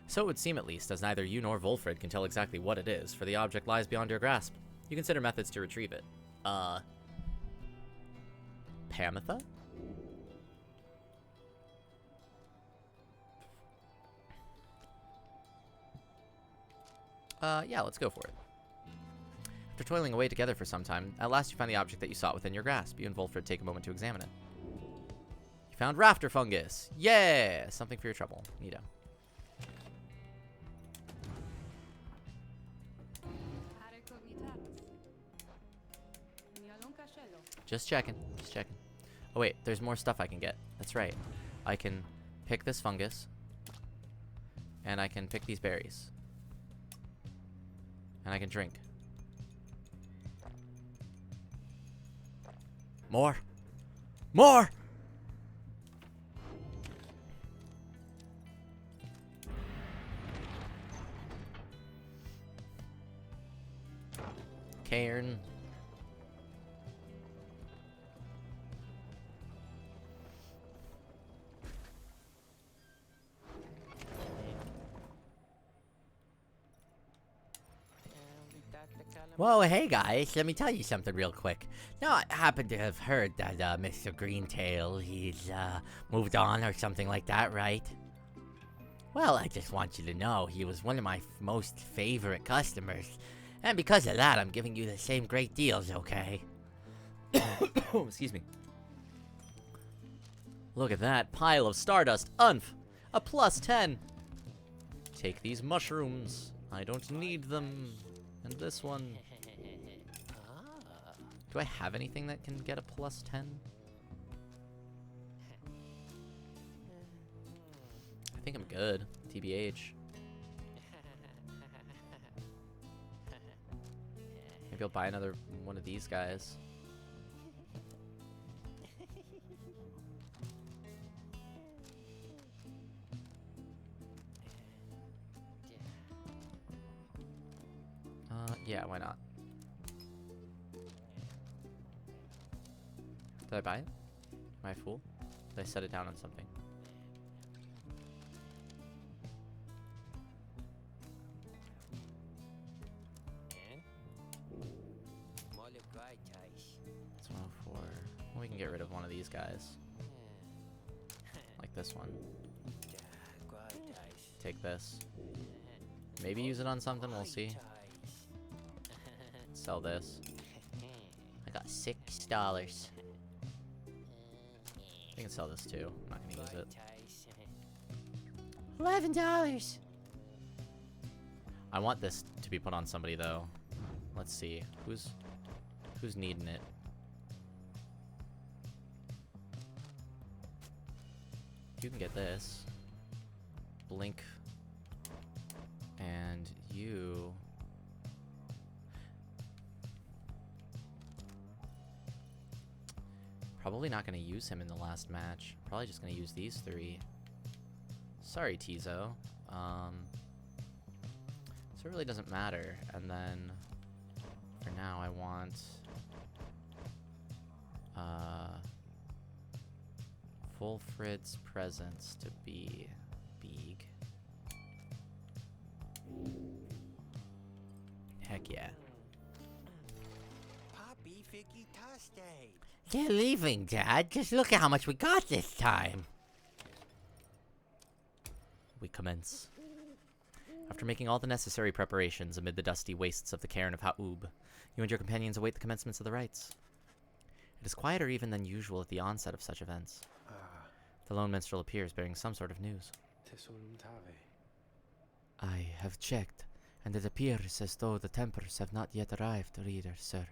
So it would seem at least, as neither you nor Volfred can tell exactly what it is, for the object lies beyond your grasp. You consider methods to retrieve it. Pamitha? Yeah, let's go for it. After toiling away together for some time, at last you find the object that you sought within your grasp. You and Volfred take a moment to examine it. You found rafter fungus! Yeah! Something for your trouble. Neato. Just checking. Just checking. Oh wait, there's more stuff I can get. That's right. I can pick this fungus. And I can pick these berries. And I can drink. More! More! Cairn. Whoa, hey guys, let me tell you something real quick. Now, I happen to have heard that Mr. Greentail, he's moved on or something like that, right? Well, I just want you to know he was one of my most favorite customers. And because of that, I'm giving you the same great deals, okay? Excuse me. Look at that pile of stardust. Unf! A +10! Take these mushrooms. I don't need them. And this one. Do I have anything that can get a +10? I think I'm good. TBH. Maybe I'll buy another one of these guys. Yeah, why not? Did I buy it? Am I a fool? Did I set it down on something? It's 104. Well, we can get rid of one of these guys. Like this one. Take this. Maybe use it on something, we'll see. Sell this. I got $6. I can sell this too. I'm not gonna use it. $11. I want this to be put on somebody though. Let's see. Who's needing it? You can get this. Blink. And you. Probably not going to use him in the last match. Probably just going to use these three. Sorry, Tizo. So it really doesn't matter. And then for now, I want Wolfrid's presence to be big. Heck yeah. Poppy Figgy Toste. They're leaving, Dad. Just look at how much we got this time. We commence. After making all the necessary preparations amid the dusty wastes of the cairn of Ha'ub, you and your companions await the commencement of the rites. It is quieter even than usual at the onset of such events. The lone minstrel appears bearing some sort of news. I have checked, and it appears as though the Templars have not yet arrived, reader, sir.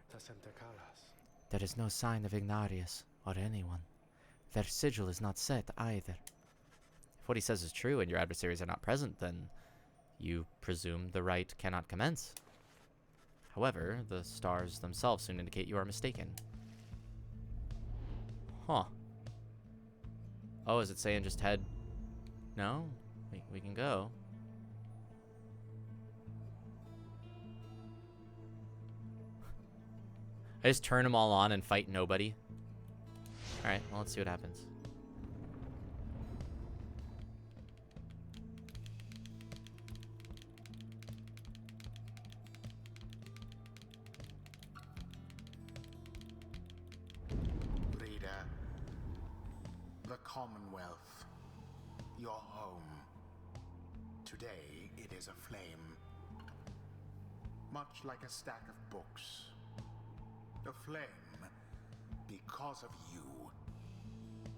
There is no sign of Ignarius, or anyone. Their sigil is not set, either. If what he says is true and your adversaries are not present, then you presume the rite cannot commence. However, the stars themselves soon indicate you are mistaken. Huh. Oh, is it saying just head? No? We can go. I just turn them all on and fight nobody. Alright, well, let's see what happens. Reader, the Commonwealth, your home. Today it is aflame. Much like a stack of books. Aflame because of you.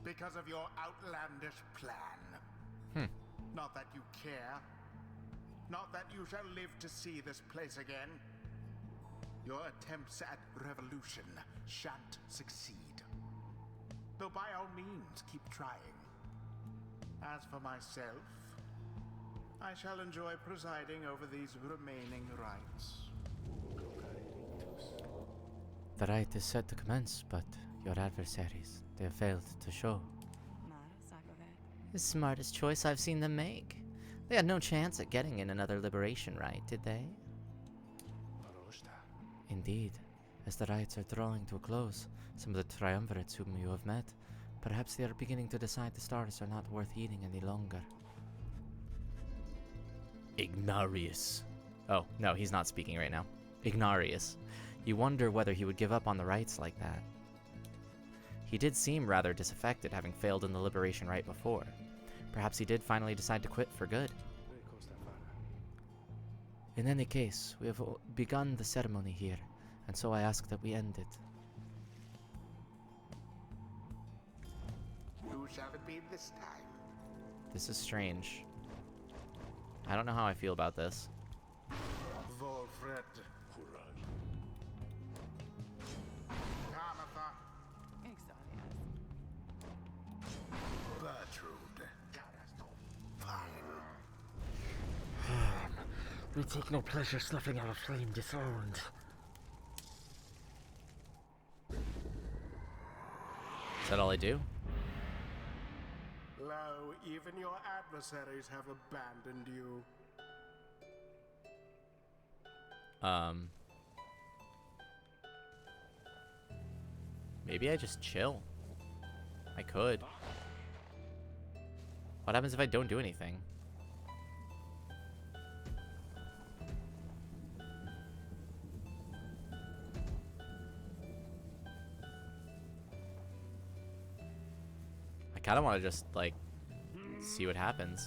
Because of your outlandish plan. Not that you care. Not that you shall live to see this place again. Your attempts at revolution shan't succeed. Though by all means, keep trying. As for myself, I shall enjoy presiding over these remaining rites. The rite is set to commence, but your adversaries, they have failed to show. The smartest choice I've seen them make. They had no chance at getting in another liberation rite, did they? Indeed. As the rites are drawing to a close, some of the triumvirates whom you have met, perhaps they are beginning to decide the stars are not worth eating any longer. Ignarius. Oh, no, he's not speaking right now. Ignarius. You wonder whether he would give up on the rites like that. He did seem rather disaffected, having failed in the liberation rite before. Perhaps he did finally decide to quit for good. In any case, we have begun the ceremony here, and so I ask that we end it. Who shall it be this time? This is strange. I don't know how I feel about this. Volfred. Kamatha. Bertrude. We take no pleasure snuffing our flame disowned. Is that all I do? Lo, even your adversaries have abandoned you. Maybe I just chill. I could. What happens if I don't do anything? I kind of want to just, like, see what happens.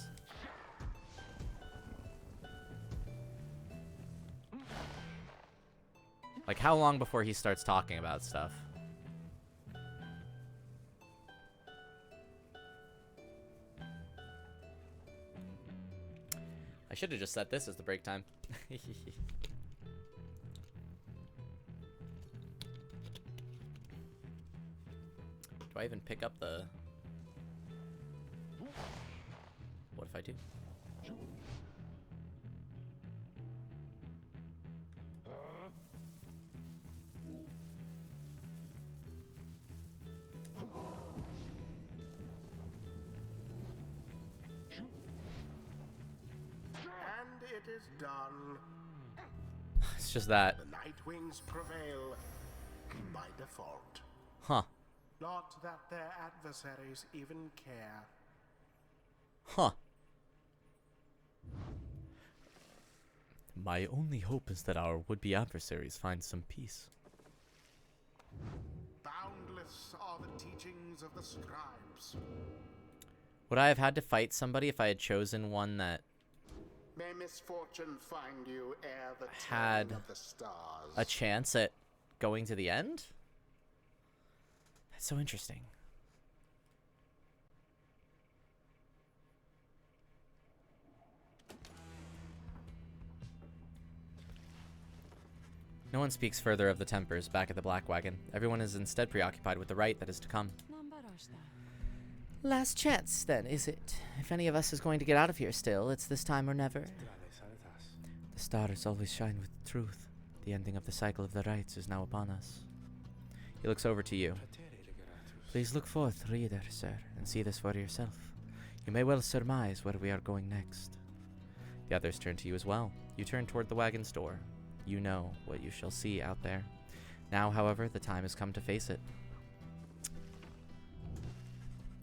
Like, how long before he starts talking about stuff? I should have just set this as the break time. Do I even pick up the... What if I do? And it is done. It's just that. The Nightwings prevail by default. Huh. Not that their adversaries even care. Huh. My only hope is that our would-be adversaries find some peace. Boundless are the teachings of the scribes. Would I have had to fight somebody if I had chosen one that May misfortune find you ere the had turn of the stars. a chance at going to the end? That's so interesting. No one speaks further of the Tempers back at the Black Wagon. Everyone is instead preoccupied with the rite that is to come. Last chance, then, is it? If any of us is going to get out of here still, it's this time or never. The stars always shine with truth. The ending of the cycle of the rites is now upon us. He looks over to you. Please look forth, reader, sir, and see this for yourself. You may well surmise where we are going next. The others turn to you as well. You turn toward the wagon's door. You know what you shall see out there. Now, however, the time has come to face it.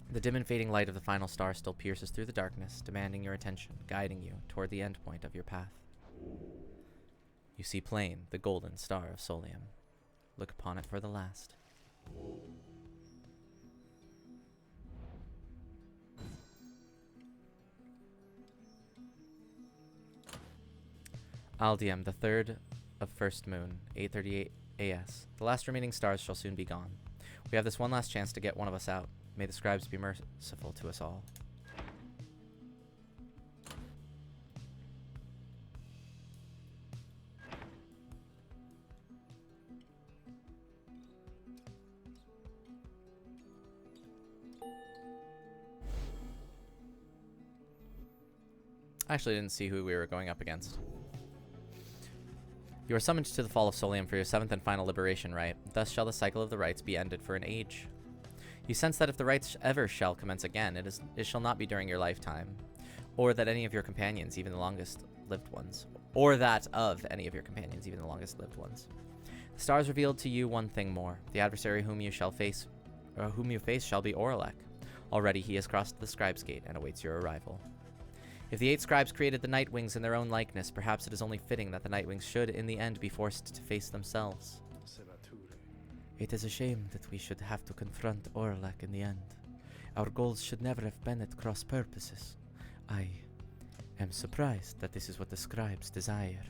The dim and fading light of the final star still pierces through the darkness, demanding your attention, guiding you toward the end point of your path. You see plain the golden star of Solium. Look upon it for the last. Aldium, the third of first moon, 8:38 AS. The last remaining stars shall soon be gone. We have this one last chance to get one of us out. May the scribes be merciful to us all. I actually didn't see who we were going up against. You are summoned to the Fall of Solium for your 7th and final liberation rite. Thus shall the cycle of the rites be ended for an age. You sense that if the rites ever shall commence again, it shall not be during your lifetime, or that any of your companions, even the longest lived ones, or that of any of your companions, even the longest lived ones. The stars revealed to you one thing more: the adversary whom you face shall be Oralek. Already he has crossed the Scribe's Gate and awaits your arrival. If the 8 scribes created the Nightwings in their own likeness, perhaps it is only fitting that the Nightwings should, in the end, be forced to face themselves. It is a shame that we should have to confront Oralek in the end. Our goals should never have been at cross purposes. I am surprised that this is what the scribes desire.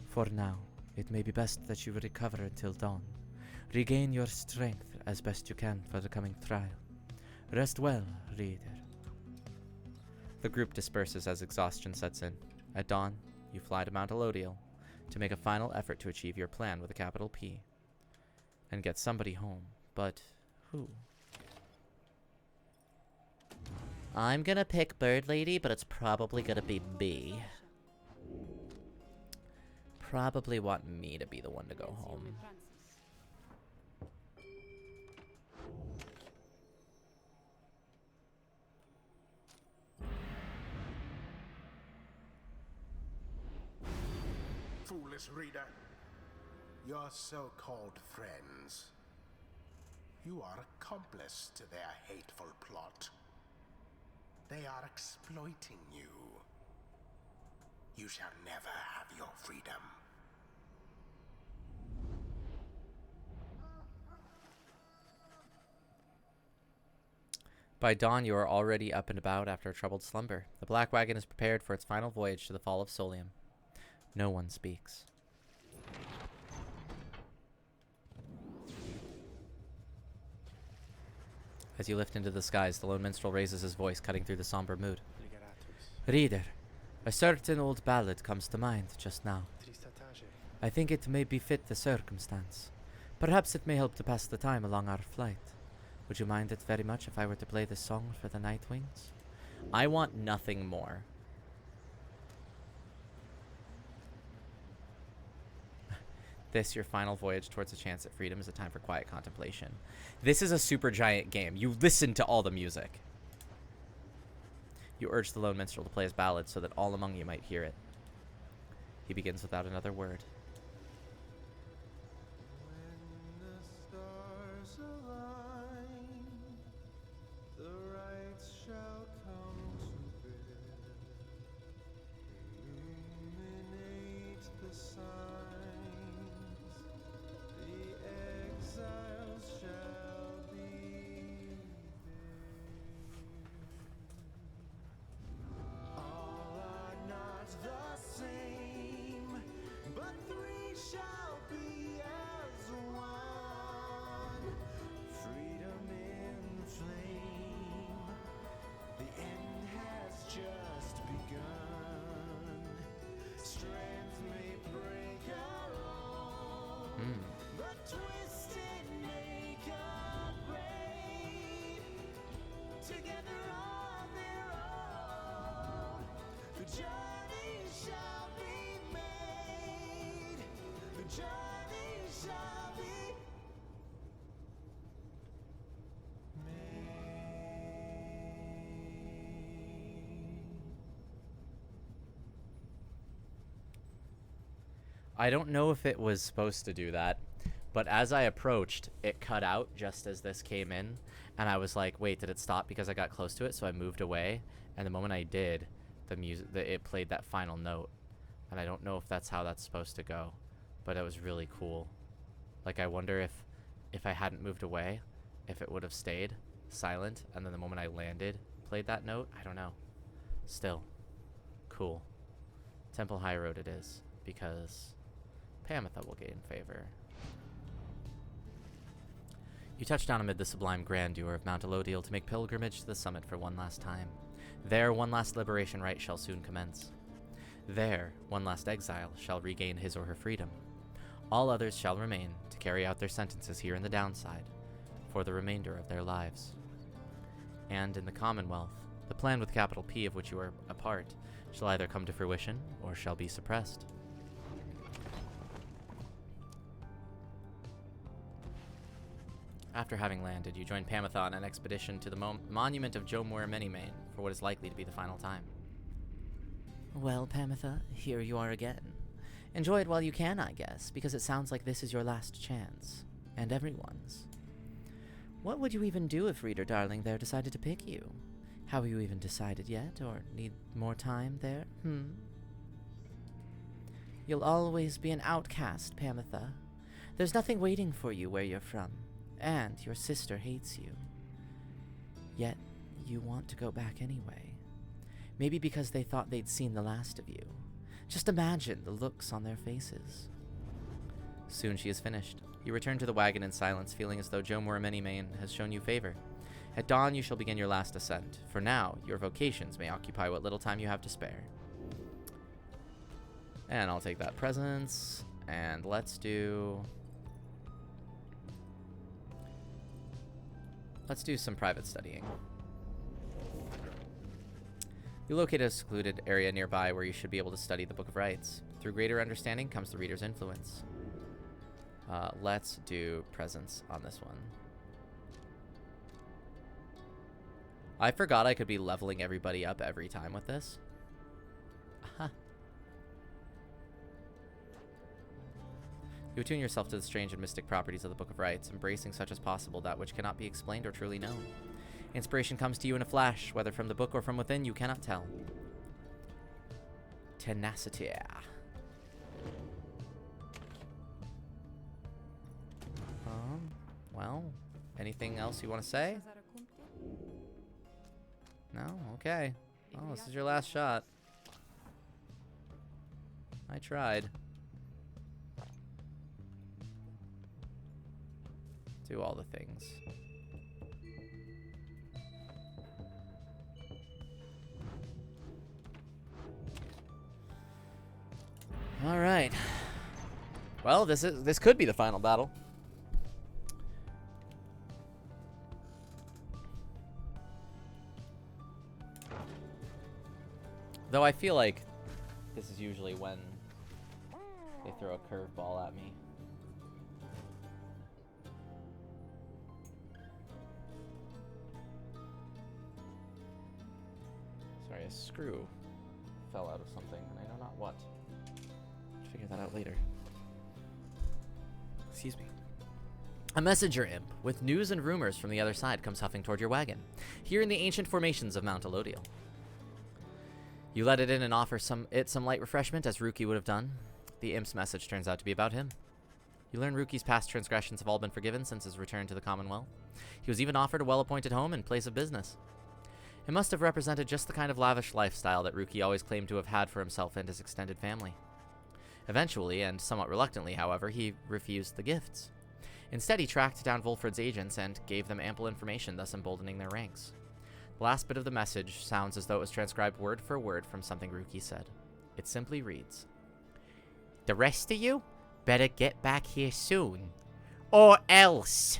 For now, it may be best that you recover until dawn. Regain your strength as best you can for the coming trial. Rest well, reader. The group disperses as exhaustion sets in. At dawn, you fly to Mount Elodiel to make a final effort to achieve your plan with a capital P and get somebody home. But who? I'm gonna pick Bird Lady, but it's probably gonna be B. Probably want me to be the one to go home. Foolish reader, your so-called friends, you are accomplice to their hateful plot. They are exploiting you. You shall never have your freedom. By dawn, you are already up and about after a troubled slumber. The Black Wagon is prepared for its final voyage to the Fall of Solium. No one speaks. As you lift into the skies, the lone minstrel raises his voice, cutting through the somber mood. Reader, a certain old ballad comes to mind just now. I think it may befit the circumstance. Perhaps it may help to pass the time along our flight. Would you mind it very much if I were to play this song for the Nightwings? I want nothing more. This, your final voyage towards a chance at freedom, is a time for quiet contemplation. This is a super giant game. You listen to all the music. You urge the lone minstrel to play his ballad so that all among you might hear it. He begins without another word. I don't know if it was supposed to do that, but as I approached, it cut out just as this came in, and I was like, wait, did it stop because I got close to it? So I moved away, and the moment I did, it played that final note, and I don't know if that's how that's supposed to go, but it was really cool. Like, I wonder if I hadn't moved away, if it would have stayed silent, and then the moment I landed, played that note. I don't know. Still, cool. Temple High Road it is, because Pamitha will gain favor. You touch down amid the sublime grandeur of Mount Elodiel to make pilgrimage to the summit for one last time. There, one last liberation rite shall soon commence. There, one last exile shall regain his or her freedom. All others shall remain to carry out their sentences here in the downside for the remainder of their lives. And in the Commonwealth, the plan with capital P of which you are a part shall either come to fruition or shall be suppressed. After having landed, you join Pamitha on an expedition to the monument of Jomur Menimane for what is likely to be the final time. Well, Pamitha, here you are again. Enjoy it while you can, I guess, because it sounds like this is your last chance. And everyone's. What would you even do if Reader Darling there decided to pick you? Have you even decided yet, or need more time there? You'll always be an outcast, Pamitha. There's nothing waiting for you where you're from. And your sister hates you. Yet, you want to go back anyway. Maybe because they thought they'd seen the last of you. Just imagine the looks on their faces. Soon she is finished. You return to the wagon in silence, feeling as though Jomur Menimane has shown you favor. At dawn, you shall begin your last ascent. For now, your vocations may occupy what little time you have to spare. And I'll take that presence, and let's do some private studying. You locate a secluded area nearby where you should be able to study the Book of Rites. Through greater understanding comes the reader's influence. Let's do presence on this one. I forgot I could be leveling everybody up every time with this. Aha. You attune yourself to the strange and mystic properties of the Book of Rites, embracing such as possible that which cannot be explained or truly known. Inspiration comes to you in a flash, whether from the book or from within, you cannot tell. Tenacity. Well, anything else you want to say? No? Okay. Oh, this is your last shot. I tried. Do all the things. All right. Well, this could be the final battle. Though I feel like this is usually when they throw a curveball at me. Sorry, a screw fell out of something, and I know not what. I'll figure that out later. Excuse me. A messenger imp with news and rumors from the other side comes huffing toward your wagon, here in the ancient formations of Mount Elodiel. You let it in and offer it some light refreshment, as Ruki would have done. The imp's message turns out to be about him. You learn Ruki's past transgressions have all been forgiven since his return to the Commonwealth. He was even offered a well-appointed home and place of business. It must have represented just the kind of lavish lifestyle that Ruki always claimed to have had for himself and his extended family. Eventually, and somewhat reluctantly, however, he refused the gifts. Instead, he tracked down Volfred's agents and gave them ample information, thus emboldening their ranks. The last bit of the message sounds as though it was transcribed word for word from something Ruki said. It simply reads, "The rest of you better get back here soon, or else."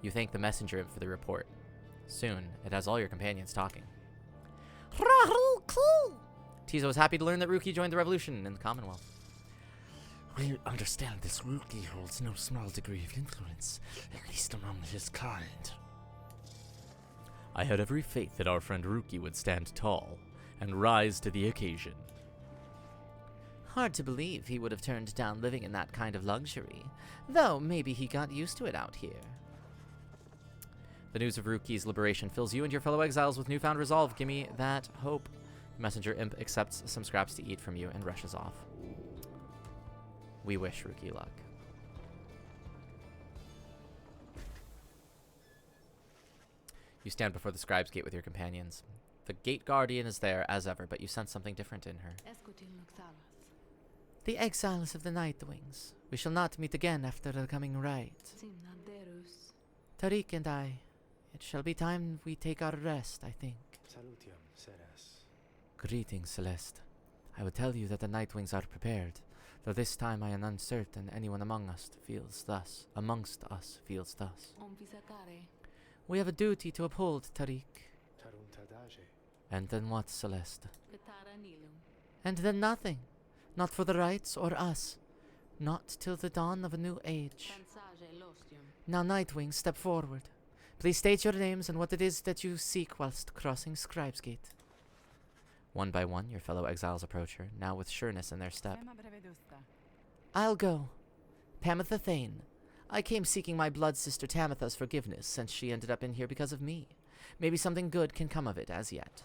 You thank the messenger imp for the report. Soon, it has all your companions talking. Tizo is happy to learn that Ruki joined the revolution in the Commonwealth. We understand this rookie holds no small degree of influence, at least among his kind. I had every faith that our friend Ruki would stand tall and rise to the occasion. Hard to believe he would have turned down living in that kind of luxury, though maybe he got used to it out here. The news of Ruki's liberation fills you and your fellow exiles with newfound resolve. Give me that hope. Messenger Imp accepts some scraps to eat from you and rushes off. We wish Ruki luck. You stand before the scribe's gate with your companions. The gate guardian is there as ever, but you sense something different in her. The exiles of the Nightwings. We shall not meet again after the coming right. Tariq and I, it shall be time we take our rest, I think. Greetings, Celeste. I will tell you that the Nightwings are prepared, though this time I am uncertain anyone amongst us feels thus. We have a duty to uphold, Tariq. And then what, Celeste? And then nothing. Not for the rights or us. Not till the dawn of a new age. Now, Nightwing, step forward. Please state your names and what it is that you seek whilst crossing Scribe's Gate. One by one, your fellow exiles approach her, now with sureness in their step. I'll go. Pamitha Thane. I came seeking my blood sister Tamitha's forgiveness, since she ended up in here because of me. Maybe something good can come of it as yet.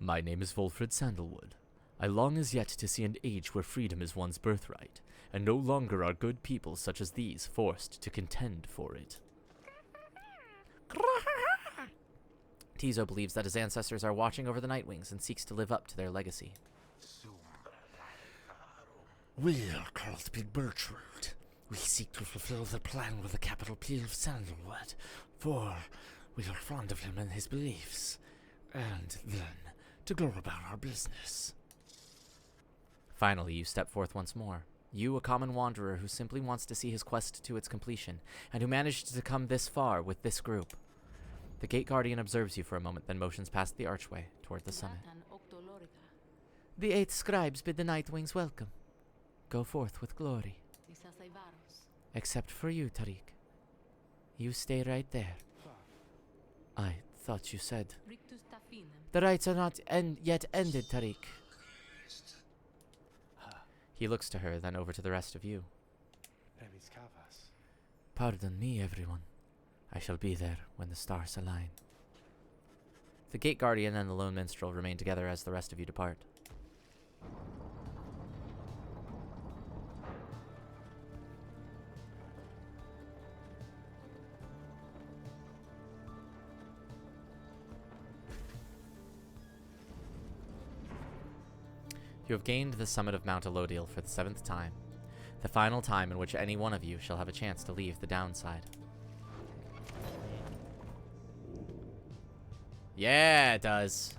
My name is Volfred Sandalwood. I long as yet to see an age where freedom is one's birthright, and no longer are good people such as these forced to contend for it. Tizo believes that his ancestors are watching over the Nightwings and seeks to live up to their legacy. We are called Big Bertrude. We seek to fulfill the plan with a capital P of Sandalwood, for we are fond of him and his beliefs, and then to go about our business. Finally, you step forth once more. You, a common wanderer who simply wants to see his quest to its completion, and who managed to come this far with this group. The gate guardian observes you for a moment, then motions past the archway toward the summit. The 8 scribes bid the Nightwings welcome. Go forth with glory. Except for you, Tariq. You stay right there. I thought you said. The rites are not yet ended, Tariq. He looks to her, then over to the rest of you. Pardon me, everyone. I shall be there when the stars align. The gate guardian and the lone minstrel remain together as the rest of you depart. You have gained the summit of Mount Elodil for the 7th time, the final time in which any one of you shall have a chance to leave the downside. Yeah, it does.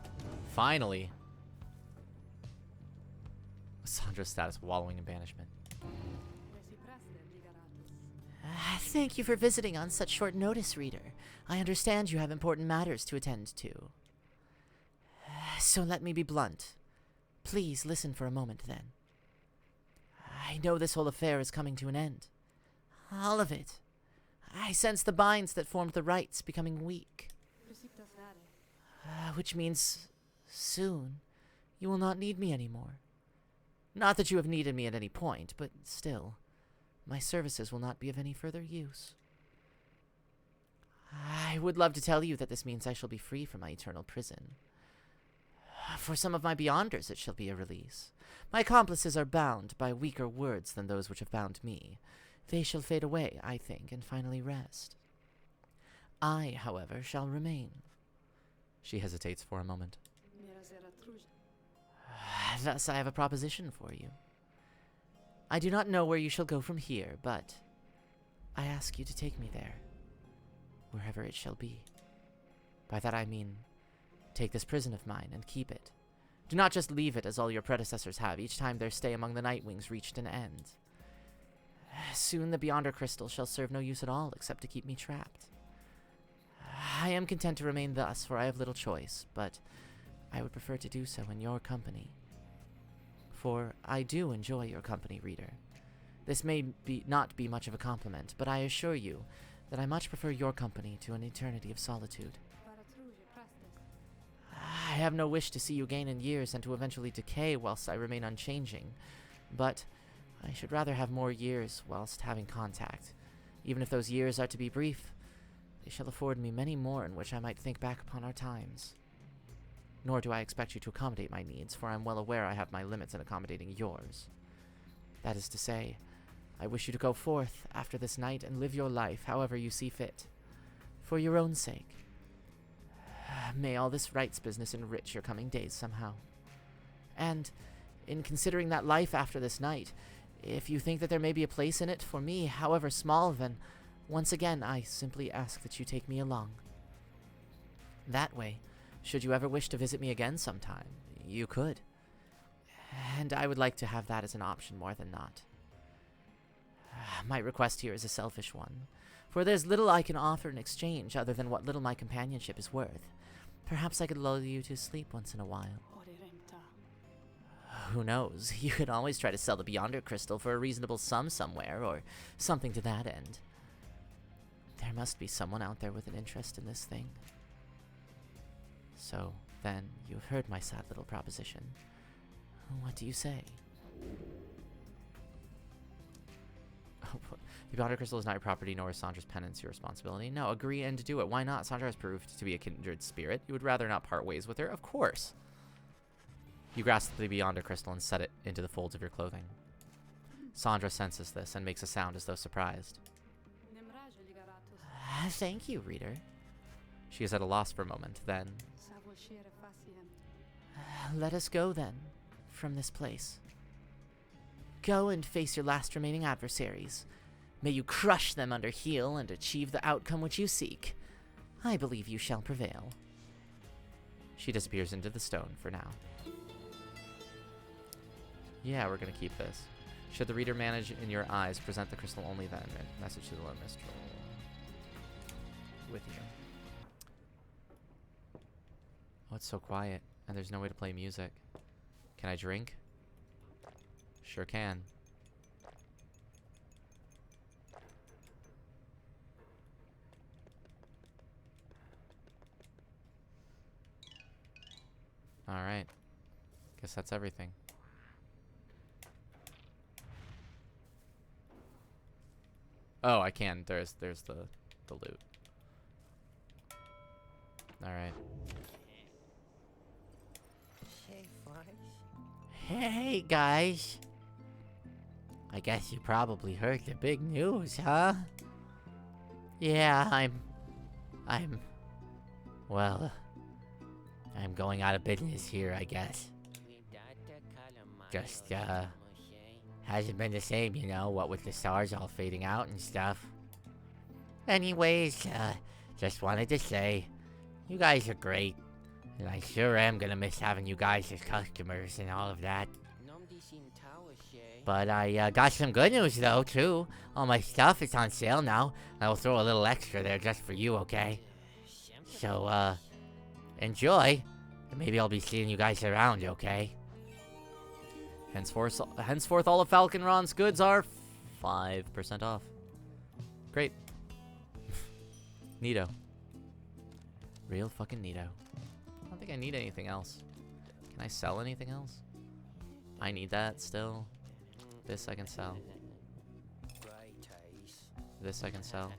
Finally. Sandra's status wallowing in banishment. Thank you for visiting on such short notice, reader. I understand you have important matters to attend to. So let me be blunt. Please listen for a moment, then. I know this whole affair is coming to an end. All of it. I sense the binds that formed the rites becoming weak. Which means soon you will not need me anymore. Not that you have needed me at any point, but still, my services will not be of any further use. I would love to tell you that this means I shall be free from my eternal prison. For some of my beyonders it shall be a release. My accomplices are bound by weaker words than those which have bound me. They shall fade away, I think, and finally rest. I, however, shall remain. She hesitates for a moment. Thus I have a proposition for you. I do not know where you shall go from here, but I ask you to take me there, wherever it shall be. By that I mean, take this prison of mine and keep it. Do not just leave it as all your predecessors have each time their stay among the Nightwings reached an end. Soon the Beyonder Crystal shall serve no use at all except to keep me trapped. I am content to remain thus, for I have little choice, but I would prefer to do so in your company. For I do enjoy your company, reader. This may not be much of a compliment, but I assure you that I much prefer your company to an eternity of solitude. I have no wish to see you gain in years and to eventually decay whilst I remain unchanging, but I should rather have more years whilst having contact. Even if those years are to be brief, they shall afford me many more in which I might think back upon our times. Nor do I expect you to accommodate my needs, for I am well aware I have my limits in accommodating yours. That is to say, I wish you to go forth after this night and live your life however you see fit. For your own sake. May all this rights business enrich your coming days somehow. And, in considering that life after this night, if you think that there may be a place in it for me, however small, then, once again, I simply ask that you take me along. That way, should you ever wish to visit me again sometime, you could. And I would like to have that as an option more than not. My request here is a selfish one, for there's little I can offer in exchange other than what little my companionship is worth. Perhaps I could lull you to sleep once in a while. Who knows? You could always try to sell the Beyonder crystal for a reasonable sum somewhere, or something to that end. There must be someone out there with an interest in this thing. So, then, you've heard my sad little proposition. What do you say? The Beyonder crystal is not your property, nor is Sandra's penance your responsibility. No, agree and do it. Why not? Sandra has proved to be a kindred spirit. You would rather not part ways with her? Of course. You grasp the Beyonder crystal and set it into the folds of your clothing. Sandra senses this and makes a sound as though surprised. Thank you, reader. She is at a loss for a moment, then... Let us go, then, from this place. Go and face your last remaining adversaries. May you crush them under heel and achieve the outcome which you seek. I believe you shall prevail. She disappears into the stone for now. Yeah, we're gonna keep this. Should the reader manage in your eyes, present the crystal only then. Message to the Lone Mistral. With you. Oh, it's so quiet, and there's no way to play music. Can I drink? Sure can. Alright. Guess that's everything. Oh, I can. There's the loot. Alright. Hey, guys. I guess you probably heard the big news, huh? Yeah, well, I'm going out of business here, I guess. Just, hasn't been the same, you know, what with the stars all fading out and stuff. Anyways, just wanted to say, you guys are great. And I sure am gonna miss having you guys as customers and all of that. But I got some good news though, too. All my stuff is on sale now. I will throw a little extra there just for you, okay? So, enjoy. And maybe I'll be seeing you guys around, okay? Henceforth all of Falconron's goods are 5% off. Great. Neato. Real fucking neato. I don't think I need anything else. Can I sell anything else? I need that still. This I can sell. This I can sell.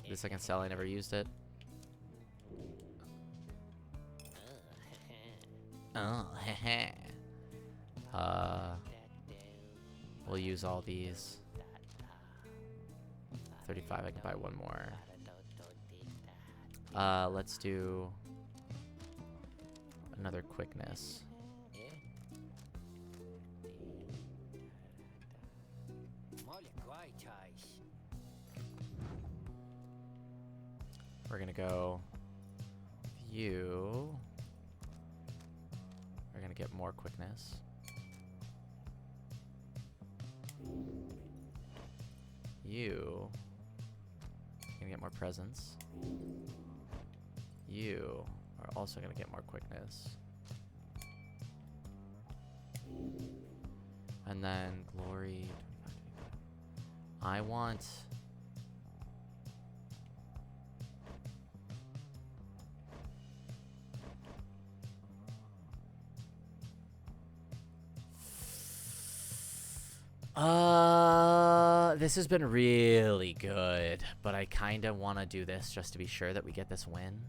This I can sell, I never used it. Oh, heh. We'll use all these. 35, I can buy one more. Let's do another quickness. We're gonna go you. We're gonna get more quickness. You. Gonna get more presence. You are also gonna get more quickness. And then glory. I want. This has been really good, but I kind of want to do this just to be sure that we get this win.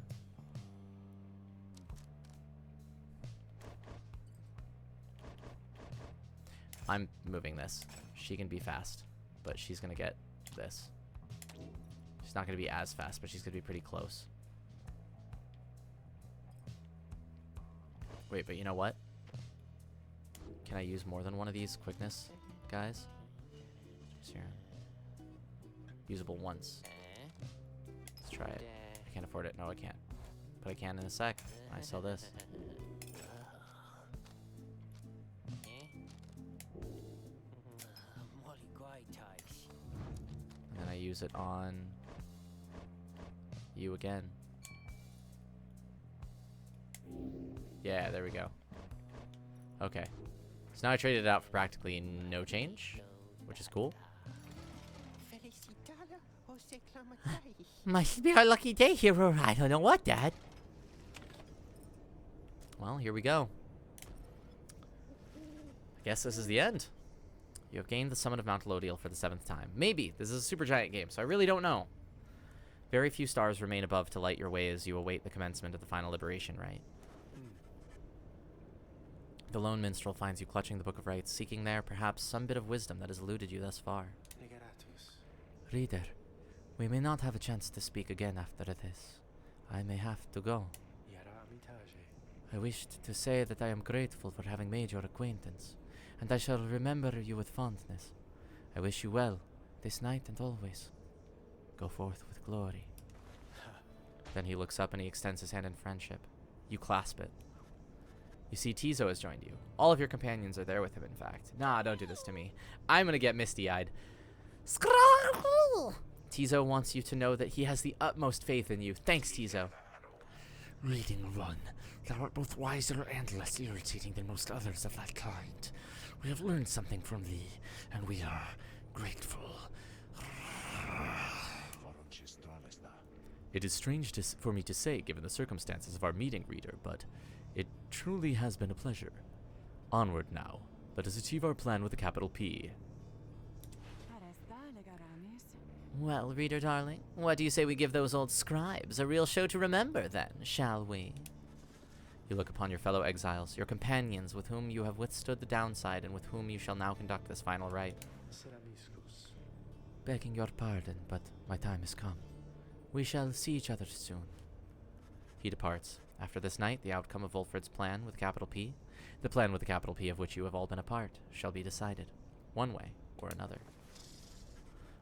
I'm moving this. She can be fast, but she's going to get this. She's not going to be as fast, but she's going to be pretty close. Wait, but you know what? Can I use more than one of these quickness guys? Just here. Usable once. Let's try it. I can't afford it. No, I can't. But I can in a sec. I sell this. And then I use it on you again. Yeah, there we go. Okay. So now I traded it out for practically no change, which is cool. Must be our lucky day, hero. I don't know what, Dad. Well, here we go. I guess this is the end. You have gained the Summon of Mount Lodiel for the 7th time. Maybe. This is a super giant game, so I really don't know. Very few stars remain above to light your way as you await the commencement of the final liberation rite. The lone minstrel finds you clutching the Book of Rites, seeking there, perhaps, some bit of wisdom that has eluded you thus far. Reader, we may not have a chance to speak again after this. I may have to go. I wished to say that I am grateful for having made your acquaintance, and I shall remember you with fondness. I wish you well, this night and always. Go forth with glory. Then he looks up and he extends his hand in friendship. You clasp it. You see Tizo has joined you. All of your companions are there with him, in fact. Nah, don't do this to me. I'm gonna get misty-eyed. Tizo wants you to know that he has the utmost faith in you. Thanks, Tizo. Reading Run, thou art both wiser and less irritating than most others of thy kind. We have learned something from thee, and we are grateful. It is strange for me to say, given the circumstances of our meeting, reader, but it truly has been a pleasure. Onward now. Let us achieve our plan with a capital P. Well, reader darling, what do you say we give those old scribes a real show to remember, then, shall we? You look upon your fellow exiles, your companions with whom you have withstood the downside and with whom you shall now conduct this final rite. Begging your pardon, but my time has come. We shall see each other soon. He departs. After this night, the outcome of Wolfred's plan with a capital P, the plan with a capital P of which you have all been a part, shall be decided, one way or another.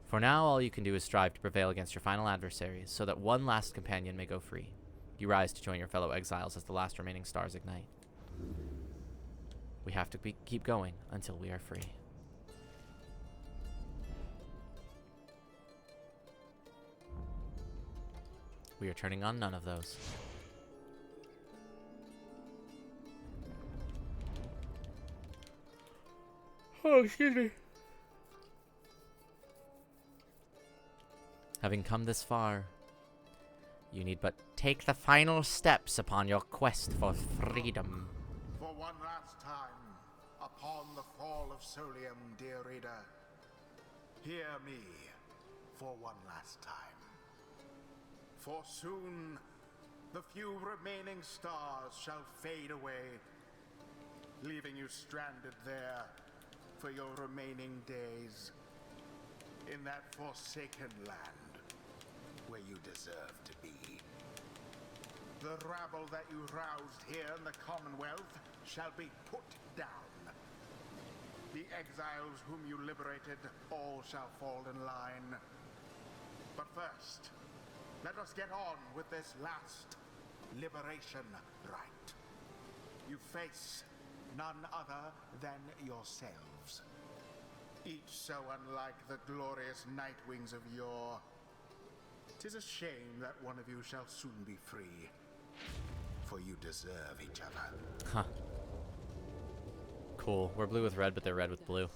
For now, all you can do is strive to prevail against your final adversaries, so that one last companion may go free. You rise to join your fellow exiles as the last remaining stars ignite. We have to keep going until we are free. We are turning on none of those. Oh, excuse me. Having come this far, you need but take the final steps upon your quest for freedom. For one last time, upon the fall of Solium, dear reader, hear me for one last time. For soon, the few remaining stars shall fade away, leaving you stranded there for your remaining days in that forsaken land where you deserve to be. The rabble that you roused here in the Commonwealth shall be put down. The exiles whom you liberated all shall fall in line. But first, let us get on with this last liberation rite. You face none other than yourselves. Each so unlike the glorious Nightwings of yore. 'Tis a shame that one of you shall soon be free, for you deserve each other. Huh. Cool. We're blue with red, but they're red with blue.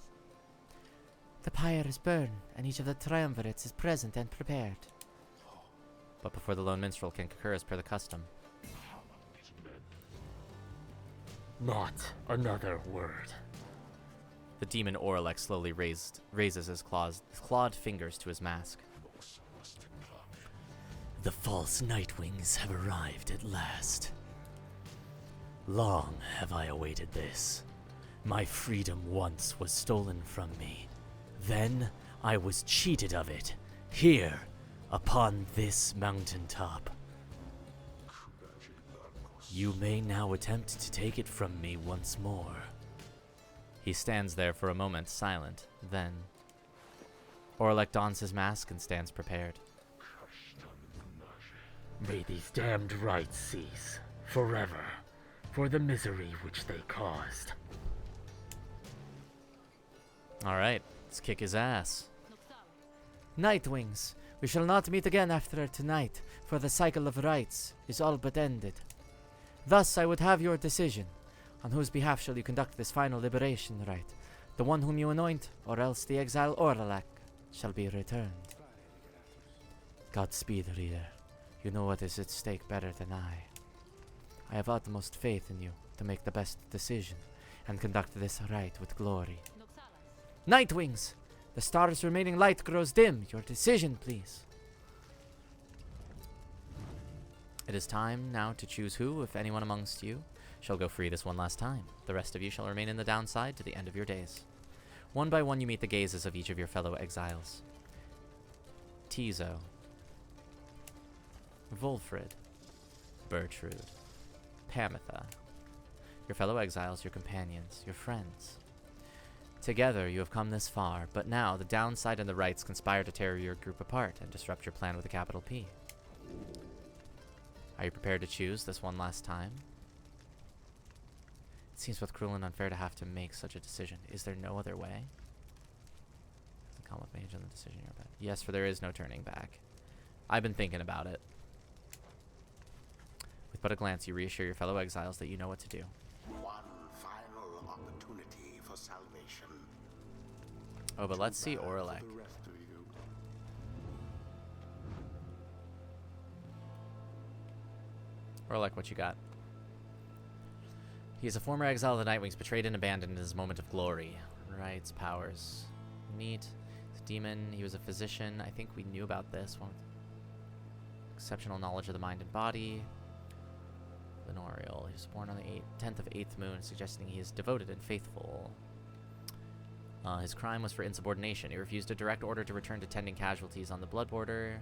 The pyres burn, and each of the triumvirates is present and prepared. But before the lone minstrel can concur as per the custom. Not another word. The demon Oralek slowly raises his clawed fingers to his mask. The false Nightwings have arrived at last. Long have I awaited this. My freedom once was stolen from me. Then I was cheated of it, here, upon this mountaintop. You may now attempt to take it from me once more. He stands there for a moment, silent. Then, Oralek dons his mask and stands prepared. May these damned rites cease, forever, for the misery which they caused. Alright, let's kick his ass. Nightwings, we shall not meet again after tonight, for the cycle of rites is all but ended. Thus I would have your decision. On whose behalf shall you conduct this final liberation rite? The one whom you anoint, or else the exile Oralek shall be returned. Godspeed, reader. You know what is at stake better than I. I have utmost faith in you to make the best decision and conduct this rite with glory. Nightwings! The star's remaining light grows dim. Your decision, please. It is time now to choose who, if anyone amongst you, shall go free this one last time. The rest of you shall remain in the downside to the end of your days. One by one you meet the gazes of each of your fellow exiles. Tizo, Volfrid, Bertrude, Pamitha, your fellow exiles, your companions, your friends. Together you have come this far, but now the downside and the rights conspire to tear your group apart and disrupt your plan with a capital P. Are you prepared to choose this one last time? It seems both cruel and unfair to have to make such a decision. Is there no other way? The comic page on the decision you're about. Yes, for there is no turning back. I've been thinking about it. With but a glance, you reassure your fellow exiles that you know what to do. One final opportunity for salvation. Oh, but let's see Oralek. The rest of you. Oralek, what you got? He is a former exile of the Nightwings, betrayed and abandoned in his moment of glory. Rights, powers. Neat. He's a demon. He was a physician. I think we knew about this one. Exceptional knowledge of the mind and body. Lenorial. He was born on the 10th of 8th moon, suggesting he is devoted and faithful. His crime was for insubordination. He refused a direct order to return to tending casualties on the blood border.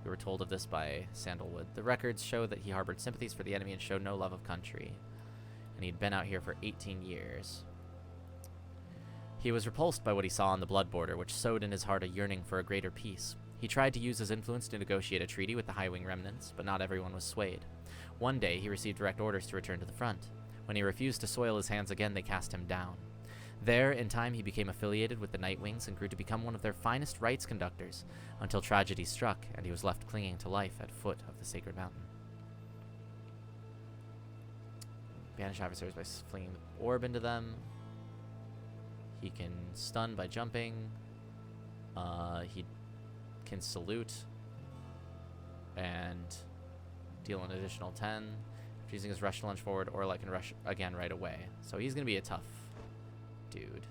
We were told of this by Sandalwood. The records show that he harbored sympathies for the enemy and showed no love of country. And he'd been out here for 18 years. He was repulsed by what he saw on the blood border, which sowed in his heart a yearning for a greater peace. He tried to use his influence to negotiate a treaty with the High Wing remnants, but not everyone was swayed. One day, he received direct orders to return to the front. When he refused to soil his hands again, they cast him down. There, in time, he became affiliated with the Nightwings and grew to become one of their finest rites conductors, until tragedy struck, and he was left clinging to life at foot of the sacred mountain. Banish adversaries by flinging the orb into them. He can stun by jumping. He can salute and deal an additional 10. If using his rush to lunge forward, Oralek can rush again right away. So he's going to be a tough dude.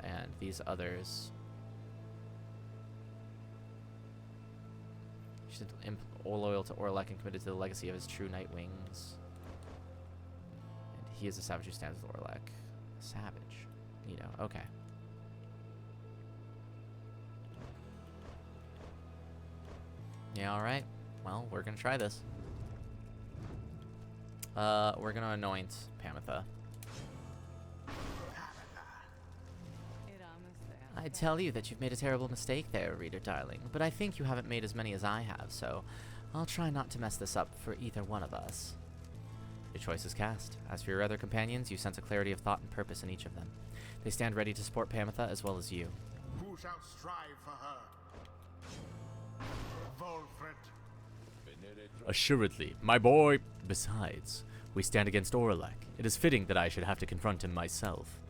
And these others. She's loyal to Oralek and committed to the legacy of his true Nightwings. And he is a savage who stands with Oralek. Savage. Neato. Okay. Yeah, alright. Well, we're gonna try this. We're gonna anoint Pamitha. I tell you that you've made a terrible mistake there, reader darling, but I think you haven't made as many as I have, so I'll try not to mess this up for either one of us. Your choice is cast. As for your other companions, you sense a clarity of thought and purpose in each of them. They stand ready to support Pamitha as well as you. Who shall strive for her? Volfred. Assuredly, my boy. Besides, We stand against Orlek. It is fitting that I should have to confront him myself.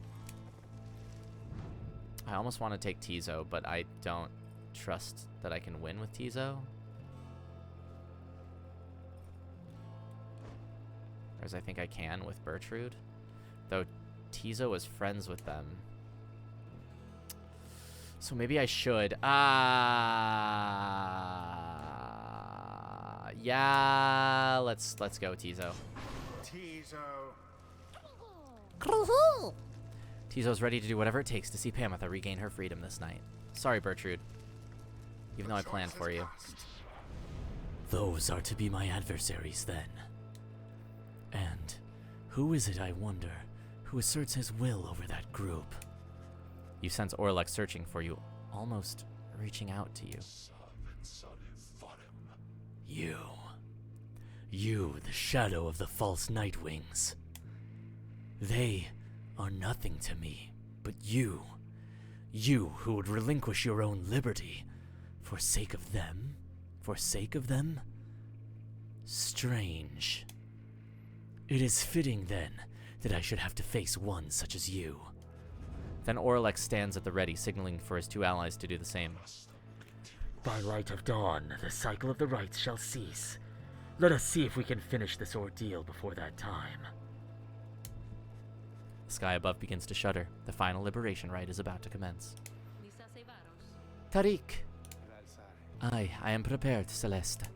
I almost want to take Tizo, but I don't trust that I can win with Tizo. Whereas I think I can with Bertrude. Though Tizo is friends with them. So maybe I should. Yeah, let's go, Tizo. Tizo's ready to do whatever it takes to see Pamitha regain her freedom this night. Sorry, Bertrude. Even though I planned for you. Those are to be my adversaries, then. And who is it, I wonder, who asserts his will over that group? You sense Orlek searching for you, almost reaching out to you. You, the shadow of the false Nightwings. They are nothing to me, but you who would relinquish your own liberty for sake of them? Strange. It is fitting, then, that I should have to face one such as you. Then Orlek stands at the ready, signaling for his two allies to do the same. By light of dawn, the cycle of the rites shall cease. Let us see if we can finish this ordeal before that time. The sky above begins to shudder. The final liberation rite is about to commence. Tariq. I am prepared, Celeste.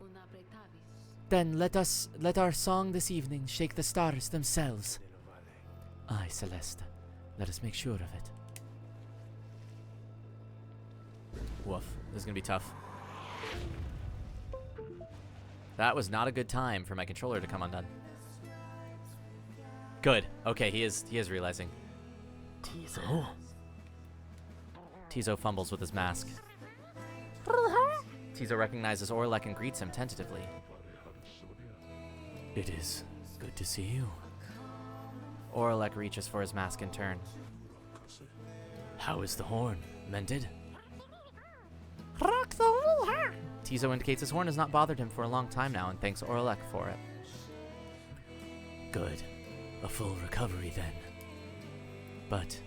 Then let our song this evening shake the stars themselves. Aye, Celeste. Let us make sure of it. Woof. This is gonna be tough. That was not a good time for my controller to come undone. Good. Okay, he is realizing. Tizo? Tizo fumbles with his mask. Tizo recognizes Orlek and greets him tentatively. It is good to see you. Orlek reaches for his mask in turn. How is the horn? Mended? Rock the wheel, Tizo indicates his horn has not bothered him for a long time now and thanks Orlek for it. Good. A full recovery then. But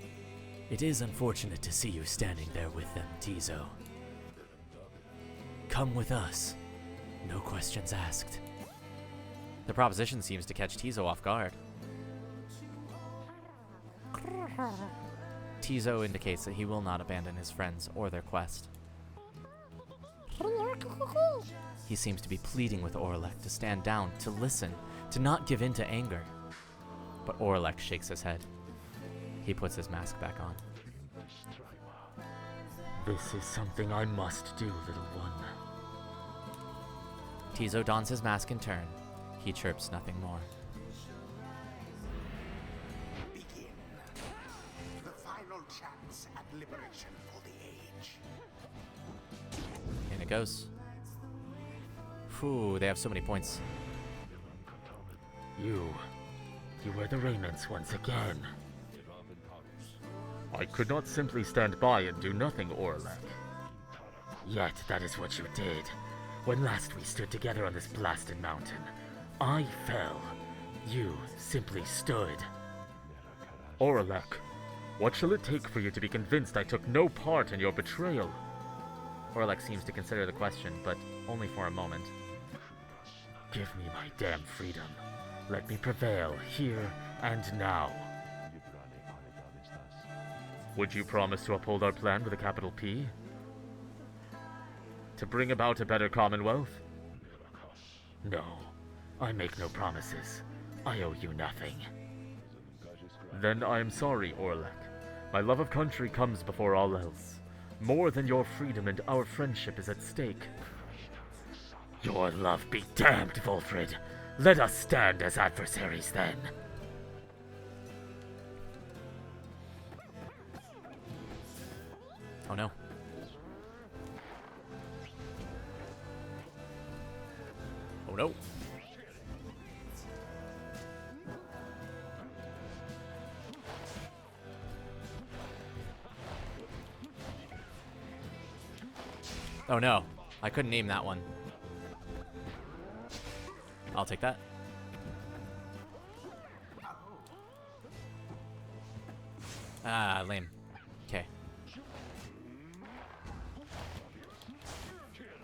it is unfortunate to see you standing there with them, Tizo. Come with us. No questions asked. The proposition seems to catch Tizo off guard. Tizo indicates that he will not abandon his friends or their quest. He seems to be pleading with Orlek to stand down, to listen, to not give in to anger. But Orlek shakes his head. He puts his mask back on. This is something I must do, little one. Tizo dons his mask in turn. He chirps nothing more. Begin. The final chance at liberation for the age. In it goes. Whew, they have so many points. You wear the raiments once again. I could not simply stand by and do nothing, Orlek. Yet that is what you did. When last we stood together on this blasted mountain, I fell. You simply stood. Orlek, what shall it take for you to be convinced I took no part in your betrayal? Orlek seems to consider the question, but only for a moment. Give me my damn freedom. Let me prevail, here and now. Would you promise to uphold our plan with a capital P? To bring about a better Commonwealth? No, I make no promises. I owe you nothing. Then I am sorry, Orlek. My love of country comes before all else. More than your freedom and our friendship is at stake. Your love be damned, Volfred. Let us stand as adversaries then. Oh no. Oh no. Oh no. I couldn't aim that one. I'll take that. Ah, lame. Okay.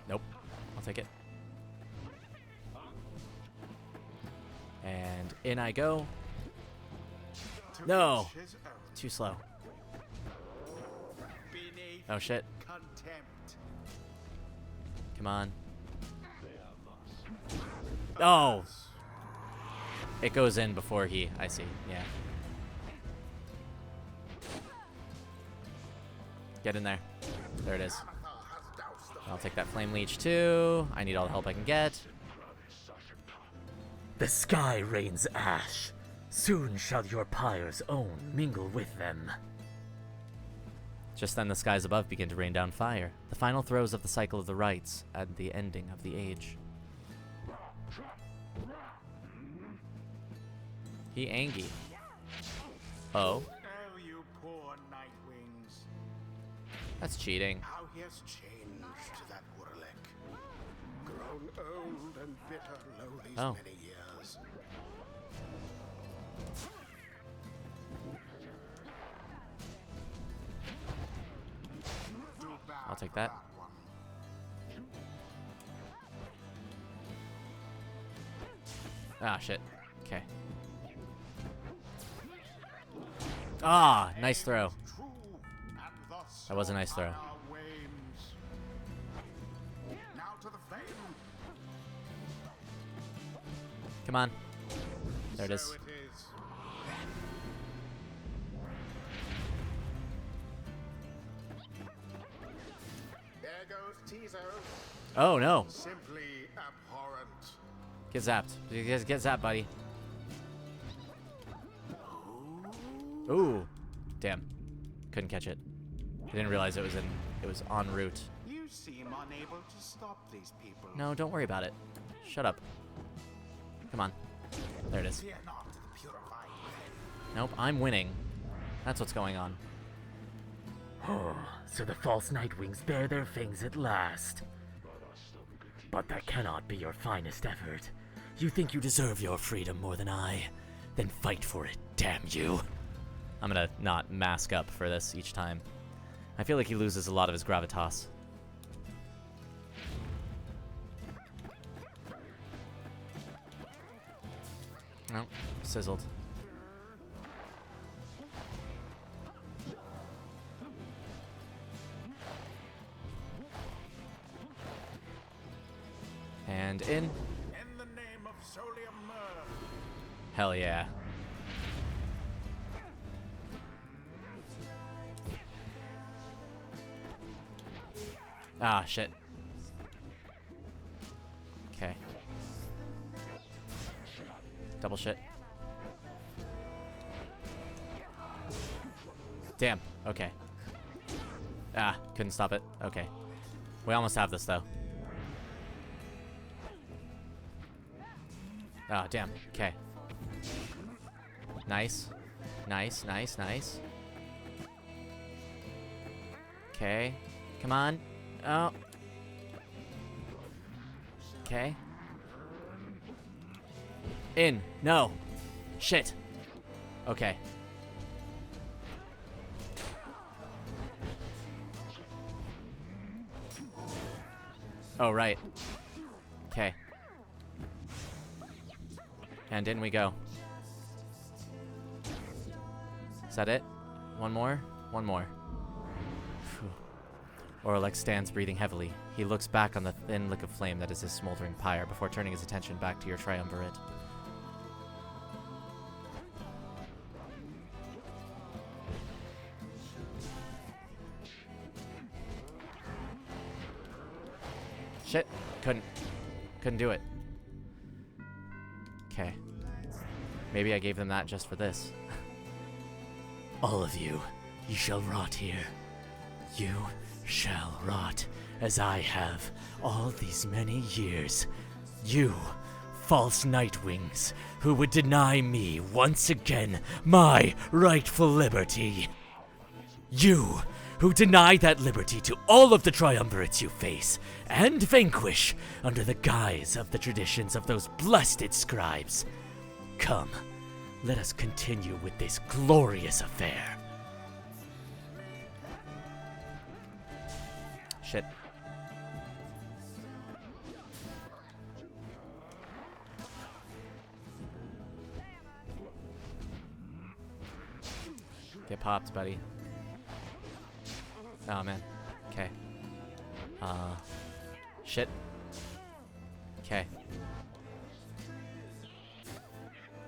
Nope. I'll take it. And in I go. No! Too slow. Oh shit. Come on. Oh! It goes in before he... I see. Yeah. Get in there. There it is. I'll take that flame leech too. I need all the help I can get. The sky rains ash. Soon shall your pyre's own mingle with them. Just then the skies above begin to rain down fire. The final throes of the cycle of the rites and the ending of the age. He angy. Oh. Oh, you poor Nightwings. That's cheating. How he has changed, that Warlick. Grown old and bitter lo these Oh. many years. Too bad I'll take for that. one. Ah, shit. Okay. Ah, nice throw. True, and thus That was a nice throw. fire wanes. Now to the flame. Come on. There it is. So it is. There goes Tizo. Oh, no. Simply abhorrent. Get zapped. Get zapped, buddy. Ooh. Damn. Couldn't catch it. I didn't realize it was en route. You seem unable to stop these people. No, don't worry about it. Shut up. Come on. There it is. Fear not the purified flame. Nope, I'm winning. That's what's going on. Oh, so the false Nightwings bare their fangs at last. But that cannot be your finest effort. You think you deserve your freedom more than I? Then fight for it, damn you. I'm gonna not mask up for this each time. I feel like he loses a lot of his gravitas. No, sizzled. And in. In the name of Solium Myrrh. Hell yeah. Ah, shit. Okay. Double shit. Damn. Okay. Ah, couldn't stop it. Okay. We almost have this, though. Ah, damn. Okay. Nice. Nice, nice, nice. Okay. Come on. Oh. Okay. In. No. Shit. Okay. Oh, right. Okay. And in we go. Is that it? One more? One more. Phew. Orlex stands breathing heavily. He looks back on the thin lick of flame that is his smoldering pyre before turning his attention back to your triumvirate. Shit. Couldn't do it. Okay. Maybe I gave them that just for this. All of you, you shall rot here. You shall rot, as I have all these many years. You, false Nightwings, who would deny me once again my rightful liberty. You, who deny that liberty to all of the triumvirates you face, and vanquish under the guise of the traditions of those blessed scribes. Come, let us continue with this glorious affair. Shit. Get popped, buddy. Oh, man. Okay. Shit. Okay.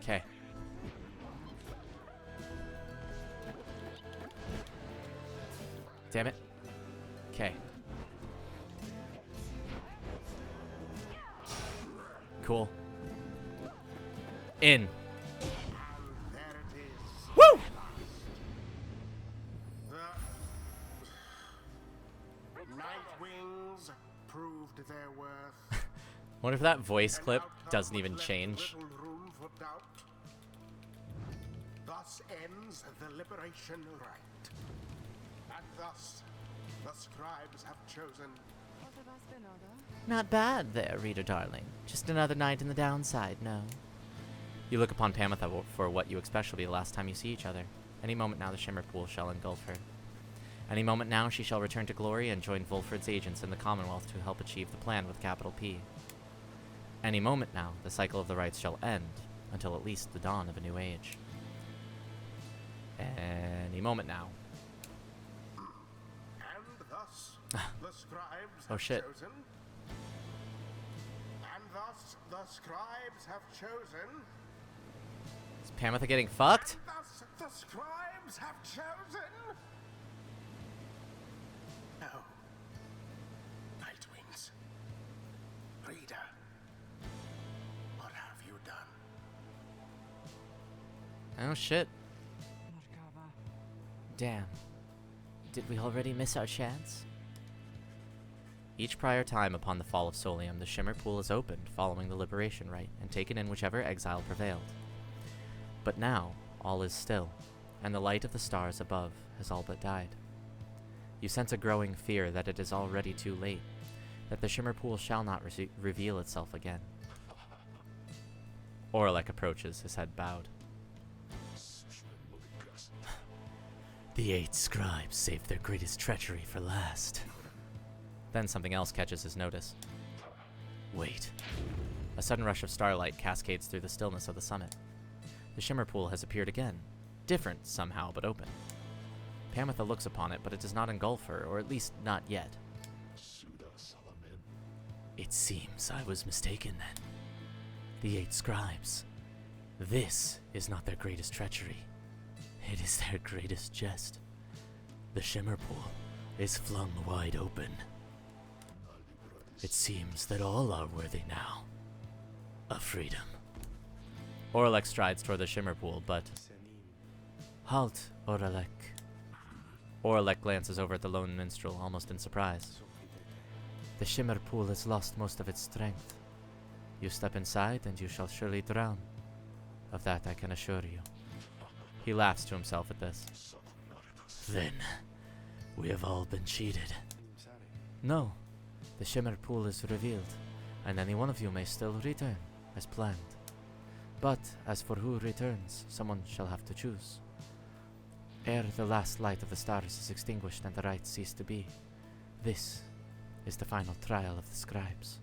Okay. Damn it. Okay. Cool. In. There it is. Woo! The Night Wings proved their worth. Wonder if that voice An clip outcome doesn't which even left change. little room for doubt. Thus ends the liberation rite. And thus, the scribes have chosen. Not bad there, reader darling. Just another night in the downside, no. You look upon Pamitha for what you expect shall be the last time you see each other. Any moment now the Shimmer Pool shall engulf her. Any moment now she shall return to glory and join Volfred's agents in the Commonwealth to help achieve the plan with capital P. Any moment now the cycle of the rites shall end, until at least the dawn of a new age. Any moment now. And thus, the scribes Oh, have shit. chosen. And thus, the scribes have chosen. Is Pamitha getting fucked? And thus, the scribes have chosen. No. Nightwings. Reader. What have you done? Oh shit. Damn. Did we already miss our chance? Each prior time upon the fall of Solium, the Shimmer Pool is opened following the Liberation Rite and taken in whichever exile prevailed. But now, all is still, and the light of the stars above has all but died. You sense a growing fear that it is already too late, that the Shimmer Pool shall not reveal itself again. Oralek approaches, his head bowed. The 8 scribes saved their greatest treachery for last. Then something else catches his notice. Wait. A sudden rush of starlight cascades through the stillness of the summit. The Shimmer Pool has appeared again. Different, somehow, but open. Pamitha looks upon it, but it does not engulf her, or at least not yet. It seems I was mistaken then. The 8 scribes. This is not their greatest treachery. It is their greatest jest. The Shimmer Pool is flung wide open. It seems that all are worthy now of freedom. Oralek strides toward the Shimmer Pool, but... Halt, Oralek. Oralek glances over at the lone minstrel, almost in surprise. The Shimmer Pool has lost most of its strength. You step inside and you shall surely drown. Of that I can assure you. He laughs to himself at this. Then, we have all been cheated. No, the Shimmer Pool is revealed, and any one of you may still return, as planned. But as for who returns, someone shall have to choose. Ere the last light of the stars is extinguished and the rites cease to be, this is the final trial of the scribes.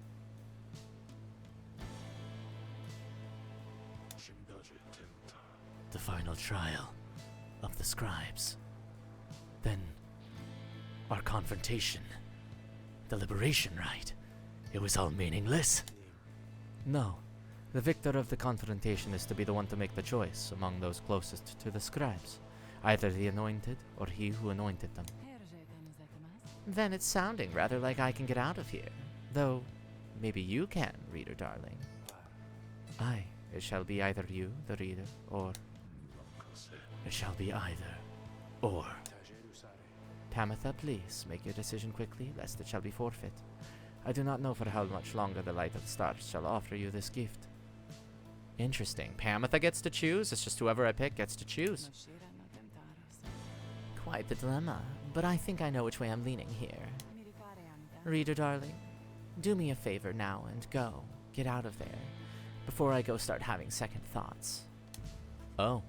The final trial of the scribes. Then, our confrontation, the liberation rite, it was all meaningless. No, the victor of the confrontation is to be the one to make the choice among those closest to the scribes, either the anointed or he who anointed them. Then it's sounding rather like I can get out of here, though maybe you can, reader darling. Aye, it shall be either you, the reader, or... It shall be either, or. Pamitha, please, make your decision quickly, lest it shall be forfeit. I do not know for how much longer the light of the stars shall offer you this gift. Interesting. Pamitha gets to choose? It's just whoever I pick gets to choose. Quite the dilemma, but I think I know which way I'm leaning here. Reader darling, do me a favor now and go. Get out of there, before I go start having second thoughts. Oh.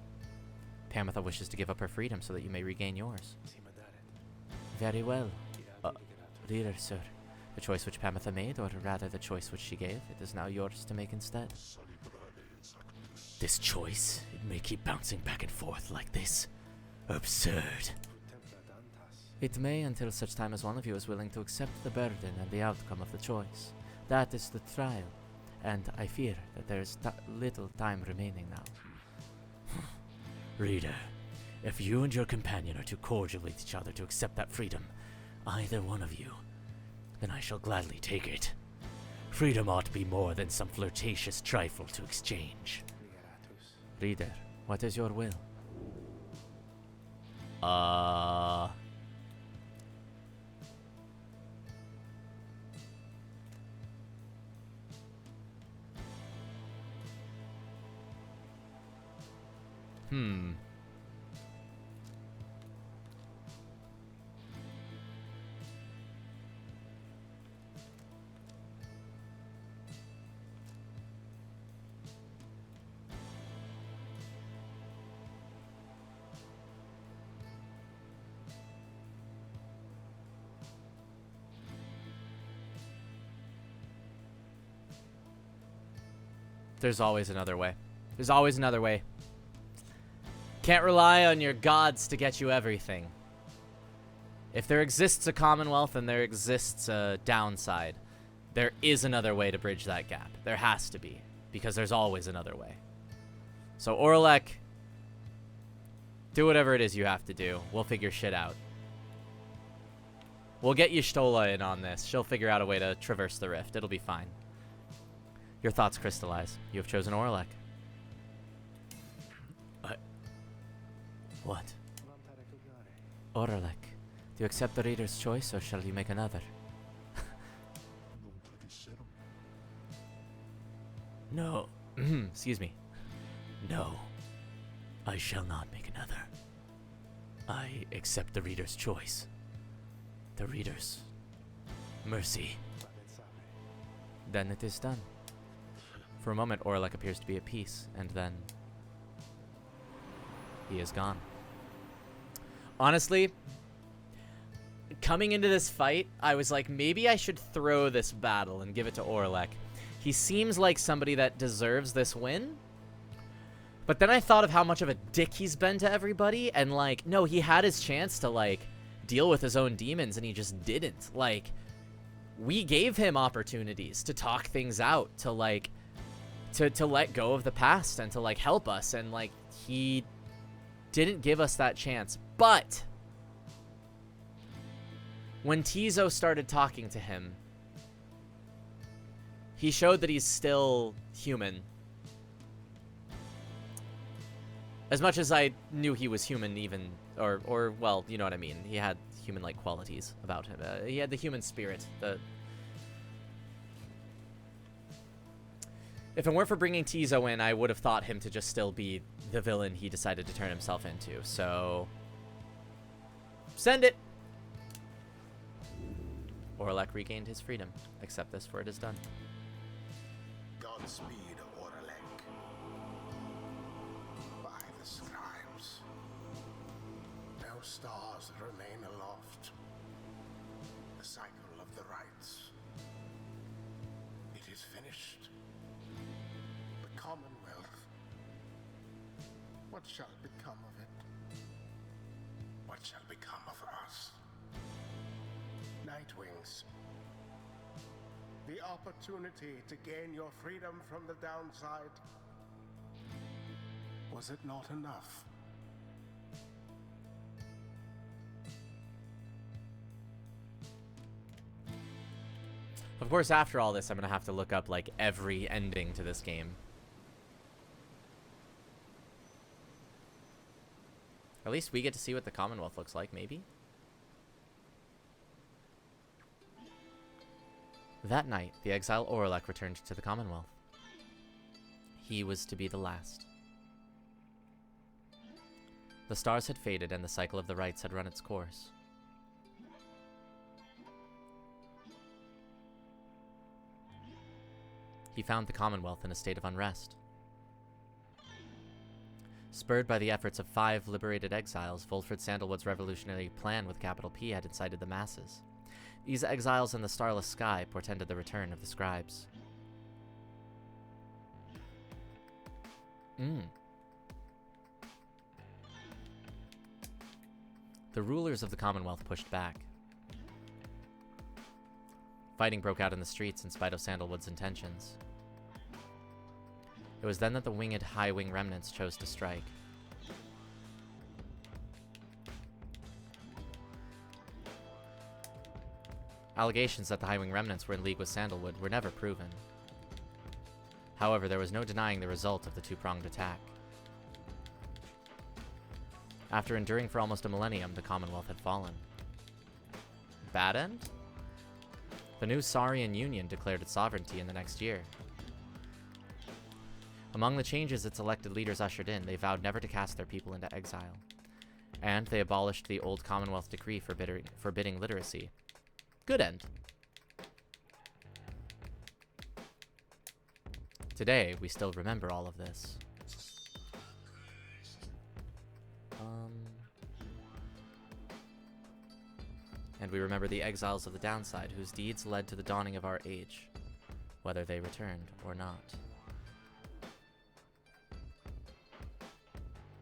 Pamitha wishes to give up her freedom so that you may regain yours. Very well. Reader, sir. The choice which Pamitha made, or rather the choice which she gave, it is now yours to make instead. This choice, it may keep bouncing back and forth like this. Absurd. It may until such time as one of you is willing to accept the burden and the outcome of the choice. That is the trial, and I fear that there is little time remaining now. Reader, if you and your companion are too cordial with each other to accept that freedom, either one of you, then I shall gladly take it. Freedom ought to be more than some flirtatious trifle to exchange. Reader, what is your will? There's always another way. There's always another way. Can't rely on your gods to get you everything. If there exists a commonwealth and there exists a downside, there is another way to bridge that gap. There has to be, because there's always another way. So Orlek, do whatever it is you have to do. We'll figure shit out. We'll get Y'shtola in on this. She'll figure out a way to traverse the rift. It'll be fine. Your thoughts crystallize. You have chosen Orlek. What? Orlek, do you accept the reader's choice, or shall you make another? No. Excuse me. No. I shall not make another. I accept the reader's choice. The reader's mercy. Then it is done. For a moment, Orlek appears to be at peace, and then he is gone. Honestly, coming into this fight, I was like, maybe I should throw this battle and give it to Orlek. He seems like somebody that deserves this win. But then I thought of how much of a dick he's been to everybody, and like, no, he had his chance to like deal with his own demons, and he just didn't. Like, we gave him opportunities to talk things out, to like to let go of the past and to like help us, and like he didn't give us that chance. But when Tizo started talking to him, he showed that he's still human. As much as I knew he was human, even, or well, you know what I mean. He had human-like qualities about him. He had the human spirit. If it weren't for bringing Tizo in, I would have thought him to just still be the villain he decided to turn himself into. So, send it. Orlek regained his freedom. Accept this, for it is done. Godspeed, Orlek. By the scribes, no stars remain aloft. The cycle of the rites. It is finished. The Commonwealth. What shall become of it? What shall become of us? Nightwings. The opportunity to gain your freedom from the downside. Was it not enough? Of course, after all this, I'm going to have to look up, like, every ending to this game. At least we get to see what the Commonwealth looks like, maybe? That night, the exile Orlek returned to the Commonwealth. He was to be the last. The stars had faded and the cycle of the rites had run its course. He found the Commonwealth in a state of unrest. Spurred by the efforts of 5 liberated exiles, Volfred Sandalwood's revolutionary plan with capital P had incited the masses. These exiles in the starless sky portended the return of the scribes. The rulers of the Commonwealth pushed back. Fighting broke out in the streets in spite of Sandalwood's intentions. It was then that the winged high-wing remnants chose to strike. Allegations that the high-wing remnants were in league with Sandalwood were never proven. However, there was no denying the result of the two-pronged attack. After enduring for almost a millennium, the Commonwealth had fallen. Bad end? The new Saurian Union declared its sovereignty in the next year. Among the changes its elected leaders ushered in, they vowed never to cast their people into exile. And they abolished the old Commonwealth decree forbidding literacy. Good end. Today, we still remember all of this. And we remember the exiles of the downside, whose deeds led to the dawning of our age, whether they returned or not.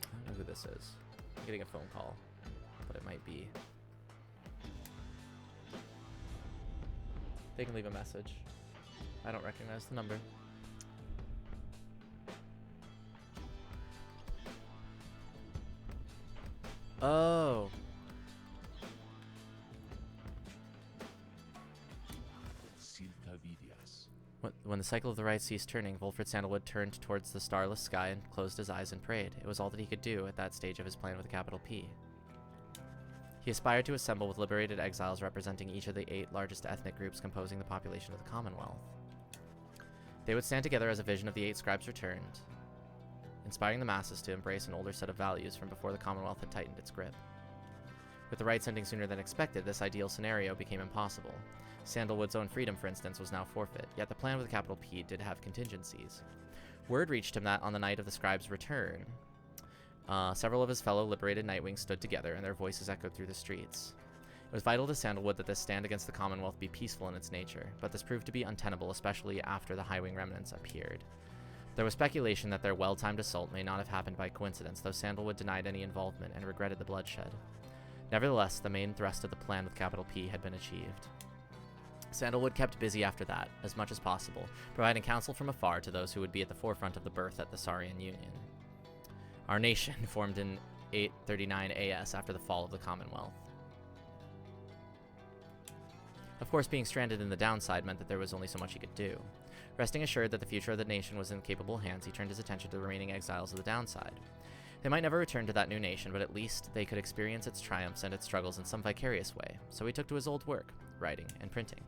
I don't know who this is. I'm getting a phone call, but it might be. They can leave a message. I don't recognize the number. Oh. When the cycle of the rite ceased turning, Volfred Sandalwood turned towards the starless sky and closed his eyes and prayed. It was all that he could do at that stage of his plan with a capital P. He aspired to assemble with liberated exiles representing each of the 8 largest ethnic groups composing the population of the Commonwealth. They would stand together as a vision of the 8 scribes returned, inspiring the masses to embrace an older set of values from before the Commonwealth had tightened its grip. With the rites ending sooner than expected, this ideal scenario became impossible. Sandalwood's own freedom, for instance, was now forfeit, yet the plan with a capital P did have contingencies. Word reached him that on the night of the scribe's return, several of his fellow liberated Nightwings stood together, and their voices echoed through the streets. It was vital to Sandalwood that this stand against the Commonwealth be peaceful in its nature, but this proved to be untenable, especially after the High-Wing remnants appeared. There was speculation that their well-timed assault may not have happened by coincidence, though Sandalwood denied any involvement and regretted the bloodshed. Nevertheless, the main thrust of the plan with capital P had been achieved. Sandalwood kept busy after that, as much as possible, providing counsel from afar to those who would be at the forefront of the birth at the Saurian Union. Our nation formed in 839 AS after the fall of the Commonwealth. Of course, being stranded in the downside meant that there was only so much he could do. Resting assured that the future of the nation was in capable hands, he turned his attention to the remaining exiles of the downside. They might never return to that new nation, but at least they could experience its triumphs and its struggles in some vicarious way, so he took to his old work, writing and printing.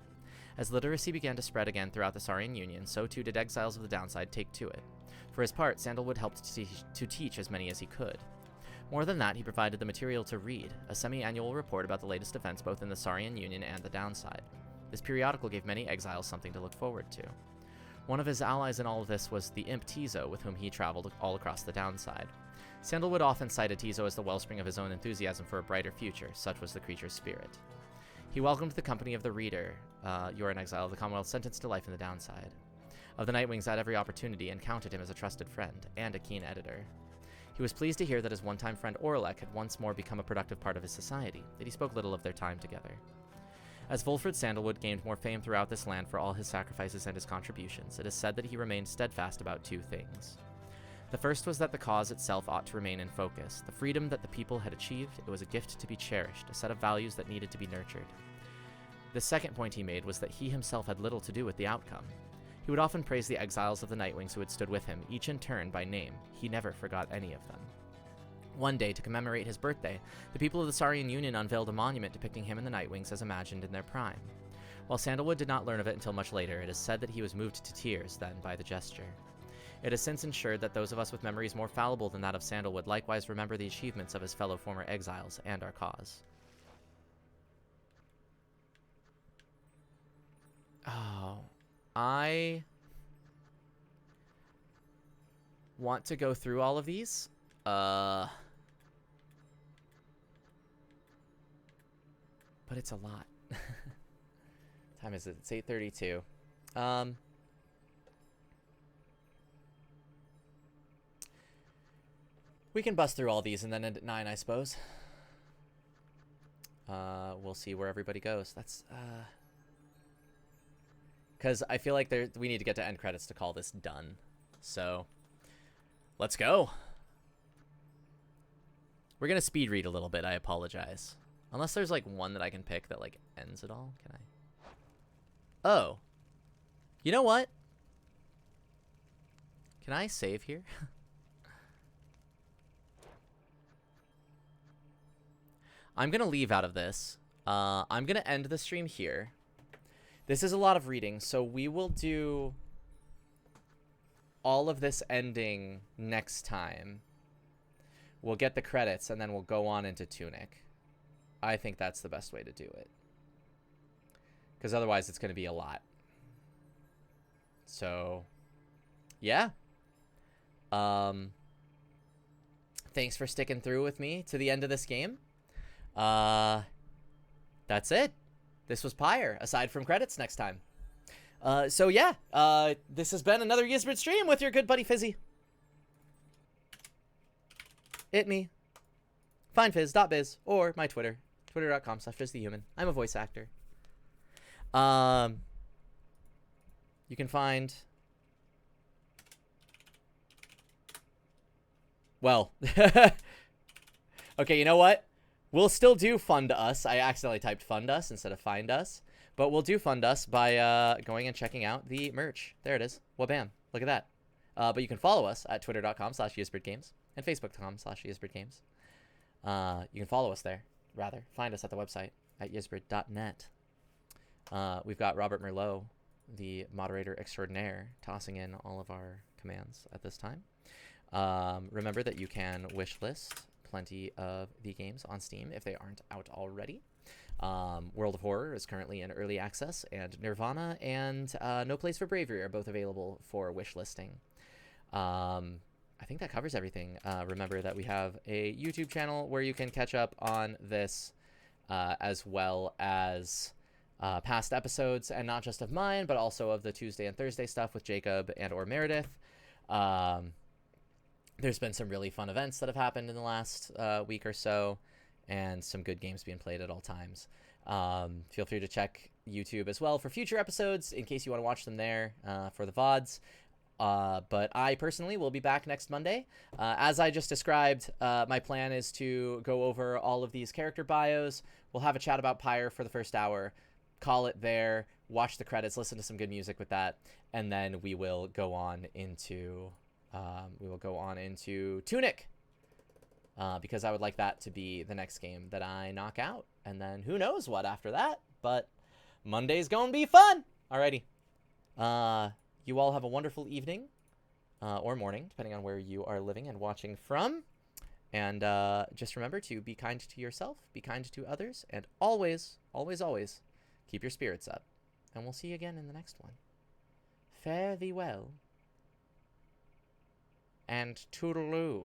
As literacy began to spread again throughout the Saurian Union, so too did exiles of the downside take to it. For his part, Sandalwood helped to teach as many as he could. More than that, he provided the material to read, a semi-annual report about the latest events both in the Saurian Union and the downside. This periodical gave many exiles something to look forward to. One of his allies in all of this was the imp Tizo, with whom he traveled all across the downside. Sandalwood often cited Tizo as the wellspring of his own enthusiasm for a brighter future, such was the creature's spirit. He welcomed the company of the reader, you're an exile of the Commonwealth sentenced to life in the downside, of the Nightwings at every opportunity, and counted him as a trusted friend, and a keen editor. He was pleased to hear that his one-time friend Orlek had once more become a productive part of his society, that he spoke little of their time together. As Volfred Sandalwood gained more fame throughout this land for all his sacrifices and his contributions, it is said that he remained steadfast about 2 things. The first was that the cause itself ought to remain in focus. The freedom that the people had achieved, it was a gift to be cherished, a set of values that needed to be nurtured. The second point he made was that he himself had little to do with the outcome. He would often praise the exiles of the Nightwings who had stood with him, each in turn by name. He never forgot any of them. One day, to commemorate his birthday, the people of the Saurian Union unveiled a monument depicting him and the Nightwings as imagined in their prime. While Sandalwood did not learn of it until much later, it is said that he was moved to tears then by the gesture. It has since ensured that those of us with memories more fallible than that of Sandalwood likewise remember the achievements of his fellow former exiles and our cause. Oh, I want to go through all of these. But it's a lot. time is it? It's 8:32. We can bust through all these and then end at 9, I suppose. We'll see where everybody goes. That's, because I feel like we need to get to end credits to call this done. So, let's go. We're going to speed read a little bit, I apologize. Unless there's, like, one that I can pick that, like, ends it all. Can I? Oh. You know what? Can I save here? I'm going to leave out of this. I'm going to end the stream here. This is a lot of reading, so we will do all of this ending next time. We'll get the credits, and then we'll go on into Tunic. I think that's the best way to do it. Because otherwise it's going to be a lot. So, yeah. Thanks for sticking through with me to the end of this game. That's it. This was Pyre, aside from credits next time. So yeah, this has been another Yizbert stream with your good buddy Fizzy. It me. FindFizz.biz or my Twitter, twitter.com/FizzTheHuman. I'm a voice actor. You can find... Well, okay, you know what? We'll still do Fund Us. I accidentally typed Fund Us instead of Find Us. But we'll do Fund Us by going and checking out the merch. There it is. Wabam. Look at that. But you can follow us at twitter.com/YizberdGames and facebook.com/YizberdGames. You can follow us there, rather. Find us at the website at yizberd.net. We've got Robert Merlot, the moderator extraordinaire, tossing in all of our commands at this time. Remember that you can wishlist plenty of the games on Steam if they aren't out already. World of Horror is currently in early access, and Nirvana and No Place for Bravery are both available for wishlisting. I think that covers everything. Remember that we have a YouTube channel where you can catch up on this, as well as past episodes, and not just of mine, but also of the Tuesday and Thursday stuff with Jacob and or Meredith. There's been some really fun events that have happened in the last week or so, and some good games being played at all times. Feel free to check YouTube as well for future episodes in case you want to watch them there for the VODs. But I personally will be back next Monday. As I just described, my plan is to go over all of these character bios. We'll have a chat about Pyre for the first hour, call it there, watch the credits, listen to some good music with that, and then we will go on into Tunic. Because I would like that to be the next game that I knock out. And then who knows what after that. But Monday's gonna be fun. Alrighty. You all have a wonderful evening. Or morning, depending on where you are living and watching from. And just remember to be kind to yourself, be kind to others, and always, always, always keep your spirits up. And we'll see you again in the next one. Fare thee well. And toodaloo.